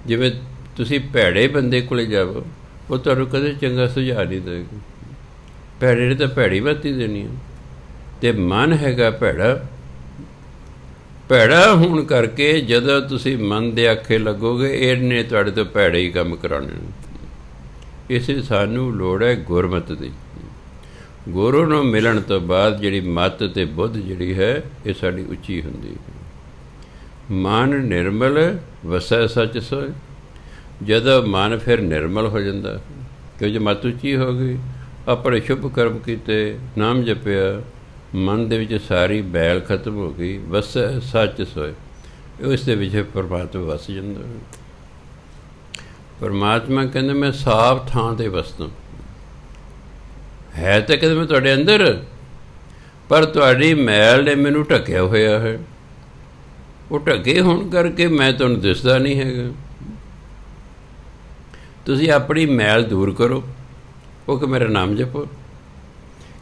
ਜਿਵੇਂ ਤੁਸੀਂ ਭੈੜੇ ਬੰਦੇ ਕੋਲ ਜਾਵੋ, ਉਹ ਤੁਹਾਨੂੰ ਕਦੇ ਚੰਗਾ ਸੁਝਾਅ ਨਹੀਂ ਦੇਗਾ। ਭੈੜੇ ਨੇ ਤਾਂ ਭੈੜੀ ਬਾਤ ਹੀ ਦੇਣੀ ਹੈ। ਅਤੇ ਮਨ ਹੈਗਾ ਭੈੜਾ। ਭੈੜਾ ਹੋਣ ਕਰਕੇ ਜਦੋਂ ਤੁਸੀਂ ਮਨ ਦੇ ਆਖੇ ਲੱਗੋਗੇ, ਇਹਨੇ ਤੁਹਾਡੇ ਤੋਂ ਭੈੜੇ ਹੀ ਕੰਮ ਕਰਾਉਣੇ ਨੇ। ਇਸ ਲਈ ਸਾਨੂੰ ਲੋੜ ਹੈ ਗੁਰਮਤਿ ਦੀ। ਗੁਰੂ ਨੂੰ ਮਿਲਣ ਤੋਂ ਬਾਅਦ ਜਿਹੜੀ ਮੱਤ ਅਤੇ ਬੁੱਧ ਜਿਹੜੀ ਹੈ, ਇਹ ਸਾਡੀ ਉੱਚੀ ਹੁੰਦੀ ਹੈ। ਮਨ ਨਿਰਮਲ ਵਸੈ ਸੱਚ ਸੋਇ। ਜਦੋਂ ਮਨ ਫਿਰ ਨਿਰਮਲ ਹੋ ਜਾਂਦਾ, ਕਿਉਂਕਿ ਮੱਤ ਉੱਚੀ ਹੋ ਗਈ, ਆਪਣੇ ਸ਼ੁਭ ਕਰਮ ਕੀਤੇ, ਨਾਮ ਜਪਿਆ, ਮਨ ਦੇ ਵਿੱਚ ਸਾਰੀ ਬੈਲ ਖਤਮ ਹੋ ਗਈ। ਵਸੈ ਸੱਚ ਸੋਇ, ਉਸ ਦੇ ਵਿੱਚ ਪਰਮਾਤਮਾ ਵਸ ਜਾਂਦਾ। ਪਰਮਾਤਮਾ ਕਹਿੰਦੇ ਮੈਂ ਸਾਫ ਥਾਂ 'ਤੇ ਵਸਦਾ। ਹੈ ਤਾਂ ਕਹਿੰਦੇ ਮੈਂ ਤੁਹਾਡੇ ਅੰਦਰ, ਪਰ ਤੁਹਾਡੀ ਮੈਲ ਨੇ ਮੈਨੂੰ ਢੱਕਿਆ ਹੋਇਆ ਹੈ। ਉਹ ਢੱਕੇ ਹੋਣ ਕਰਕੇ ਮੈਂ ਤੁਹਾਨੂੰ ਦਿਸਦਾ ਨਹੀਂ ਹੈਗਾ। ਤੁਸੀਂ ਆਪਣੀ ਮੈਲ ਦੂਰ ਕਰੋ। ਉਹ ਕਿ ਮੇਰਾ ਨਾਮ ਜਪੋ,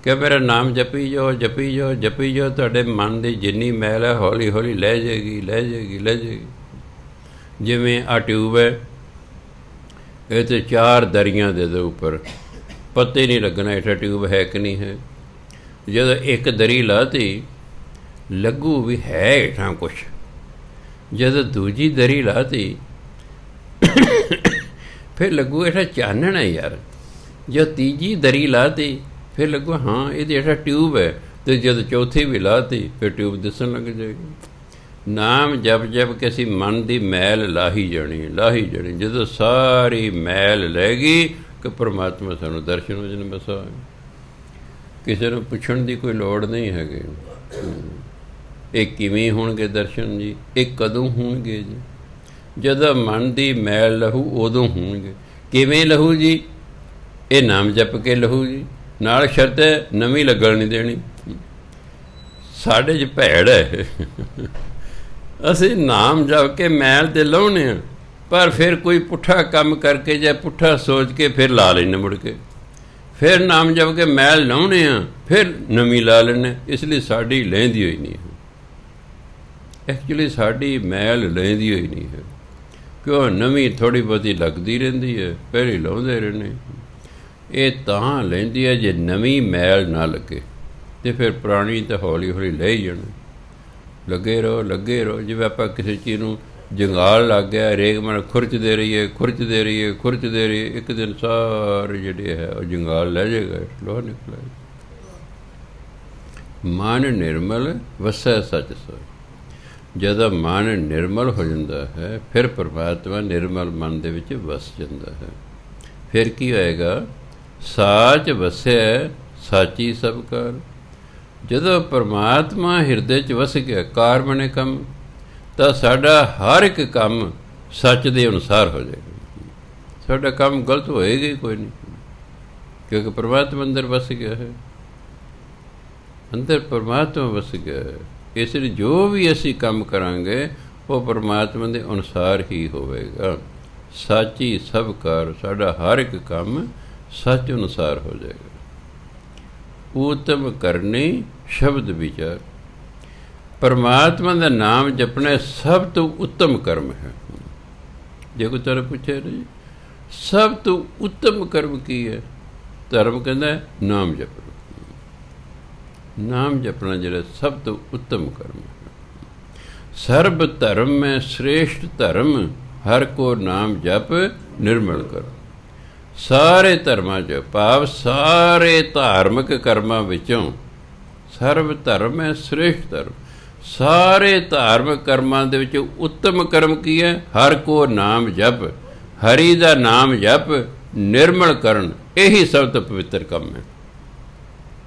ਕਿ ਮੇਰਾ ਨਾਮ ਜਪੀ ਜਾਓ, ਜਪੀ ਜਾਓ, ਜਪੀ ਜਾਓ। ਤੁਹਾਡੇ ਮਨ ਦੀ ਜਿੰਨੀ ਮੈਲ ਹੈ ਹੌਲੀ ਹੌਲੀ ਲੈ ਜਾਏਗੀ, ਲੈ ਜਾਏਗੀ, ਲੈ ਜਾਏਗੀ। ਜਿਵੇਂ ਆਹ ਟਿਊਬ ਹੈ, ਇਹ 'ਤੇ 4 ਦਰੀਆਂ ਦੇ ਦਿਓ ਉੱਪਰ, ਪਤਾ ਹੀ ਨਹੀਂ ਲੱਗਣਾ ਹੇਠਾਂ ਟਿਊਬ ਹੈ ਕਿ ਨਹੀਂ ਹੈ। ਜਦੋਂ ਇੱਕ ਦਰੀ ਲਾਤੀ, ਲੱਗੂ ਵੀ ਹੈ ਹੇਠਾਂ ਕੁਛ। ਜਦੋਂ ਦੂਜੀ ਦਰੀ ਲਾਤੀ, ਫਿਰ ਲੱਗੂ ਹੇਠਾਂ ਚਾਨਣ ਹੈ ਯਾਰ। ਜੋ ਤੀਜੀ ਦਰੀ ਲਾਤੀ, ਫਿਰ ਲੱਗੂ ਹਾਂ ਇਹਦੇ ਹੇਠਾਂ ਟਿਊਬ ਹੈ। ਅਤੇ ਜਦੋਂ ਚੌਥੀ ਵੀ ਲਾਤੀ, ਫਿਰ ਟਿਊਬ ਦਿਸਣ ਲੱਗ ਜਾਏਗੀ। ਨਾਮ ਜਪ ਜਪ ਕੇ ਅਸੀਂ ਮਨ ਦੀ ਮੈਲ ਲਾਹੀ ਜਾਣੀ, ਲਾਹੀ ਜਾਣੀ। ਜਦੋਂ ਸਾਰੀ ਮੈਲ ਲੈ ਗਈ ਕਿ ਪਰਮਾਤਮਾ ਸਾਨੂੰ ਦਰਸ਼ਨ ਹੋ ਜਾਣ। ਬਸ ਕਿਸੇ ਨੂੰ ਪੁੱਛਣ ਦੀ ਕੋਈ ਲੋੜ ਨਹੀਂ ਹੈਗੀ। ਇਹ ਕਿਵੇਂ ਹੋਣਗੇ ਦਰਸ਼ਨ ਜੀ? ਇਹ ਕਦੋਂ ਹੋਣਗੇ ਜੀ? ਜਦੋਂ ਮਨ ਦੀ ਮੈਲ ਲਹੂ ਉਦੋਂ ਹੋਣਗੇ। ਕਿਵੇਂ ਲਹੂ ਜੀ? ਇਹ ਨਾਮ ਜਪ ਕੇ ਲਹੂ ਜੀ। ਨਾਲ ਸ਼ਰਤ ਹੈ ਨਵੀਂ ਲੱਗਣ ਨਹੀਂ ਦੇਣੀ। ਸਾਡੇ 'ਚ ਭੈੜ ਹੈ। ਅਸੀਂ ਨਾਮ ਜਪ ਕੇ ਮੈਲ ਤੇ ਲਾਹੁੰਦੇ ਹਾਂ, ਪਰ ਫਿਰ ਕੋਈ ਪੁੱਠਾ ਕੰਮ ਕਰਕੇ ਜਾਂ ਪੁੱਠਾ ਸੋਚ ਕੇ ਫਿਰ ਲਾ ਲੈਂਦੇ ਮੁੜ ਕੇ। ਫਿਰ ਨਾਮ ਜਪ ਕੇ ਮੈਲ ਲਾਹੁੰਦੇ ਹਾਂ, ਫਿਰ ਨਵੀਂ ਲਾ ਲੈਂਦੇ। ਇਸ ਲਈ ਸਾਡੀ ਲੈਂਦੀ ਹੋਈ ਨਹੀਂ ਹੈ। ਐਕਚੁਅਲੀ ਸਾਡੀ ਮੈਲ ਲੈਂਦੀ ਹੋਈ ਨਹੀਂ ਹੈ, ਕਿਉਂ? ਨਵੀਂ ਥੋੜ੍ਹੀ ਬਹੁਤੀ ਲੱਗਦੀ ਰਹਿੰਦੀ ਹੈ, ਪਹਿਲੇ ਲਾਉਂਦੇ ਰਹਿੰਦੇ। ਇਹ ਤਾਂ ਲੈਂਦੀ ਹੈ ਜੇ ਨਵੀਂ ਮੈਲ ਨਾ ਲੱਗੇ, ਅਤੇ ਫਿਰ ਪੁਰਾਣੀ ਤਾਂ ਹੌਲੀ ਹੌਲੀ ਲੈ ਹੀ ਜਾਣਾ। ਲੱਗੇ ਰਹੋ, ਲੱਗੇ ਰਹੋ। ਜਿਵੇਂ ਆਪਾਂ ਕਿਸੇ ਚੀਜ਼ ਨੂੰ ਜੰਗਾਲ ਲੱਗ ਗਿਆ, ਰੇਗ ਮਨ ਖੁਰਚਦੇ ਰਹੀਏ, ਖੁਰਚਦੇ ਰਹੀਏ, ਖੁਰਚਦੇ ਰਹੀਏ, ਇੱਕ ਦਿਨ ਸਾਰੇ ਜਿਹੜੇ ਹੈ ਉਹ ਜੰਗਾਲ ਲੈ ਜਾਏਗਾ, ਲੋਹਾ ਨਿਕਲ ਆਏਗਾ। ਮਨ ਨਿਰਮਲ ਵਸੈ ਸੱਚ ਸੋਇ। ਜਦੋਂ ਮਨ ਨਿਰਮਲ ਹੋ ਜਾਂਦਾ ਹੈ, ਫਿਰ ਪਰਮਾਤਮਾ ਨਿਰਮਲ ਮਨ ਦੇ ਵਿੱਚ ਵਸ ਜਾਂਦਾ ਹੈ। ਫਿਰ ਕੀ ਹੋਏਗਾ? ਸਾਚ ਵਸਿਆ ਸਾਚੀ ਸਭ ਕਾਰ। ਜਦੋਂ ਪਰਮਾਤਮਾ ਹਿਰਦੇ 'ਚ ਵਸ ਗਿਆ, ਕਾਰ ਬਣੇ ਕੰਮ, ਤਾਂ ਸਾਡਾ ਹਰ ਇੱਕ ਕੰਮ ਸੱਚ ਦੇ ਅਨੁਸਾਰ ਹੋ ਜਾਏਗਾ। ਸਾਡਾ ਕੰਮ ਗਲਤ ਹੋਏਗਾ ਹੀ ਕੋਈ ਨਹੀਂ, ਕਿਉਂਕਿ ਪਰਮਾਤਮਾ ਅੰਦਰ ਵਸ ਗਿਆ ਹੈ। ਅੰਦਰ ਪਰਮਾਤਮਾ ਵਸ ਗਿਆ ਹੈ। ਇਸ ਲਈ ਜੋ ਵੀ ਅਸੀਂ ਕੰਮ ਕਰਾਂਗੇ ਉਹ ਪਰਮਾਤਮਾ ਦੇ ਅਨੁਸਾਰ ਹੀ ਹੋਵੇਗਾ। ਸੱਚੀ ਸਭ ਕਾਰ, ਸਾਡਾ ਹਰ ਇੱਕ ਕੰਮ ਸੱਚ ਅਨੁਸਾਰ ਹੋ ਜਾਏਗਾ। ਊਤਮ ਕਰਨੀ ਸ਼ਬਦ ਵਿਚਾਰ, ਪਰਮਾਤਮਾ ਦਾ ਨਾਮ ਜਪਣਾ ਸਭ ਤੋਂ ਉੱਤਮ ਕਰਮ ਹੈ। ਜੇ ਕੋਈ ਤਰ੍ਹਾਂ ਪੁੱਛੇ ਜੀ ਸਭ ਤੋਂ ਉੱਤਮ ਕਰਮ ਕੀ ਹੈ? ਧਰਮ ਕਹਿੰਦਾ ਨਾਮ ਜਪਣਾ। ਨਾਮ ਜਪਣਾ ਜਿਹੜਾ ਸਭ ਤੋਂ ਉੱਤਮ ਕਰਮ ਹੈ। ਸਰਬ ਧਰਮ ਮੈਂ ਸ੍ਰੇਸ਼ਟ ਧਰਮ, ਹਰ ਕੋ ਨਾਮ ਜਪ ਨਿਰਮਲ ਕਰ। ਸਾਰੇ ਧਰਮਾਂ 'ਚ ਭਾਵ ਸਾਰੇ ਧਾਰਮਿਕ ਕਰਮਾਂ ਵਿੱਚੋਂ ਸਰਬ ਧਰਮ ਹੈ ਸ੍ਰੇਸ਼ਟ ਧਰਮ। ਸਾਰੇ ਧਾਰਮਿਕ ਕਰਮਾਂ ਦੇ ਵਿੱਚ ਉੱਤਮ ਕਰਮ ਕੀ ਹੈ? ਹਰ ਕੋ ਨਾਮ ਜਪ, ਹਰੀ ਦਾ ਨਾਮ ਜਪ ਨਿਰਮਲ ਕਰਨ। ਇਹੀ ਸਭ ਤੋਂ ਪਵਿੱਤਰ ਕੰਮ ਹੈ।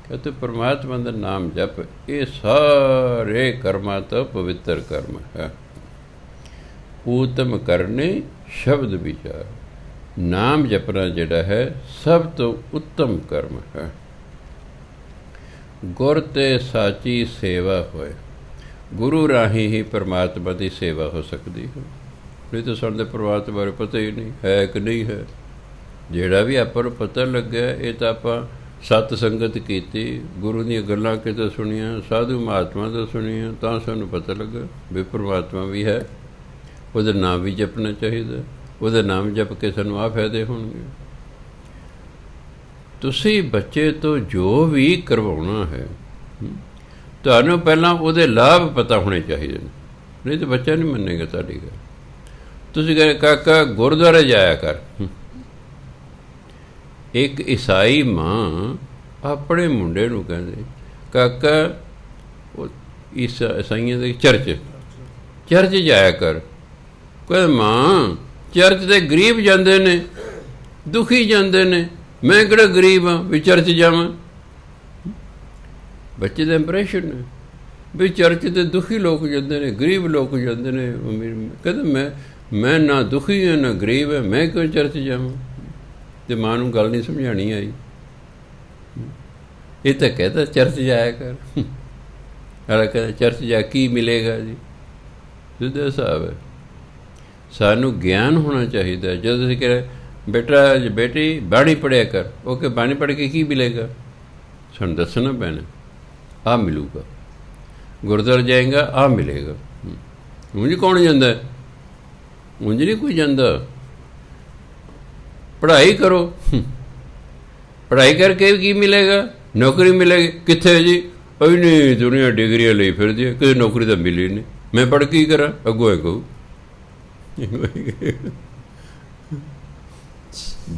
ਕਹਿੰਦੇ ਪਰਮਾਤਮਾ ਦਾ ਨਾਮ ਜਪ ਇਹ ਸਾਰੇ ਕਰਮਾਂ ਤੋਂ ਪਵਿੱਤਰ ਕਰਮ ਹੈ। ਊਤਮ ਕਰਨੇ ਸ਼ਬਦ ਵਿਚਾਰ, ਨਾਮ ਜਪਣਾ ਜਿਹੜਾ ਹੈ ਸਭ ਤੋਂ ਉੱਤਮ ਕਰਮ ਹੈ। ਗੁਰ ਤੇ ਸਾਚੀ ਸੇਵਾ ਹੋਏ, ਗੁਰੂ ਰਾਹੀਂ ਹੀ ਪਰਮਾਤਮਾ ਦੀ ਸੇਵਾ ਹੋ ਸਕਦੀ ਹੈ। ਨਹੀਂ ਤਾਂ ਸਾਨੂੰ ਪਰਮਾਤਮਾ ਬਾਰੇ ਪਤਾ ਹੀ ਨਹੀਂ ਹੈ ਕਿ ਨਹੀਂ ਹੈ। ਜਿਹੜਾ ਵੀ ਆਪਾਂ ਨੂੰ ਪਤਾ ਲੱਗਿਆ ਇਹ ਤਾਂ ਆਪਾਂ ਸਤ ਸੰਗਤ ਕੀਤੀ, ਗੁਰੂ ਦੀਆਂ ਗੱਲਾਂ ਕਿਤੇ ਸੁਣੀਆਂ, ਸਾਧੂ ਮਹਾਤਮਾ ਤੋਂ ਸੁਣੀਆਂ, ਤਾਂ ਸਾਨੂੰ ਪਤਾ ਲੱਗਾ ਵੀ ਪਰਮਾਤਮਾ ਵੀ ਹੈ। ਉਹਦਾ ਨਾਮ ਵੀ ਜਪਣਾ ਚਾਹੀਦਾ। ਉਹਦਾ ਨਾਮ ਜਪ ਕੇ ਸਾਨੂੰ ਆਹ ਫਾਇਦੇ ਹੋਣਗੇ। ਤੁਸੀਂ ਬੱਚੇ ਤੋਂ ਜੋ ਵੀ ਕਰਵਾਉਣਾ ਹੈ ਤੁਹਾਨੂੰ ਪਹਿਲਾਂ ਉਹਦੇ ਲਾਭ ਪਤਾ ਹੋਣੇ ਚਾਹੀਦੇ ਨੇ, ਨਹੀਂ ਤਾਂ ਬੱਚਾ ਨਹੀਂ ਮੰਨੇਗਾ ਤੁਹਾਡੀ ਗੱਲ। ਤੁਸੀਂ ਕਹੇ ਕਾਕਾ ਗੁਰਦੁਆਰੇ ਜਾਇਆ ਕਰ। ਇੱਕ ਈਸਾਈ ਮਾਂ ਆਪਣੇ ਮੁੰਡੇ ਨੂੰ ਕਹਿੰਦੇ ਕਾਕਾ ਉਹ ਈਸਾਈਆਂ ਦੇ ਚਰਚ ਜਾਇਆ ਕਰ। ਕਹਿੰਦਾ ਮਾਂ ਚਰਚ ਦੇ ਗਰੀਬ ਜਾਂਦੇ ਨੇ, ਦੁਖੀ ਜਾਂਦੇ ਨੇ, ਮੈਂ ਕਿਹੜਾ ਗਰੀਬ ਹਾਂ ਵੀ ਚਰਚ ਜਾਵਾਂ। ਬੱਚੇ ਦਾ ਇੰਪਰੈਸ਼ਨ ਹੈ ਵੀ ਚਰਚ ਦੇ ਦੁਖੀ ਲੋਕ ਜਾਂਦੇ ਨੇ, ਗਰੀਬ ਲੋਕ ਜਾਂਦੇ ਨੇ। ਕਹਿੰਦਾ ਮੈਂ ਨਾ ਦੁਖੀ ਹਾਂ ਨਾ ਗਰੀਬ ਹੈ, ਮੈਂ ਕਿਉਂ ਚਰਚ ਜਾਵਾਂ। ਅਤੇ ਮਾਂ ਨੂੰ ਗੱਲ ਨਹੀਂ ਸਮਝਾਉਣੀ ਆਈ। ਇਹ ਤਾਂ ਕਹਿੰਦਾ ਚਰਚ ਜਾਇਆ ਕਰ। ਕਹਿੰਦਾ ਚਰਚ ਜਾ ਕੀ ਮਿਲੇਗਾ ਜੀ। ਸਿੱਧਾ ਹਿਸਾਬ ਹੈ। ਸਾਨੂੰ ਗਿਆਨ ਹੋਣਾ ਚਾਹੀਦਾ। ਜਦੋਂ ਤੁਸੀਂ ਕਹਿ ਬੇਟਾ ਬੇਟੀ ਬਾਣੀ ਪੜ੍ਹਿਆ ਕਰ, ਉਹ ਕਿ ਬਾਣੀ ਪੜ੍ਹ ਕੇ ਕੀ ਮਿਲੇਗਾ? ਸਾਨੂੰ ਦੱਸਣਾ ਪੈਣਾ। ਆਹ ਮਿਲੂਗਾ। ਗੁਰਦੁਆਰੇ ਜਾਏਗਾ ਆਹ ਮਿਲੇਗਾ। ਉਂਝ ਕੌਣ ਜਾਂਦਾ? ਉਂਝ ਨਹੀਂ ਕੋਈ ਜਾਂਦਾ। ਪੜ੍ਹਾਈ ਕਰੋ। ਪੜ੍ਹਾਈ ਕਰਕੇ ਕੀ ਮਿਲੇਗਾ? ਨੌਕਰੀ ਮਿਲੇਗੀ। ਕਿੱਥੇ ਜੀ? ਅਈ ਨਹੀਂ, ਦੁਨੀਆ ਡਿਗਰੀਆਂ ਲਈ ਫਿਰਦੀ ਹੈ, ਕਿਸੇ ਨੌਕਰੀ ਤਾਂ ਮਿਲੀ ਨਹੀਂ। ਮੈਂ ਪੜ੍ਹ ਕੀ ਕਰਾਂ? ਅੱਗੋਂ ਹੈ ਕਹੂ।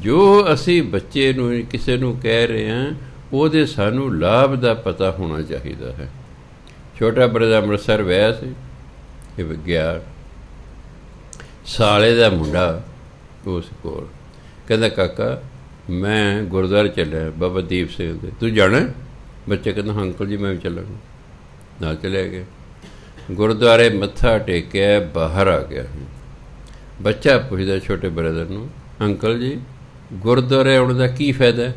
ਜੋ ਅਸੀਂ ਬੱਚੇ ਨੂੰ ਕਿਸੇ ਨੂੰ ਕਹਿ ਰਹੇ ਹਾਂ ਉਹਦੇ ਸਾਨੂੰ ਲਾਭ ਦਾ ਪਤਾ ਹੋਣਾ ਚਾਹੀਦਾ ਹੈ। ਛੋਟਾ ਬਰਦਾ ਅੰਮ੍ਰਿਤਸਰ ਵਿਆਹ ਸੀ, ਇਹ ਗਿਆ ਸਾਲੇ ਦਾ ਮੁੰਡਾ ਉਸ ਕੋਲ। ਕਹਿੰਦਾ ਕਾਕਾ ਮੈਂ ਗੁਰਦੁਆਰੇ ਚੱਲਿਆ ਬਾਬਾ ਦੀਪ ਸਿੰਘ ਦੇ, ਤੂੰ ਜਾਣਾ? ਬੱਚਾ ਕਹਿੰਦਾ ਹਾਂ ਅੰਕਲ ਜੀ ਮੈਂ ਵੀ ਚੱਲਾਂਗਾ। ਨਾਲ ਚਲਿਆ ਗਿਆ। ਗੁਰਦੁਆਰੇ ਮੱਥਾ ਟੇਕਿਆ, ਬਾਹਰ ਆ ਗਿਆ। ਬੱਚਾ ਪੁੱਛਦਾ ਛੋਟੇ ਬ੍ਰਦਰ ਨੂੰ ਅੰਕਲ ਜੀ ਗੁਰਦੁਆਰੇ ਆਉਣ ਦਾ ਕੀ ਫਾਇਦਾ?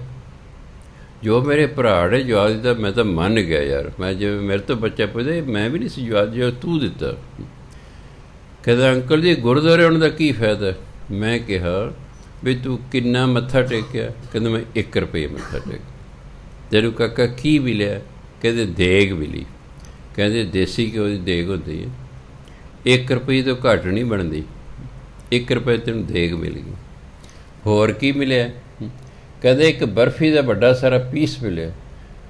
ਜੋ ਮੇਰੇ ਭਰਾ ਨੇ ਜਵਾਬ ਦਿੱਤਾ ਮੈਂ ਤਾਂ ਮੰਨ ਗਿਆ ਯਾਰ। ਮੈਂ ਜਿਵੇਂ ਮੇਰੇ ਤੋਂ ਬੱਚਾ ਪੁੱਛਦਾ ਮੈਂ ਵੀ ਨਹੀਂ ਸੀ ਜਵਾਬ ਜੋ ਤੂੰ ਦਿੱਤਾ। ਕਹਿੰਦਾ ਅੰਕਲ ਜੀ ਗੁਰਦੁਆਰੇ ਆਉਣ ਦਾ ਕੀ ਫਾਇਦਾ? ਮੈਂ ਕਿਹਾ ਵੀ ਤੂੰ ਕਿੰਨਾ ਮੱਥਾ ਟੇਕਿਆ? ਕਹਿੰਦਾ ਮੈਂ 1 ਰੁਪਏ ਮੱਥਾ ਟੇਕਿਆ। ਤੈਨੂੰ ਕਾਕਾ ਕੀ ਮਿਲਿਆ? ਕਹਿੰਦੇ ਦੇਗ ਮਿਲੀ। ਕਹਿੰਦੇ ਦੇਸੀ ਘਿਓ ਦੀ ਦੇਗ ਹੁੰਦੀ ਹੈ, 1 ਰੁਪਏ ਤੋਂ ਘੱਟ ਨਹੀਂ ਬਣਦੀ। 1 ਰੁਪਏ ਤੈਨੂੰ ਦੇਗ ਮਿਲ ਗਈ। ਹੋਰ ਕੀ ਮਿਲਿਆ? ਕਹਿੰਦੇ ਇੱਕ ਬਰਫੀ ਦਾ ਵੱਡਾ ਸਾਰਾ ਪੀਸ ਮਿਲਿਆ।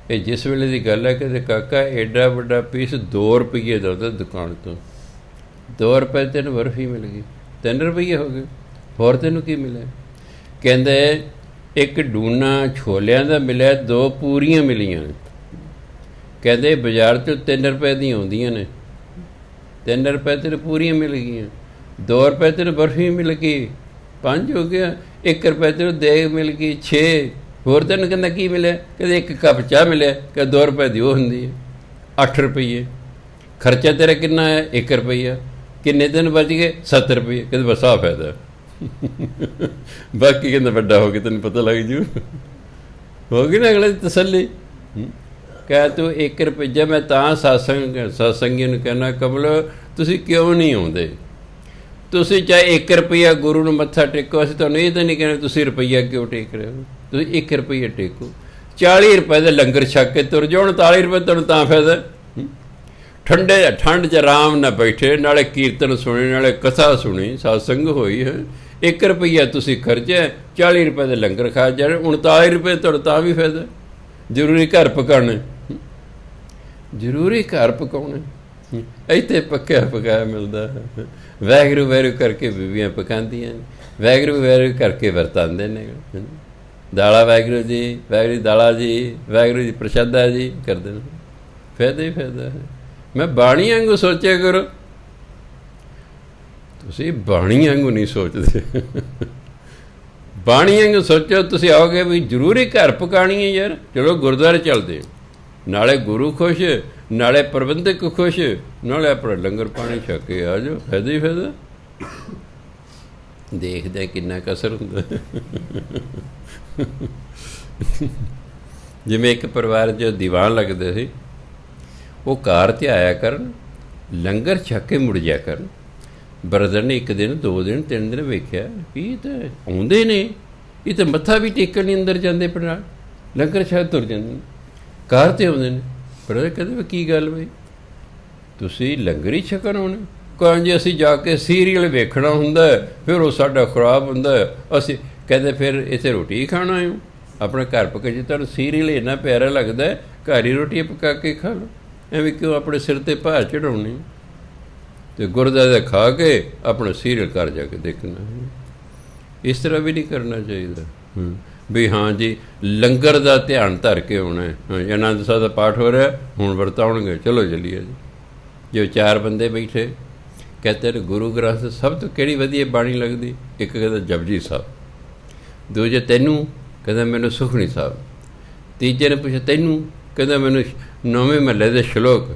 ਇਹ ਜਿਸ ਵੇਲੇ ਦੀ ਗੱਲ ਹੈ ਕਹਿੰਦੇ ਕਾਕਾ ਐਡਾ ਵੱਡਾ ਪੀਸ 2 ਰੁਪਏ ਦਾ ਉਹਦਾ ਦੁਕਾਨ ਤੋਂ। 2 ਰੁਪਏ ਤੈਨੂੰ ਬਰਫੀ ਮਿਲ ਗਈ, 3 ਰੁਪਏ ਹੋ ਗਏ। ਹੋਰ ਤੈਨੂੰ ਕੀ ਮਿਲਿਆ? ਕਹਿੰਦੇ ਇੱਕ ਡੂਨਾ ਛੋਲਿਆਂ ਦਾ ਮਿਲਿਆ, 2 ਪੂਰੀਆਂ ਮਿਲੀਆਂ। ਕਹਿੰਦੇ ਬਾਜ਼ਾਰ 'ਚੋਂ 3 ਰੁਪਏ ਦੀਆਂ ਆਉਂਦੀਆਂ ਨੇ, 3 ਰੁਪਏ ਤੈਨੂੰ ਪੂਰੀਆਂ ਮਿਲ ਗਈਆਂ। 2 ਰੁਪਏ ਤੈਨੂੰ ਬਰਫੀ ਮਿਲ ਗਈ, 5 ਹੋ ਗਿਆ। 1 ਰੁਪਏ ਤੈਨੂੰ ਦੇਗ ਮਿਲ ਗਈ, 6। ਹੋਰ ਤੈਨੂੰ ਕਹਿੰਦਾ ਕੀ ਮਿਲਿਆ? ਕਹਿੰਦੇ 1 ਕੱਪ ਚਾਹ ਮਿਲਿਆ। ਕਹਿੰਦਾ 2 ਰੁਪਏ ਦੀ ਉਹ ਹੁੰਦੀ ਹੈ, 8 ਰੁਪਏ। ਖਰਚਾ ਤੇਰਾ ਕਿੰਨਾ ਹੈ? 1 ਰੁਪਈਆ। ਕਿੰਨੇ ਦਿਨ ਬਚ ਗਏ? 7 ਰੁਪਏ। ਕਹਿੰਦੇ ਬਸ ਆਹ ਫਾਇਦਾ। ਬਾਕੀ ਕਹਿੰਦਾ ਵੱਡਾ ਹੋ ਕੇ ਤੈਨੂੰ ਪਤਾ ਲੱਗ ਜੂ। ਹੋ ਗਈ ਨਾ ਅਗਲੇ ਦੀ ਤਸੱਲੀ। ਕਹਿ ਤੂੰ 1 ਰੁਪਈਆ ਮੈਂ ਤਾਂ ਸਤਸੰਗੀ ਨੂੰ ਕਹਿਣਾ, ਕਮਲ ਤੁਸੀਂ ਕਿਉਂ ਨਹੀਂ ਆਉਂਦੇ? ਤੁਸੀਂ ਚਾਹੇ 1 ਰੁਪਈਆ ਗੁਰੂ ਨੂੰ ਮੱਥਾ ਟੇਕੋ, ਅਸੀਂ ਤੁਹਾਨੂੰ ਇਹ ਤਾਂ ਨਹੀਂ ਕਹਿਣਾ ਤੁਸੀਂ ਰੁਪਈਆ ਕਿਉਂ ਟੇਕ ਰਹੇ ਹੋ। ਤੁਸੀਂ 1 ਰੁਪਈਆ ਟੇਕੋ, 40 ਰੁਪਏ ਦਾ ਲੰਗਰ ਛਕ ਕੇ ਤੁਰ ਜਾਓ। 49 ਰੁਪਏ ਤੁਹਾਨੂੰ ਤਾਂ ਫਾਇਦਾ। ਠੰਡ 'ਚ ਆਰਾਮ ਨਾਲ ਬੈਠੇ, ਨਾਲੇ ਕੀਰਤਨ ਸੁਣੇ, ਨਾਲੇ ਕਥਾ ਸੁਣੀ, ਸਤਸੰਗ ਹੋਈ ਹੈ। 1 ਰੁਪਈਆ ਤੁਸੀਂ ਖਰਚਿਆ, 40 ਰੁਪਏ ਦਾ ਲੰਗਰ ਖਾ ਜਾਣ, 39 ਰੁਪਏ ਤੁਹਾਨੂੰ ਤਾਂ ਵੀ ਫਾਇਦਾ। ਜ਼ਰੂਰੀ ਘਰ ਪਕਾਉਣੇ, ਜ਼ਰੂਰੀ ਘਰ ਪਕਾਉਣੇ, ਇੱਥੇ ਪੱਕਿਆ ਪਕਾਇਆ ਮਿਲਦਾ। ਵਾਹਿਗੁਰੂ ਵਾਹਿਗੁਰੂ ਕਰਕੇ ਬੀਬੀਆਂ ਪਕਾਉਂਦੀਆਂ, ਵਾਹਿਗੁਰੂ ਵਾਹਿਗੁਰੂ ਕਰਕੇ ਵਰਤਾਉਂਦੇ ਨੇ। ਦਾਲਾ ਵਾਹਿਗੁਰੂ ਜੀ, ਵਾਹਿਗੁਰੂ ਦਾਲਾ ਜੀ, ਵਾਹਿਗੁਰੂ ਜੀ ਪ੍ਰਸ਼ਾਦਾ ਜੀ ਕਰਦੇ ਨੇ। ਫਾਇਦਾ ਹੀ ਫਾਇਦਾ ਹੈ। ਮੈਂ ਬਾਣੀ ਵਾਂਗੂ ਸੋਚਿਆ ਕਰੋ, ਤੁਸੀਂ ਬਾਣੀ ਵਾਂਗੂ ਨਹੀਂ ਸੋਚਦੇ। ਬਾਣੀ ਵਾਂਗੂ ਸੋਚੋ, ਤੁਸੀਂ ਆਓਗੇ ਵੀ ਜ਼ਰੂਰੀ ਘਰ ਪਕਾਣੀ ਹੈ ਯਾਰ। ਚਲੋ ਗੁਰਦੁਆਰੇ ਚੱਲਦੇ, ਨਾਲੇ ਗੁਰੂ ਖੁਸ਼, ਨਾਲੇ ਪ੍ਰਬੰਧਕ ਖੁਸ਼, ਨਾਲੇ ਆਪਣਾ ਲੰਗਰ ਪਾਣੀ ਛਕ ਕੇ ਆ ਜਾਓ। ਫਾਇਦਾ ਹੀ ਫਾਇਦਾ। ਦੇਖਦੇ ਕਿੰਨਾ ਕਸਰ ਹੁੰਦਾ। ਜਿਵੇਂ ਇੱਕ ਪਰਿਵਾਰ 'ਚ ਦੀਵਾਨ ਲੱਗਦੇ ਸੀ, ਉਹ ਕਾਰ 'ਤੇ ਆਇਆ ਕਰਨ, ਲੰਗਰ ਛਕ ਕੇ ਮੁੜ ਜਾਇਆ ਕਰਨ। ਬਰਦਰ ਨੇ 1 ਦਿਨ 2 ਦਿਨ 3 ਦਿਨ ਵੇਖਿਆ ਵੀ ਇਹ ਤਾਂ ਆਉਂਦੇ ਨੇ, ਇਹ ਤਾਂ ਮੱਥਾ ਵੀ ਟੇਕਣ ਨਹੀਂ ਅੰਦਰ ਜਾਂਦੇ, ਪਰ ਨਾਲ ਲੰਗਰ ਛਕ ਤੁਰ ਜਾਂਦੇ ਨੇ, ਕਾਰ 'ਤੇ ਆਉਂਦੇ ਨੇ। ਬਰਦਰ ਕਹਿੰਦੇ ਵੀ ਕੀ ਗੱਲ ਬਈ, ਤੁਸੀਂ ਲੰਗਰ ਹੀ ਛਕਣ ਆਉਣੇ? ਕਹਿੰਦੇ ਜੀ ਅਸੀਂ ਜਾ ਕੇ ਸੀਰੀਅਲ ਵੇਖਣਾ ਹੁੰਦਾ, ਫਿਰ ਉਹ ਸਾਡਾ ਖਰਾਬ ਹੁੰਦਾ। ਅਸੀਂ ਕਹਿੰਦੇ ਫਿਰ ਇੱਥੇ ਰੋਟੀ ਹੀ ਖਾਣਾ ਆਇਓ, ਆਪਣੇ ਘਰ ਪਕਾ। ਜੇ ਤੁਹਾਨੂੰ ਸੀਰੀਅਲ ਇੰਨਾ ਪਿਆਰਾ ਲੱਗਦਾ, ਘਰ ਹੀ ਰੋਟੀ ਪਕਾ ਕੇ ਖਾ ਲਓ, ਐਵੇਂ ਕਿਉਂ ਆਪਣੇ ਸਿਰ 'ਤੇ ਭਾਰ ਚੜਾਉਣੀ? ਅਤੇ ਗੁਰਦੁਆਰੇ ਖਾ ਕੇ ਆਪਣਾ ਸੀਰੀਅਲ ਘਰ ਜਾ ਕੇ ਦੇਖਣਾ। ਇਸ ਤਰ੍ਹਾਂ ਵੀ ਨਹੀਂ ਕਰਨਾ ਚਾਹੀਦਾ ਵੀ ਹਾਂ ਜੀ ਲੰਗਰ ਦਾ ਧਿਆਨ ਧਰ ਕੇ ਆਉਣਾ। ਆਨੰਦ ਸਾਹਿਬ ਦਾ ਪਾਠ ਹੋ ਰਿਹਾ, ਹੁਣ ਵਰਤਾਉਣਗੇ, ਚਲੋ ਚੱਲੀਏ ਜੀ। ਜੋ 4 ਬੰਦੇ ਬੈਠੇ, ਕਹਿੰਦੇ ਨੇ ਗੁਰੂ ਗ੍ਰੰਥ ਸਭ ਤੋਂ ਕਿਹੜੀ ਵਧੀਆ ਬਾਣੀ ਲੱਗਦੀ? ਇੱਕ ਕਹਿੰਦਾ ਜਪਜੀ ਸਾਹਿਬ, ਦੂਜੇ ਤੈਨੂੰ ਕਹਿੰਦਾ ਮੈਨੂੰ ਸੁਖਮਨੀ ਸਾਹਿਬ, ਤੀਜੇ ਨੇ ਪੁੱਛਿਆ ਤੈਨੂੰ, ਕਹਿੰਦਾ ਮੈਨੂੰ 9ਵੇਂ ਮਹੱਲੇ ਦੇ ਸ਼ਲੋਕ,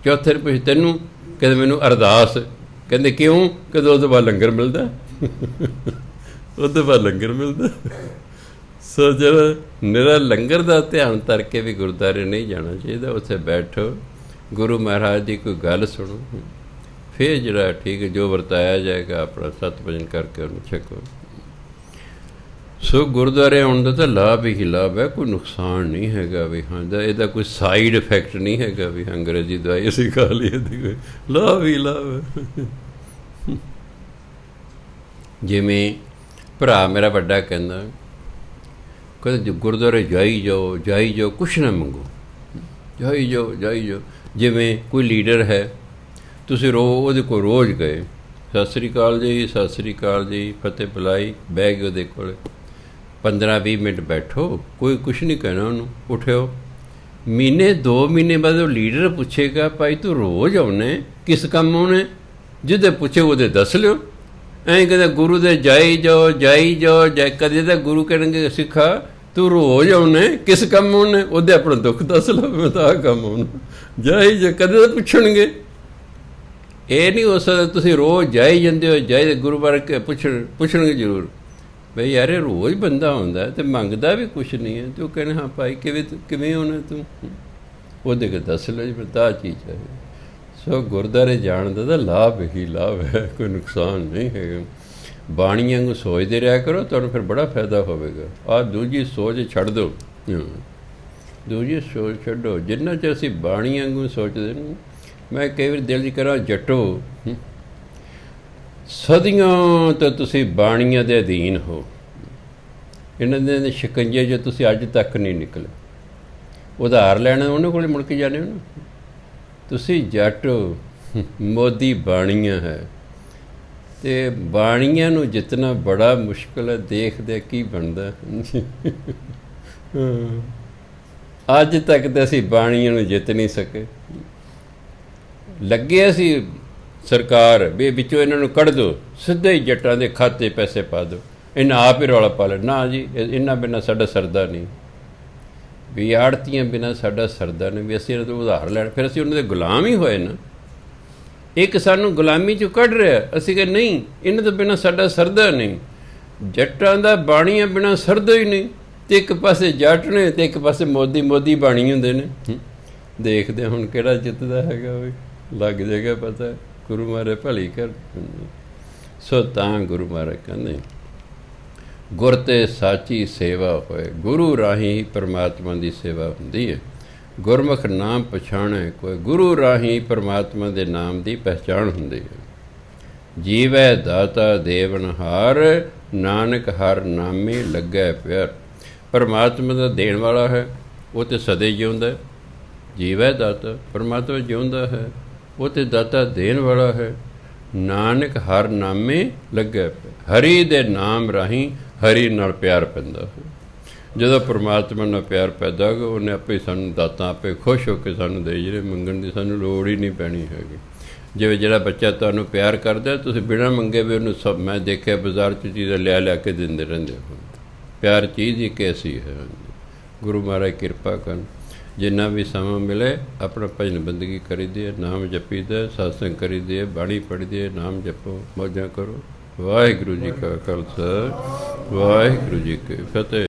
ਚੌਥੇ ਨੇ ਪੁੱਛਿਆ ਤੈਨੂੰ, ਕਹਿੰਦੇ ਮੈਨੂੰ ਅਰਦਾਸ। ਕਹਿੰਦੇ ਕਿਉਂ? ਕਹਿੰਦੇ ਉਹਦੇ ਬਾਅਦ ਲੰਗਰ ਮਿਲਦਾ, ਉਹਦੇ ਬਾਅਦ ਲੰਗਰ ਮਿਲਦਾ। ਸੋ ਜਿਹੜਾ ਨਿਰਾ ਲੰਗਰ ਦਾ ਧਿਆਨ ਧਰ ਕੇ ਵੀ ਗੁਰਦੁਆਰੇ ਨਹੀਂ ਜਾਣਾ ਚਾਹੀਦਾ। ਉੱਥੇ ਬੈਠੋ, ਗੁਰੂ ਮਹਾਰਾਜ ਦੀ ਕੋਈ ਗੱਲ ਸੁਣੋ, ਫਿਰ ਜਿਹੜਾ ਠੀਕ ਜੋ ਵਰਤਾਇਆ ਜਾਏਗਾ ਆਪਣਾ ਸਤ ਭਜਨ ਕਰਕੇ ਉਹਨੂੰ ਛਕੋ। ਸੋ ਗੁਰਦੁਆਰੇ ਆਉਣ ਦਾ ਤਾਂ ਲਾਭ ਹੀ ਲਾਭ ਹੈ, ਕੋਈ ਨੁਕਸਾਨ ਨਹੀਂ ਹੈਗਾ ਵੀ ਹਾਂ ਇਹਦਾ ਕੋਈ ਸਾਈਡ ਇਫੈਕਟ ਨਹੀਂ ਹੈਗਾ ਵੀ ਅੰਗਰੇਜ਼ੀ ਦਵਾਈ ਅਸੀਂ ਖਾ ਲਈ, ਇਹਦੀ ਕੋਈ ਲਾਭ ਹੀ ਲਾਭ ਹੈ। ਜਿਵੇਂ ਭਰਾ ਮੇਰਾ ਵੱਡਾ ਕਹਿੰਦਾ ਗੁਰਦੁਆਰੇ ਜਾਈ ਜਾਓ, ਕੁਛ ਨਾ ਮੰਗੋ, ਜਾਈ ਜਾਓ। ਜਿਵੇਂ ਕੋਈ ਲੀਡਰ ਹੈ, ਤੁਸੀਂ ਉਹਦੇ ਕੋਲ ਰੋਜ਼ ਗਏ, ਸਤਿ ਸ੍ਰੀ ਅਕਾਲ ਜੀ, ਸਤਿ ਸ੍ਰੀ ਅਕਾਲ ਜੀ, ਫਤਿਹ ਬੁਲਾਈ, ਬਹਿ ਗਏ ਉਹਦੇ ਕੋਲ 15-20 ਮਿੰਟ ਬੈਠੋ, ਕੋਈ ਕੁਛ ਨਹੀਂ ਕਹਿਣਾ ਉਹਨੂੰ, ਉੱਠਿਓ। ਮਹੀਨੇ 2 ਮਹੀਨੇ ਬਾਅਦ ਉਹ ਲੀਡਰ ਪੁੱਛੇਗਾ ਭਾਈ ਤੂੰ ਰੋਜ਼ ਆਉਣੇ, ਕਿਸ ਕੰਮ ਆਉਣੇ? ਜਿਹਦੇ ਪੁੱਛੇ ਉਹਦੇ ਦੱਸ ਲਿਓ। ਐਂ ਕਹਿੰਦਾ ਗੁਰੂ ਦੇ ਜਾਈ ਜਾਓ, ਕਦੇ ਤਾਂ ਗੁਰੂ ਕਹਿਣਗੇ ਸਿੱਖਾ ਤੂੰ ਰੋਜ਼ ਆਉਣੇ, ਕਿਸ ਕੰਮ ਆਉਣੇ? ਉਹਦੇ ਆਪਣਾ ਦੁੱਖ ਦੱਸ ਲਓ, ਮੈਂ ਤਾਂ ਆਹ ਕੰਮ ਆਉਣਾ, ਜਾਈ ਕਦੇ ਤਾਂ ਪੁੱਛਣਗੇ। ਇਹ ਨਹੀਂ ਹੋ ਸਕਦਾ ਤੁਸੀਂ ਰੋਜ਼ ਜਾਈ ਜਾਂਦੇ ਹੋ, ਗੁਰੂ ਬਾਰੇ ਪੁੱਛਣਗੇ ਜ਼ਰੂਰ ਬਈ ਯਾਰ ਰੋਜ਼ ਬੰਦਾ ਆਉਂਦਾ ਅਤੇ ਮੰਗਦਾ ਵੀ ਕੁਛ ਨਹੀਂ ਹੈ, ਅਤੇ ਉਹ ਕਹਿੰਦੇ ਹਾਂ ਭਾਈ ਕਿਵੇਂ ਹੋਣਾ ਤੂੰ? ਉਹਦੇ ਕੇ ਦੱਸ ਲਓ ਜੀ, ਤਾਂ ਆਹ ਚੀਜ਼ ਹੈ। ਸੋ ਗੁਰਦੁਆਰੇ ਜਾਣ ਦਾ ਤਾਂ ਲਾਭ ਹੀ ਲਾਭ ਹੈ, ਕੋਈ ਨੁਕਸਾਨ ਨਹੀਂ ਹੈਗਾ। ਬਾਣੀਆਂ ਨੂੰ ਸੋਚਦੇ ਰਿਹਾ ਕਰੋ, ਤੁਹਾਨੂੰ ਫਿਰ ਬੜਾ ਫਾਇਦਾ ਹੋਵੇਗਾ। ਆਹ ਦੂਜੀ ਸੋਚ ਛੱਡ ਦਿਓ, ਦੂਜੀ ਸੋਚ ਛੱਡੋ। ਜਿੰਨਾ ਚਿਰ ਅਸੀਂ ਬਾਣੀਆਂ ਨੂੰ ਸੋਚਦੇ ਨੇ, ਮੈਂ ਕਈ ਵਾਰ ਦਿਲ 'ਚ ਕਰਾਂ ਜੱਟੋ, ਸਦੀਆਂ ਤੋਂ ਤੁਸੀਂ ਬਾਣੀਆਂ ਦੇ ਅਧੀਨ ਹੋ, ਇਹਨਾਂ ਦੇ ਸ਼ਿਕੰਜੇ 'ਚ ਤੁਸੀਂ ਅੱਜ ਤੱਕ ਨਹੀਂ ਨਿਕਲੇ। ਉਧਾਰ ਲੈਣਾ ਉਹਨਾਂ ਕੋਲ ਮੁੜ ਕੇ ਜਾਂਦੇ ਹੋ ਨਾ। ਤੁਸੀਂ ਜੱਟ ਮੋਦੀ ਬਾਣੀਆਂ ਹੈ, ਅਤੇ ਬਾਣੀਆਂ ਨੂੰ ਜਿੱਤਣਾ ਬੜਾ ਮੁਸ਼ਕਿਲ ਹੈ। ਦੇਖਦੇ ਕੀ ਬਣਦਾ। ਅੱਜ ਤੱਕ ਤਾਂ ਅਸੀਂ ਬਾਣੀਆਂ ਨੂੰ ਜਿੱਤ ਨਹੀਂ ਸਕੇ। ਲੱਗੇ ਅਸੀਂ ਸਰਕਾਰ ਵੀ ਵਿੱਚੋਂ ਇਹਨਾਂ ਨੂੰ ਕੱਢ ਦਿਓ, ਸਿੱਧੇ ਹੀ ਜੱਟਾਂ ਦੇ ਖਾਤੇ ਪੈਸੇ ਪਾ ਦਿਓ, ਇਹਨਾਂ ਆਪ ਹੀ ਰੌਲਾ ਪਾ ਲੈ। ਨਾ ਜੀ, ਇਹਨਾਂ ਬਿਨਾਂ ਸਾਡਾ ਸਰਦਾ ਨਹੀਂ, ਵੀ ਆੜਤੀਆਂ ਬਿਨਾਂ ਸਾਡਾ ਸਰਦਾ ਨਹੀਂ, ਵੀ ਅਸੀਂ ਇਹਨਾਂ ਤੋਂ ਉਧਾਰ ਲੈਣ। ਫਿਰ ਅਸੀਂ ਉਹਨਾਂ ਦੇ ਗੁਲਾਮ ਹੀ ਹੋਏ ਨਾ। ਇੱਕ ਸਾਨੂੰ ਗੁਲਾਮੀ 'ਚੋਂ ਕੱਢ ਰਿਹਾ, ਅਸੀਂ ਕਿ ਨਹੀਂ ਇਹਨਾਂ ਤੋਂ ਬਿਨਾਂ ਸਾਡਾ ਸਰਦਾ ਨਹੀਂ। ਜੱਟਾਂ ਦਾ ਬਾਣੀਆਂ ਬਿਨਾਂ ਸਰਦਾ ਹੀ ਨਹੀਂ। ਅਤੇ ਇੱਕ ਪਾਸੇ ਜੱਟ ਨੇ ਅਤੇ ਇੱਕ ਪਾਸੇ ਮੋਦੀ ਬਾਣੀ ਹੁੰਦੇ ਨੇ। ਦੇਖਦੇ ਹੁਣ ਕਿਹੜਾ ਜਿੱਤਦਾ ਹੈਗਾ, ਵੀ ਲੱਗ ਜਾਏਗਾ ਪਤਾ। ਗੁਰੂ ਮਹਾਰਾਜ ਭਲੀ ਕਰ। ਸੋ ਤਾਂ ਗੁਰੂ ਮਹਾਰਾਜ ਕਹਿੰਦੇ ਗੁਰ ਤੇ ਸਾਚੀ ਸੇਵਾ ਹੋਏ। ਗੁਰੂ ਰਾਹੀਂ ਹੀ ਪਰਮਾਤਮਾ ਦੀ ਸੇਵਾ ਹੁੰਦੀ ਹੈ। ਗੁਰਮੁਖ ਨਾਮ ਪਛਾਣੇ ਕੋਈ, ਗੁਰੂ ਰਾਹੀਂ ਪਰਮਾਤਮਾ ਦੇ ਨਾਮ ਦੀ ਪਹਿਚਾਣ ਹੁੰਦੀ ਹੈ। ਜੀਵੈ ਦਾਤਾ ਦੇਵਨਹਾਰ, ਨਾਨਕ ਹਰ ਨਾਮੇ ਲੱਗੈ ਪਿਆਰ। ਪਰਮਾਤਮਾ ਦਾ ਦੇਣ ਵਾਲਾ ਹੈ, ਉਹ ਤੇ ਸਦੇ ਜਿਉਂਦਾ। ਜੀਵੈ ਦਾਤਾ, ਪਰਮਾਤਮਾ ਜਿਉਂਦਾ ਹੈ, ਉਹ ਤੇ ਦਾਤਾ ਦੇਣ ਵਾਲਾ ਹੈ। ਨਾਨਕ ਹਰ ਨਾਮੇ ਲੱਗੈ ਪਿਆਰ। ਹਰੀ ਦੇ ਨਾਮ ਰਾਹੀਂ ਹਰੀ ਨਾਲ ਪਿਆਰ ਪੈਂਦਾ ਹੈ। ਜਦੋਂ ਪਰਮਾਤਮਾ ਨਾਲ ਪਿਆਰ ਪੈਦਾ ਹੋਗਾ, ਉਹਨੇ ਆਪੇ ਸਾਨੂੰ ਦਾਤਾਂ ਆਪੇ ਖੁਸ਼ ਹੋ ਕੇ ਸਾਨੂੰ ਦੇ, ਜਿਹੜੇ ਮੰਗਣ ਦੀ ਸਾਨੂੰ ਲੋੜ ਹੀ ਨਹੀਂ ਪੈਣੀ ਹੈਗੀ। ਜਿਵੇਂ ਜਿਹੜਾ ਬੱਚਾ ਤੁਹਾਨੂੰ ਪਿਆਰ ਕਰਦਾ, ਤੁਸੀਂ ਬਿਨਾਂ ਮੰਗੇ ਵੀ ਉਹਨੂੰ ਸਭ, ਮੈਂ ਦੇਖਿਆ ਬਾਜ਼ਾਰ 'ਚ ਚੀਜ਼ਾਂ ਲਿਆ ਕੇ ਦਿੰਦੇ ਰਹਿੰਦੇ ਹੋ। ਪਿਆਰ ਚੀਜ਼ ਹੀ ਕੈਸੀ ਹੈ। ਗੁਰੂ ਮਹਾਰਾਜ ਕਿਰਪਾ ਕਰਨ, ਜਿੰਨਾ ਵੀ ਸਮਾਂ ਮਿਲੇ ਆਪਣਾ ਭਜਨ ਬੰਦਗੀ ਕਰੀਦੀ ਹੈ, ਨਾਮ ਜਪੀਦਾ, ਸਤਸੰਗ ਕਰੀਦੀ ਹੈ, ਬਾਣੀ ਪੜ੍ਹਦੀ ਹੈ, ਨਾਮ ਜਪੋ, ਮੌਜਾਂ ਕਰੋ। ਵਾਹਿਗੁਰੂ ਜੀ ਕਾ ਖਾਲਸਾ, ਵਾਹਿਗੁਰੂ ਜੀ ਕੀ ਫਤਿਹ।